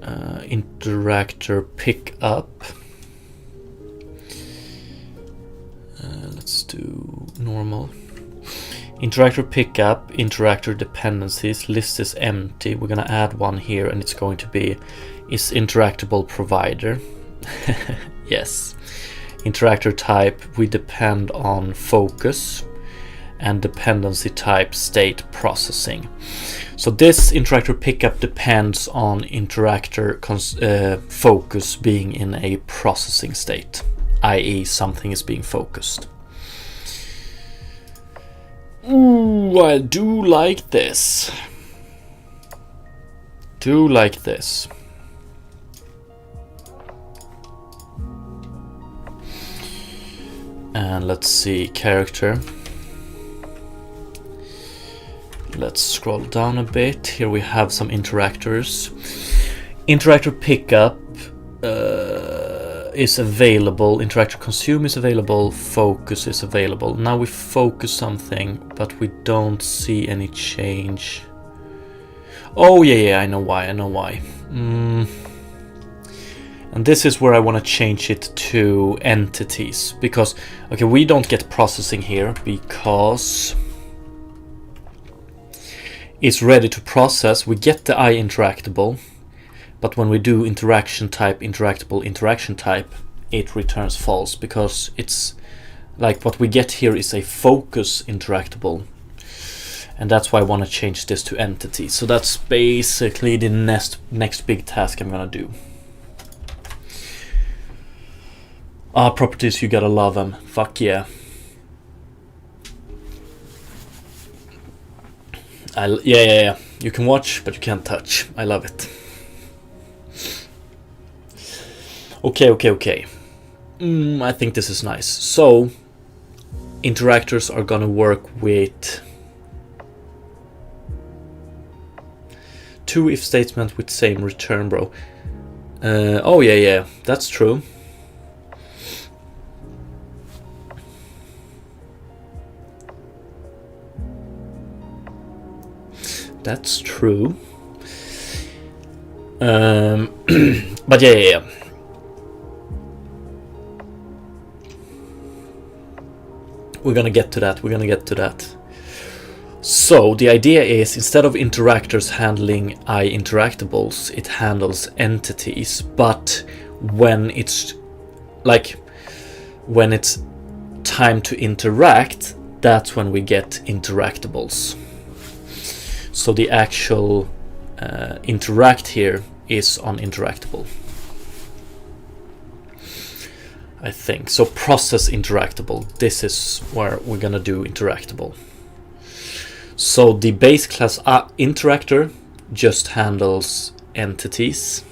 interactor pick up. Let's do normal. Interactor pickup, interactor dependencies, list is empty. We're gonna add one here, and it's going to be is interactable provider. Yes. Interactor type, we depend on focus, and dependency type state processing. So this interactor pickup depends on interactor focus being in a processing state, i.e. something is being focused. Ooh, I do like this. Do like this. And let's see, character. Let's scroll down a bit. Here we have some interactors. Interactor pickup is available. Interactor consume is available. Focus is available. Now we focus something, but we don't see any change. Oh yeah, I know why. And this is where I want to change it to entities, because okay, we don't get processing here because it's ready to process. We get the interactable, but when we do interaction type, interactable, interaction type, it returns false, because it's like what we get here is a focus interactable, and that's why I want to change this to entity. So that's basically the next big task I'm gonna do. Properties, you gotta love them. Fuck yeah. Yeah. You can watch, but you can't touch. I love it. Okay. I think this is nice. So, interactors are gonna work with two if statements with same return, bro. Oh yeah, that's true. That's true. But yeah. We're gonna get to that. So the idea is, instead of interactors handling interactables, it handles entities. But when it's time to interact, that's when we get interactables. So the actual interact here is on interactable, I think. So process interactable, this is where we're gonna do interactable. So the base class interactor just handles entities.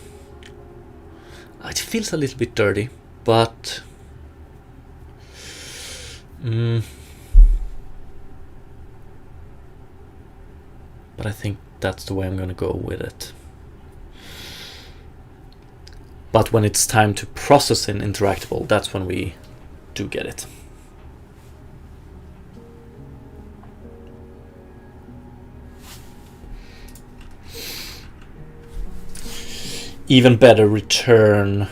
It feels a little bit dirty, but I think that's the way I'm gonna go with it. But when it's time to process an interactable, that's when we do get it. Even better, return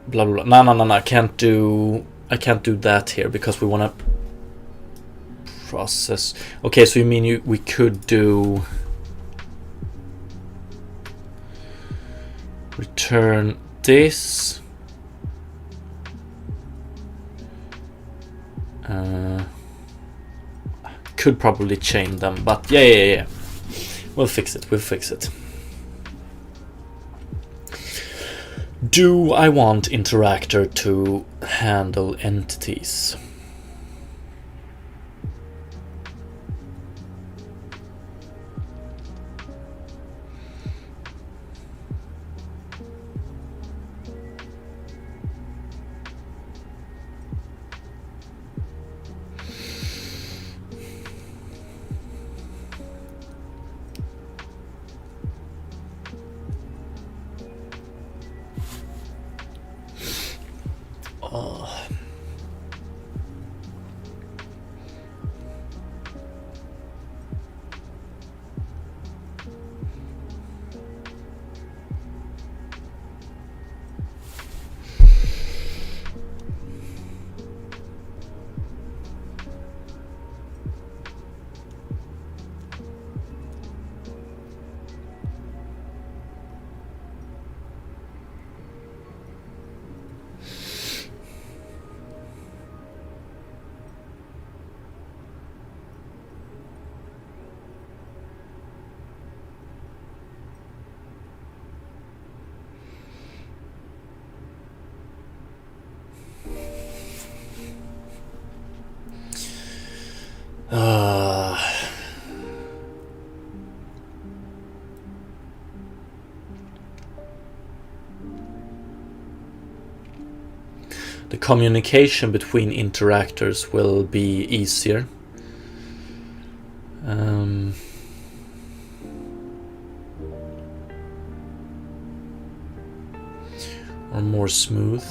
blah blah blah. No, I can't do that here because we want to process. Okay, so you mean we could do return this, could probably chain them, but yeah, we'll fix it. Do I want interactor to handle entities? The communication between interactors will be easier. Or more smooth.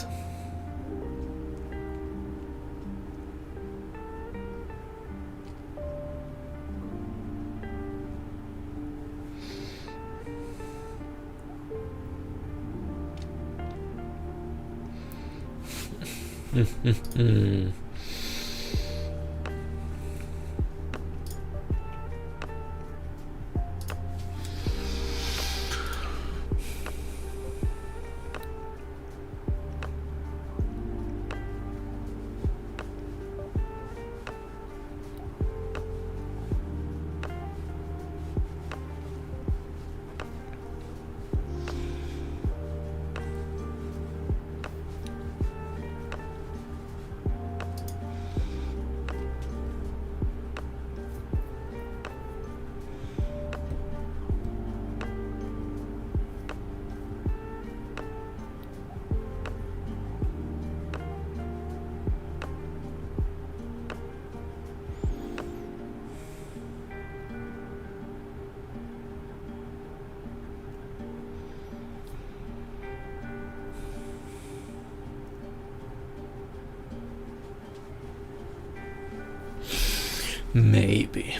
Maybe.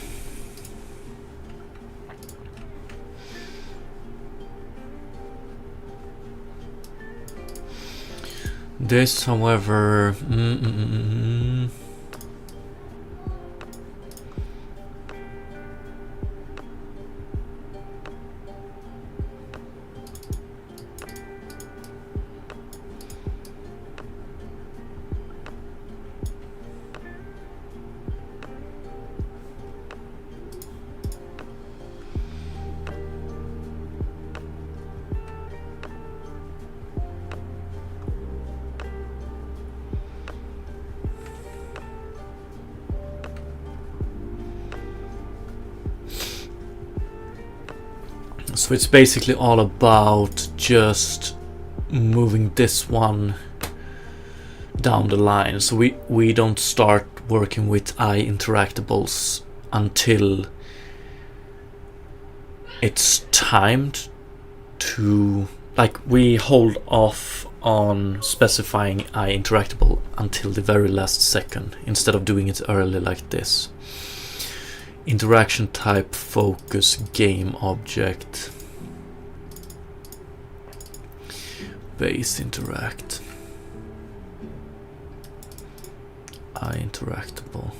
This, however, So it's basically all about just moving this one down the line. So we don't start working with interactables until it's timed to, like, we hold off on specifying interactable until the very last second instead of doing it early like this. Interaction type focus game object base interact interactable.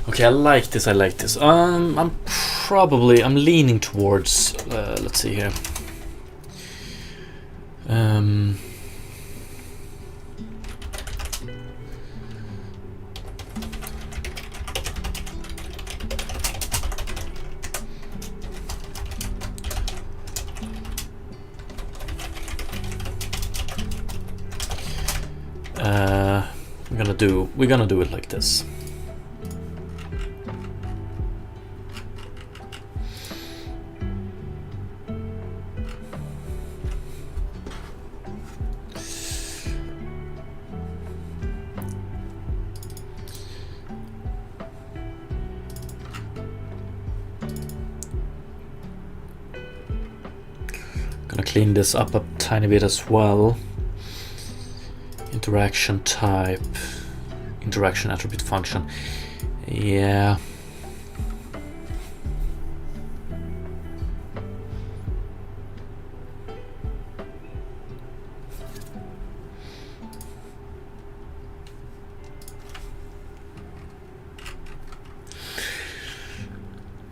Okay, I like this. I'm leaning towards, let's see here. We're gonna do it like this. Gonna clean this up a tiny bit as well. Interaction type, interaction attribute function. Yeah.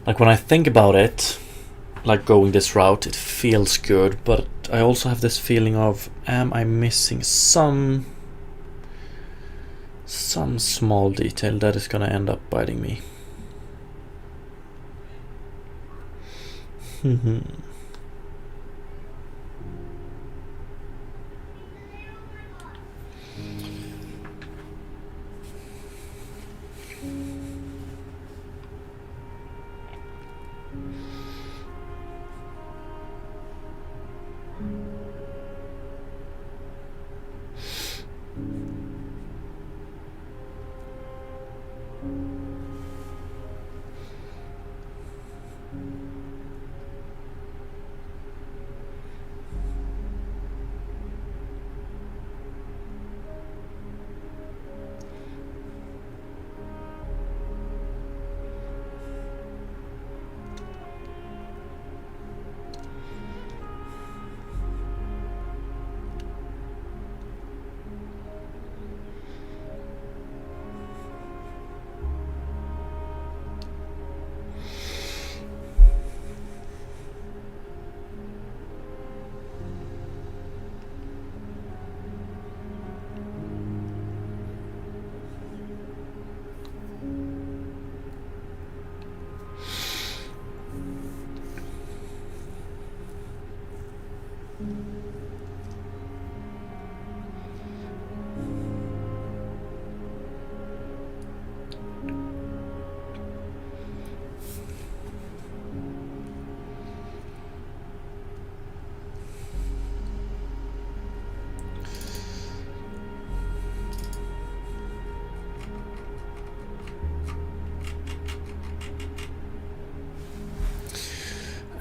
Like, when I think about it, like going this route, it feels good, but I also have this feeling of, am I missing some small detail that is gonna end up biting me?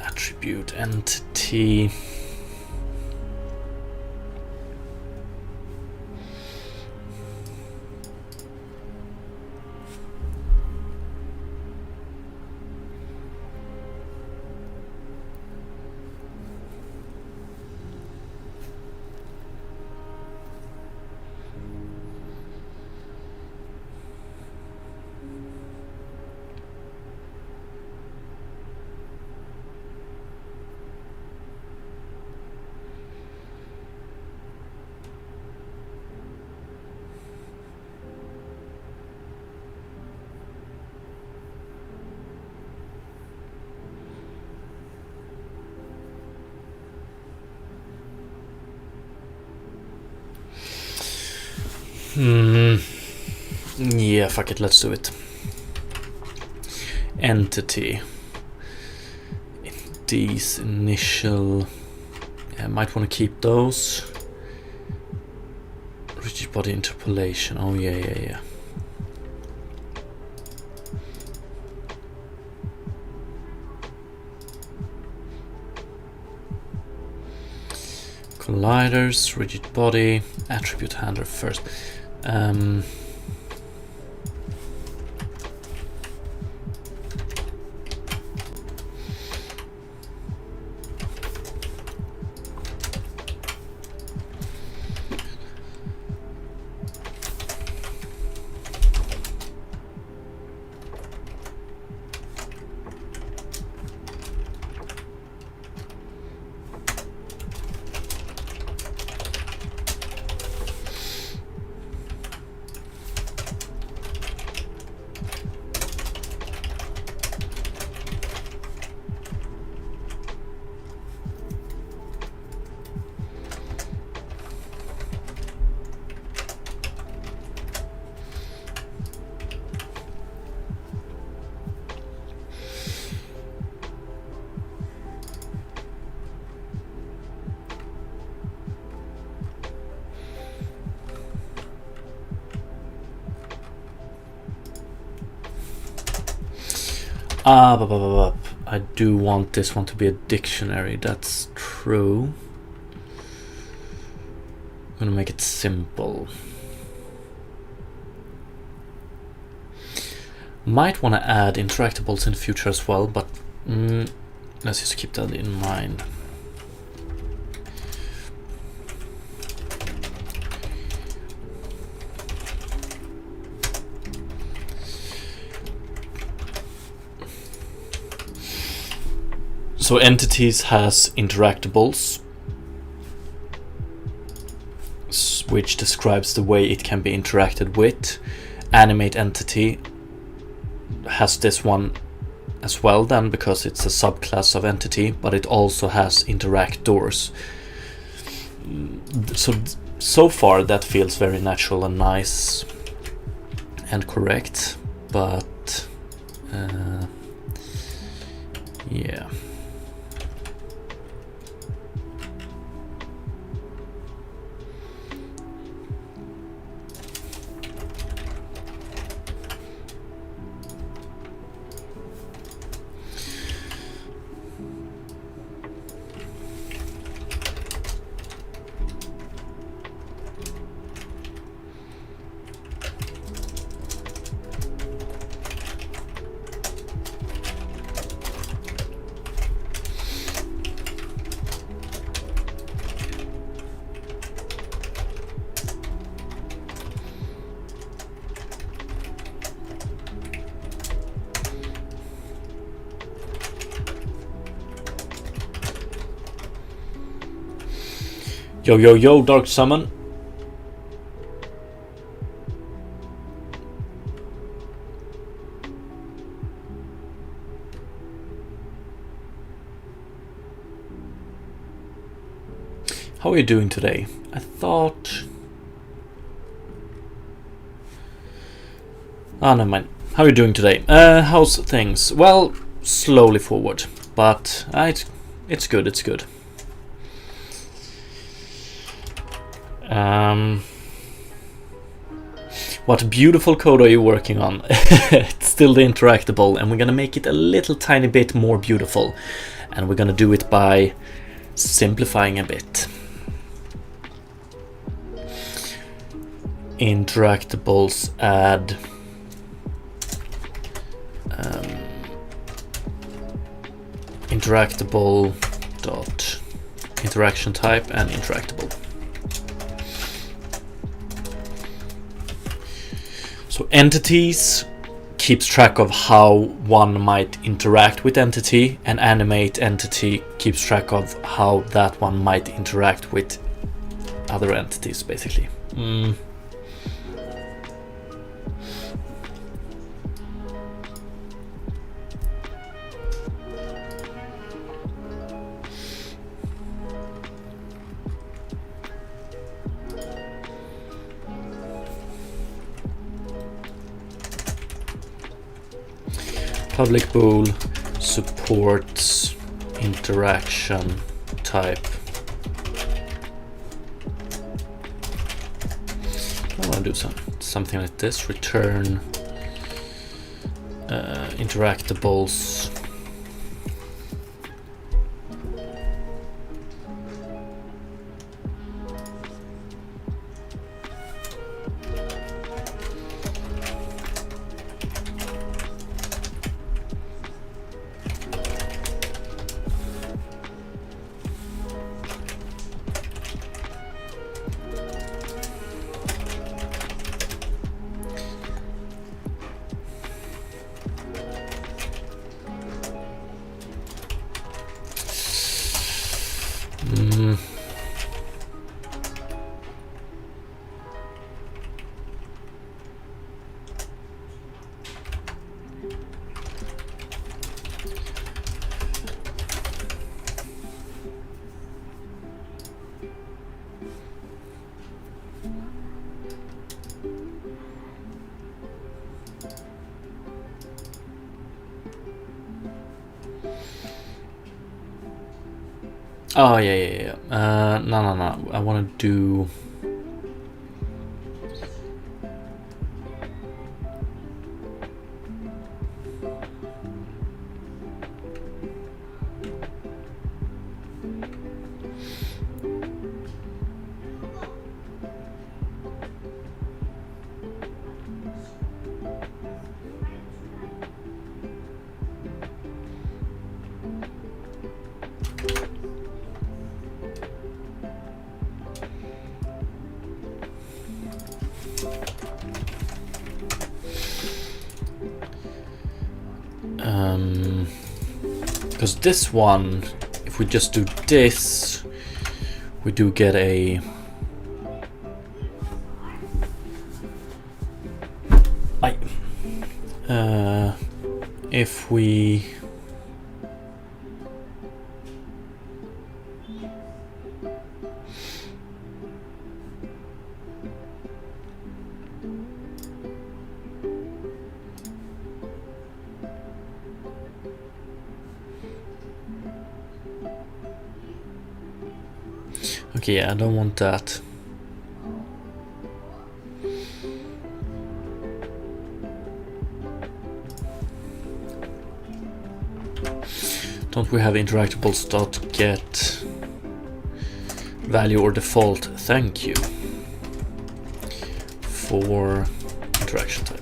Attribute entity. Yeah, fuck it, let's do it. Entity. These initial... Yeah, I might want to keep those. Rigid body interpolation. Oh, yeah. Colliders, rigid body, attribute handler first. I do want this one to be a dictionary, that's true. I'm gonna make it simple. Might want to add interactables in the future as well, but let's just keep that in mind. So entities has interactables, which describes the way it can be interacted with. Animate entity has this one as well then, because it's a subclass of entity, but it also has interactors. So far that feels very natural and nice and correct, but yeah. Yo, Dark Summon. How are you doing today? I thought... never mind. How are you doing today? How's things? Well, slowly forward, but it's good, it's good. What beautiful code are you working on? It's still the interactable, and we're gonna make it a little tiny bit more beautiful, and we're gonna do it by simplifying a bit. Interactables add interactable dot interaction type and interactable. So entities keeps track of how one might interact with entity, and animate entity keeps track of how that one might interact with other entities, basically. public bool supports interaction type. I want to do something like this. Return interactables. Oh, yeah. No. I want to do... because this one, if we just do this, we do get a... if we... Okay, yeah, I don't want that. Don't we have interactables.get value or default? Thank you for interaction type.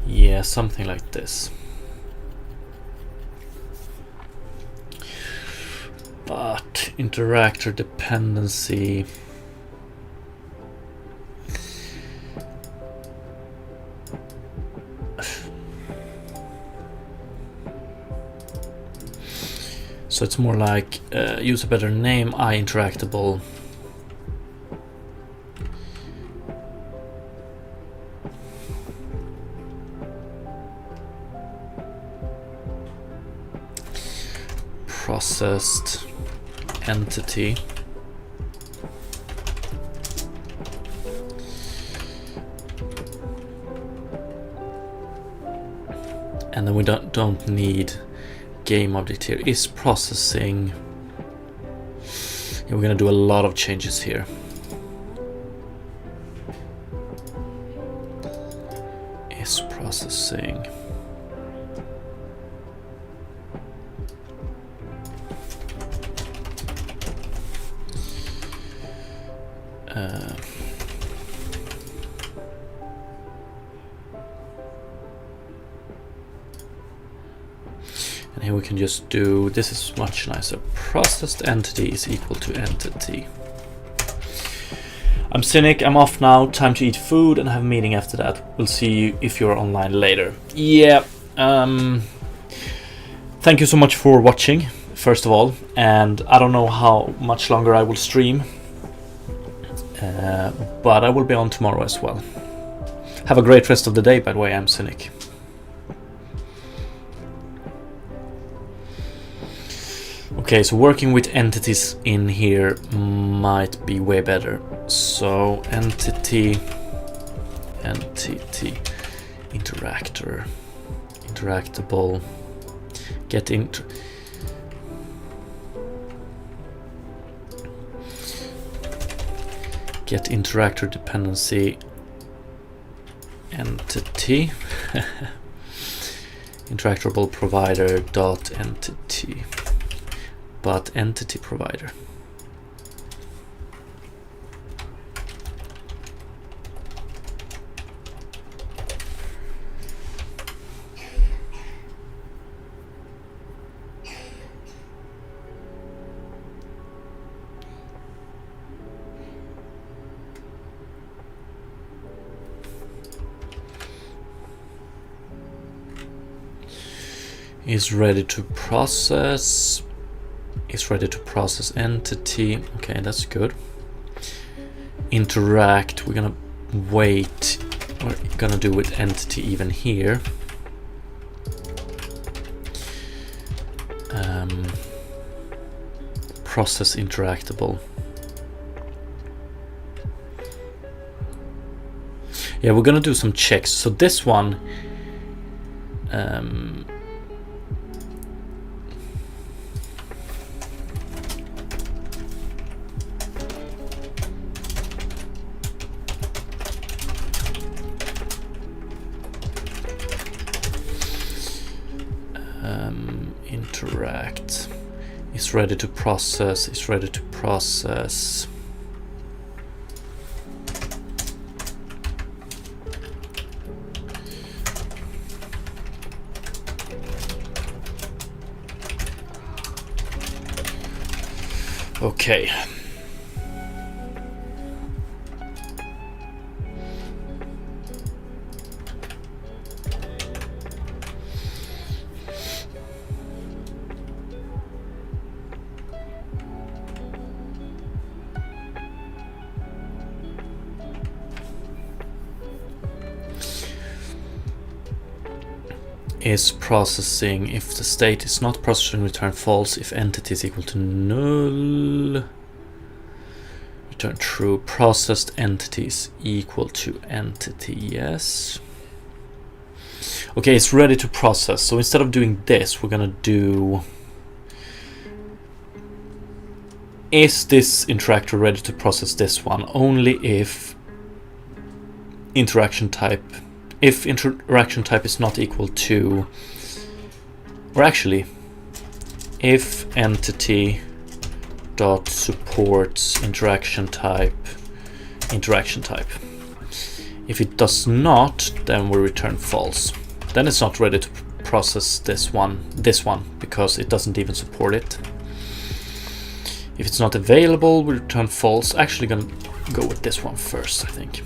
Yeah, something like this. But interactor dependency. So it's more like use a better name, interactable. Processed entity. And then we don't need game object here. Is processing. Yeah, we're gonna do a lot of changes here. Is processing. And here we can just do, this is much nicer. Processed entity is equal to entity. I'm Cynic, I'm off now, time to eat food and have a meeting after that. We'll see you if you're online later. Yeah, thank you so much for watching, first of all, and I don't know how much longer I will stream, but I will be on tomorrow as well. Have a great rest of the day, by the way. I'm Cynic. Okay, so working with entities in here might be way better. So entity, interactor, interactable, get interactor dependency entity interactable provider dot entity, but entity provider. Is ready to process. Is ready to process entity. Okay, that's good. Interact. We're gonna wait. We're gonna do with entity even here. Process interactable. Yeah, we're gonna do some checks. So this one. Interact is ready to process, is ready to process. Okay. Is processing. If the state is not processing, return false. If entity is equal to null, return true. Processed entity is equal to entity. Yes. Okay, it's ready to process. So instead of doing this, we're gonna do, is this interactor ready to process this one? Only if interaction type, if interaction type is not equal to, or actually, if entity dot supports interaction type. If it does not, then we return false. Then it's not ready to process this one, because it doesn't even support it. If it's not available, we return false. Actually gonna go with this one first, I think.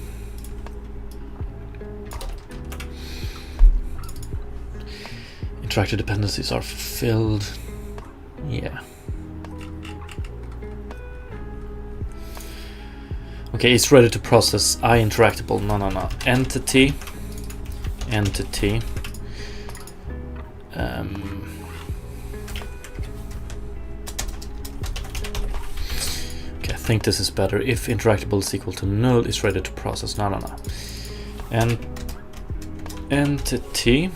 Interactor dependencies are fulfilled. Yeah. Okay, it's ready to process interactable. No. Entity. Okay, I think this is better. If interactable is equal to null, it's ready to process. No. And entity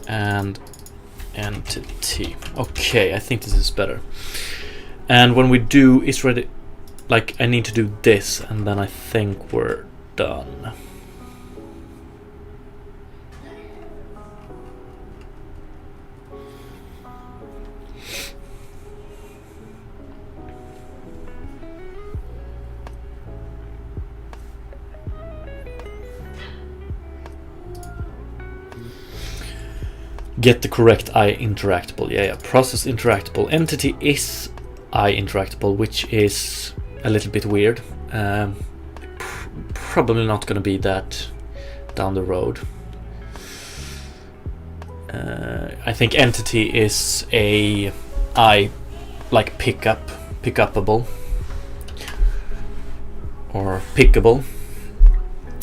and entity. Okay, I think this is better. And when we do is ready, like I need to do this, and then I think we're done. Get the correct interactable. Yeah. Process interactable. Entity is interactable, which is a little bit weird. probably not going to be that down the road. I think entity is a like pickupable or pickable,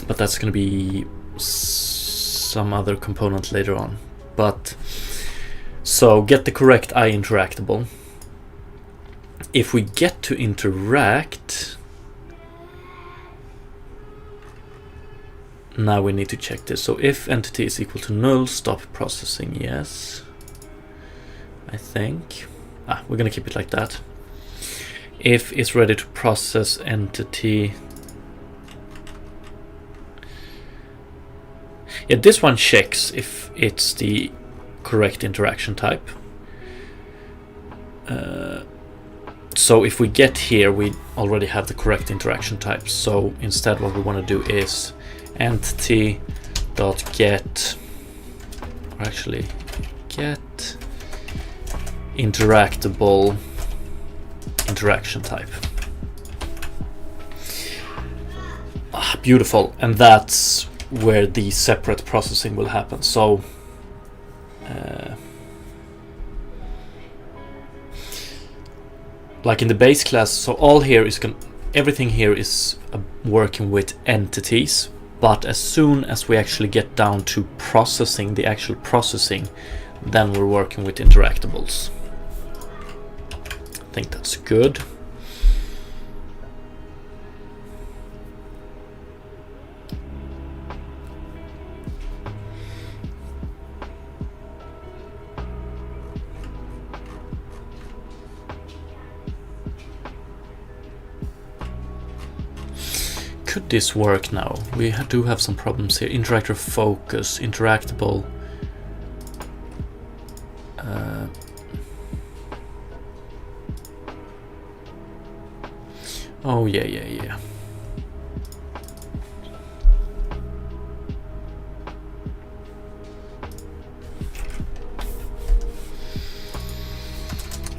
but that's going to be some other component later on. But so get the correct I interactable. If we get to interact, now we need to check this. So if entity is equal to null, stop processing. Yes, I think. We're gonna keep it like that. If it's ready to process entity. Yeah, this one checks if it's the correct interaction type. So if we get here, we already have the correct interaction type. So instead what we want to do is entity.get, or actually get interactable interaction type. Beautiful. And that's where the separate processing will happen. So like in the base class, so all here is everything here is working with entities, but as soon as we actually get down to processing, the actual processing, then we're working with interactables. I think that's good. Could this work now? We do have some problems here. Interactor focus, interactable. Oh yeah.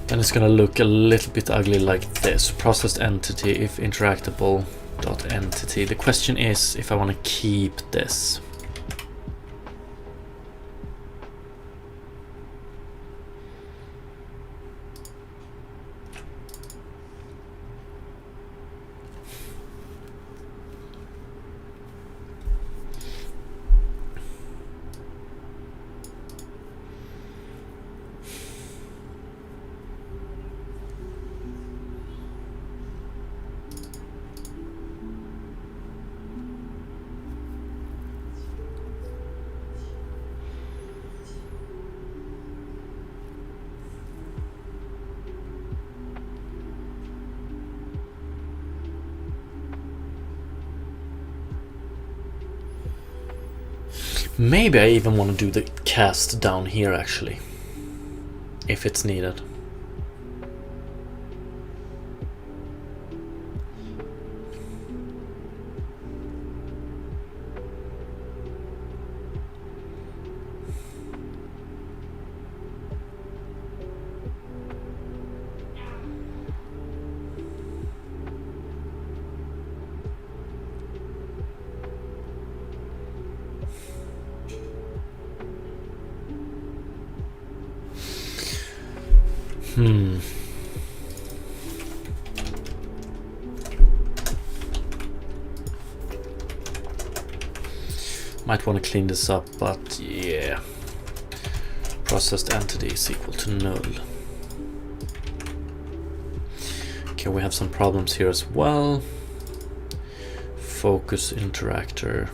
Then it's gonna look a little bit ugly like this. Processed entity if interactable dot entity. The question is if I want to keep this. Maybe I even want to do the cast down here actually, if it's needed. Might want to clean this up, but yeah. Processed entity is equal to null. Okay, we have some problems here as well. Focus interactor.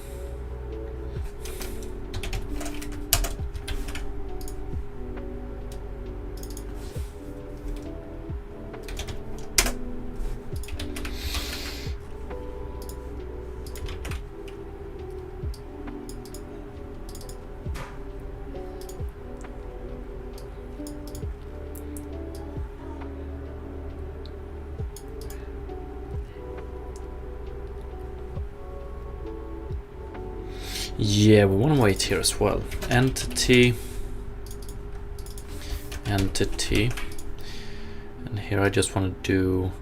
Yeah, we want to wait here as well. Entity, and here I just want to do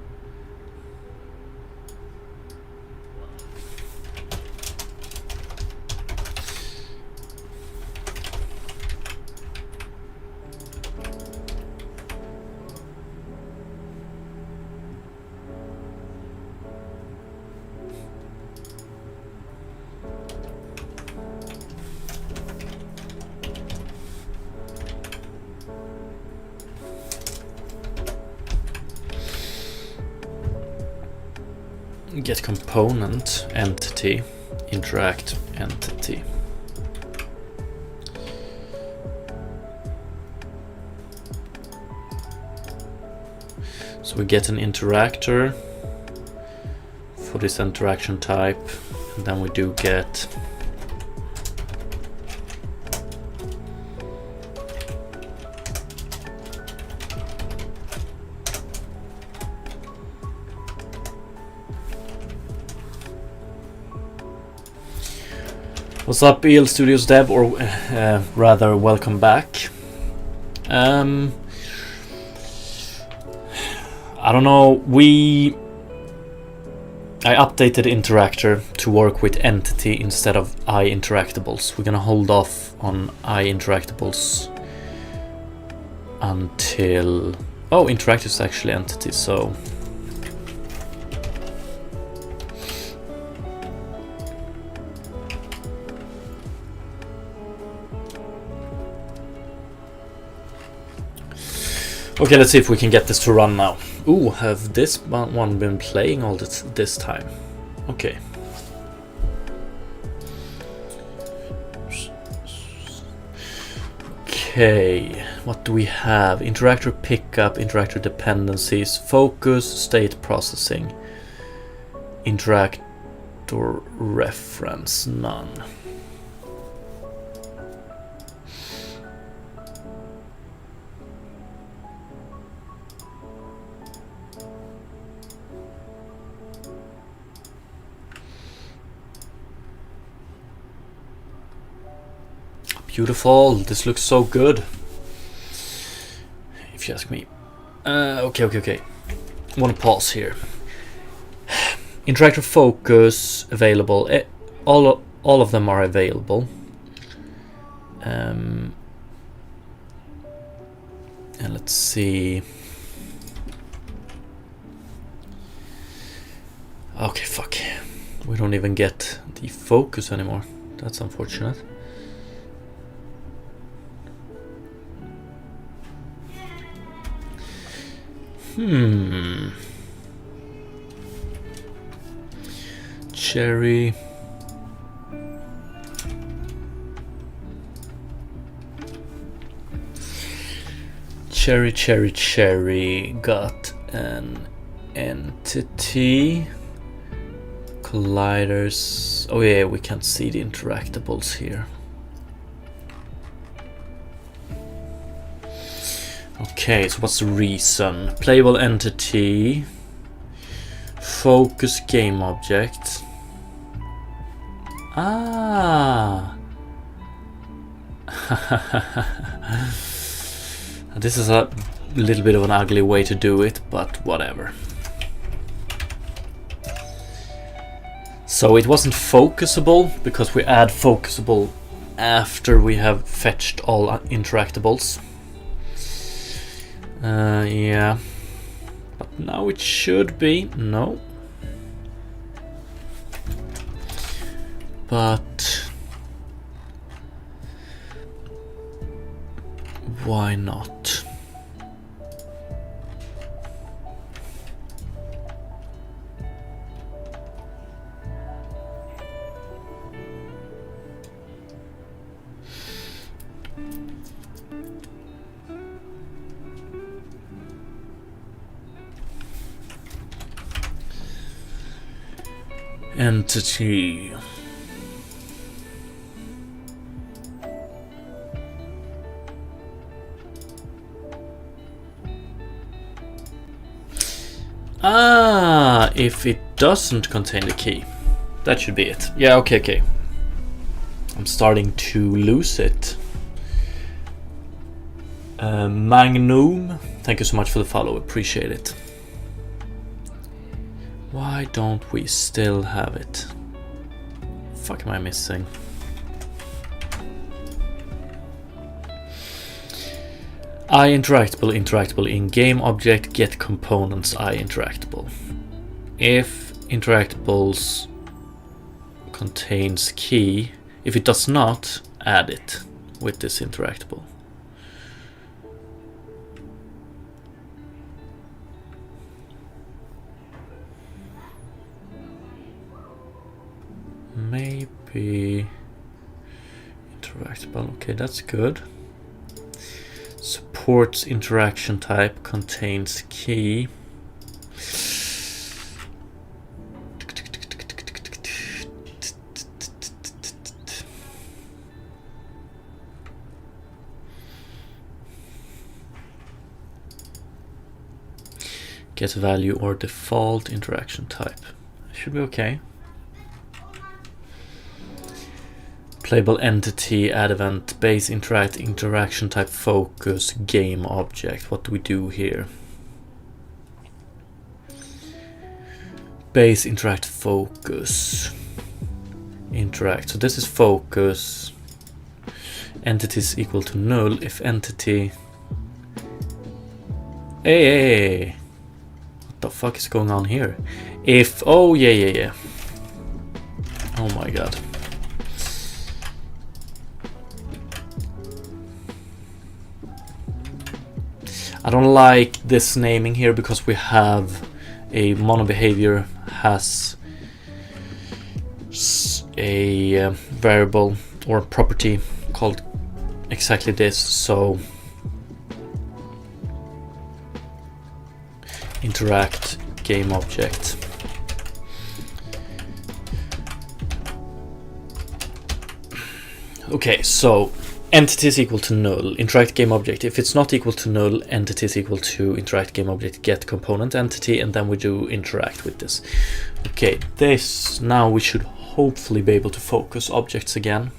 get component entity interact entity. So we get an interactor for this interaction type, and then we do get what's up, EL Studios dev, or rather welcome back. I don't know, I updated interactor to work with entity instead of interactables. We're gonna hold off on interactables until... Oh, interactor is actually entity, so... Okay, let's see if we can get this to run now. Ooh, have this one been playing all this time? Okay. Okay, what do we have? Interactor pickup, interactor dependencies, focus, state processing, interactor reference, none. Beautiful, this looks so good, if you ask me. Okay. I want to pause here. Interactor focus available. All of them are available. And let's see. Okay, fuck. We don't even get the focus anymore. That's unfortunate. Cherry. Cherry got an entity. Colliders. Oh yeah, we can't see the interactables here. Okay, so what's the reason? Playable entity, focus game object. Ah. This is a little bit of an ugly way to do it, but whatever. So it wasn't focusable because we add focusable after we have fetched all interactables. Yeah, but now it should be. No, but why not? Entity. Ah, if it doesn't contain the key. That should be it. Yeah, okay. I'm starting to lose it. Magnum, thank you so much for the follow, appreciate it. Why don't we still have it? Fuck am I missing? Interactable in game object get components interactable. If interactables contains key, if it does not, add it with this interactable. maybe interactable. Okay, that's good. Supports interaction type, contains key. Get value or default interaction type. Should be okay. Playable entity, add event, base interact, interaction type, focus, game object. What do we do here? Base interact, focus, interact. So this is focus. Entity is equal to null if entity. Hey, what the fuck is going on here? If, oh yeah. Oh my god. I don't like this naming here because we have a mono behavior has a variable or property called exactly this, so interact game object. Okay, so entity is equal to null, interact game object. If it's not equal to null, entity is equal to interact game object get component entity, and then we do interact with this. Okay, this, now we should hopefully be able to focus objects again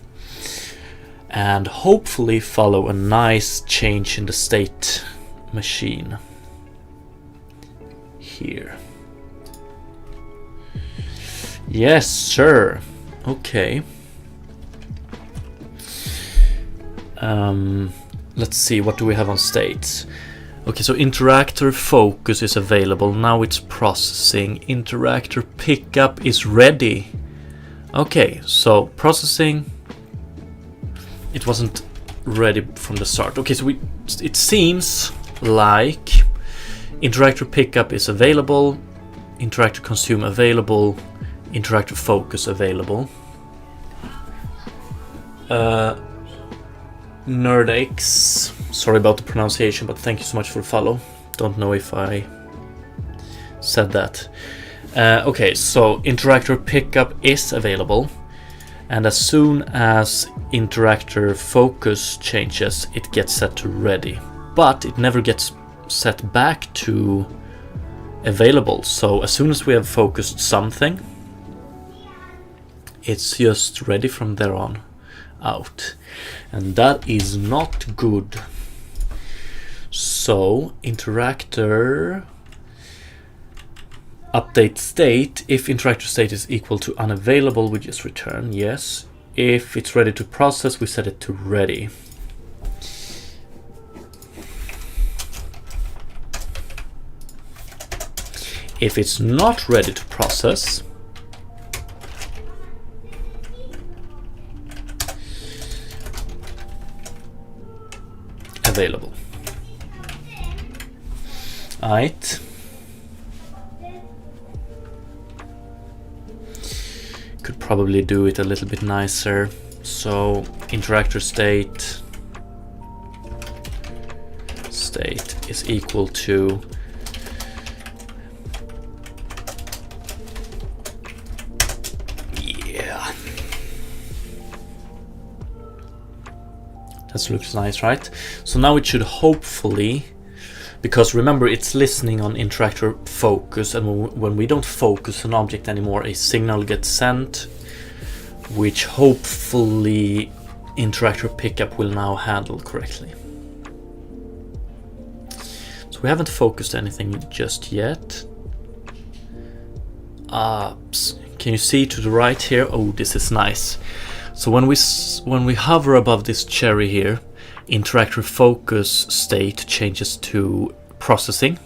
and hopefully follow a nice change in the state machine here. Yes, sir. Okay. Let's see, what do we have on states? Okay, so interactor focus is available. Now it's processing. Interactor pickup is ready. Okay, so processing. It wasn't ready from the start. Okay, so it seems like interactor pickup is available. Interactor consume available. Interactor focus available. NerdX, sorry about the pronunciation, but thank you so much for the follow. Don't know if I said that. Okay, so interactor pickup is available, and as soon as interactor focus changes, it gets set to ready, but it never gets set back to available. So as soon as we have focused something, it's just ready from there on out, and that is not good. So interactor update state. If interactor state is equal to unavailable, we just return yes. If it's ready to process, we set it to ready. If it's not ready to process, available. Right. Could probably do it a little bit nicer. So interactor state is equal to that looks nice, right? So now it should hopefully, because remember it's listening on interactor focus, and when we don't focus an object anymore, a signal gets sent, which hopefully interactor pickup will now handle correctly. So we haven't focused anything just yet. Can you see to the right here? Oh, this is nice. So when we hover above this cherry here, interactor focus state changes to processing,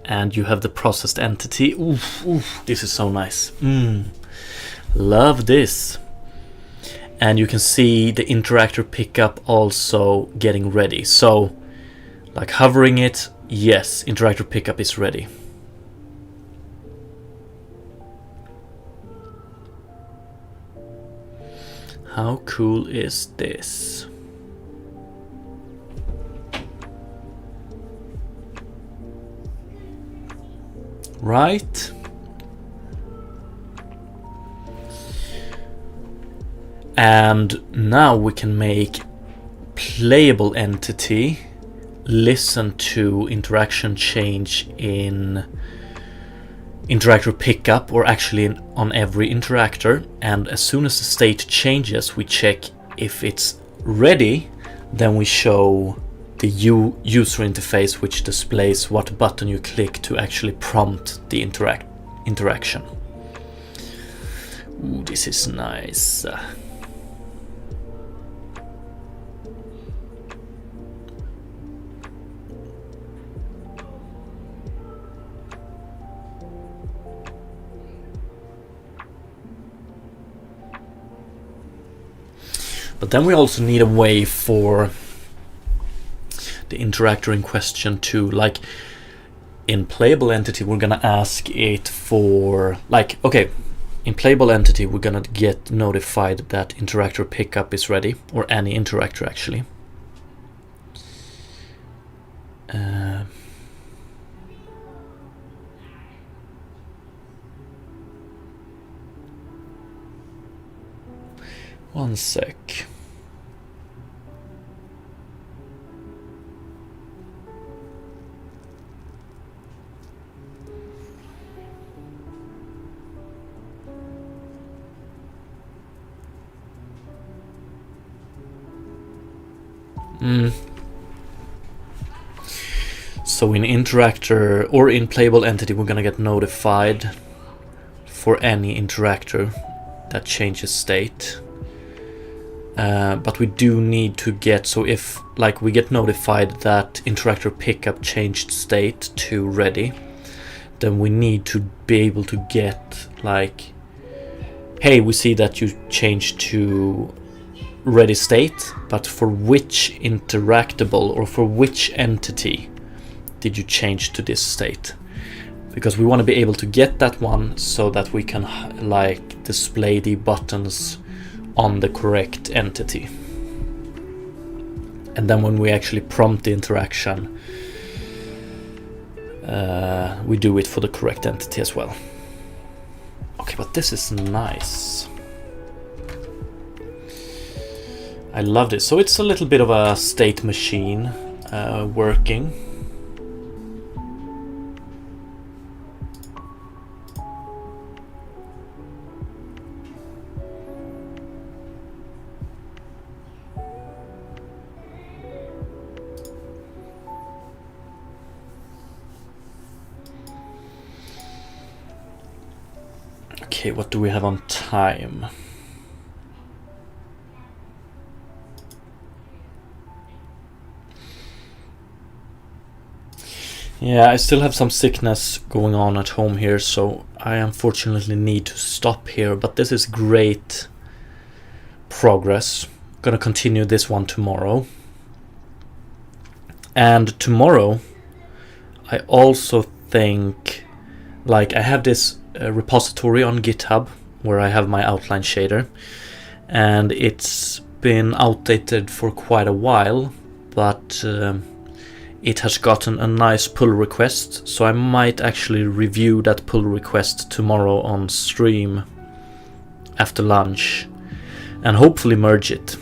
and you have the processed entity. Oof, this is so nice. Love this. And you can see the interactor pickup also getting ready. So like hovering it, yes, interactor pickup is ready. How cool is this? Right? And now we can make playable entity listen to interaction change in interactor pickup, or actually on every interactor, and as soon as the state changes we check if it's ready, then we show the user interface, which displays what button you click to actually prompt the interaction. Ooh, this is nice. But then we also need a way for the interactor in question to, like, in playable entity we're gonna ask it for, like, okay, in playable entity we're gonna get notified that interactor pickup is ready, or any interactor actually. One sec. So in interactor or in playable entity we're gonna get notified for any interactor that changes state. But we do need to get, so if like we get notified that interactor pickup changed state to ready, then we need to be able to get, like, hey, we see that you changed to ready state, but for which interactable or for which entity did you change to this state? Because we want to be able to get that one so that we can, like, display the buttons on the correct entity. And then when we actually prompt the interaction, we do it for the correct entity as well. Okay, but this is nice. I love this. So it's a little bit of a state machine working. Okay, what do we have on time? Yeah, I still have some sickness going on at home here, so I unfortunately need to stop here, but this is great progress. I'm gonna continue this one tomorrow. And tomorrow, I also think, like, I have this repository on GitHub where I have my outline shader, and it's been outdated for quite a while, but it has gotten a nice pull request, so I might actually review that pull request tomorrow on stream after lunch and hopefully merge it.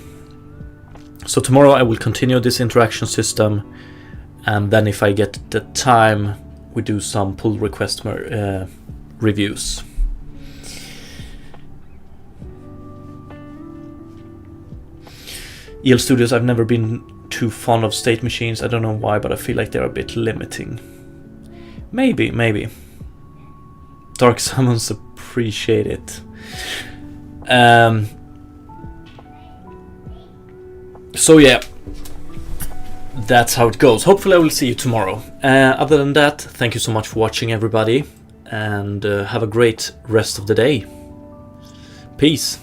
So tomorrow I will continue this interaction system, and then if I get the time we do some pull request reviews. EL Studios, I've never been too fond of state machines. I don't know why, but I feel like they're a bit limiting. Maybe. Dark Summons appreciate it. So yeah, that's how it goes. Hopefully I will see you tomorrow. Other than that, thank you so much for watching, everybody, and have a great rest of the day. Peace.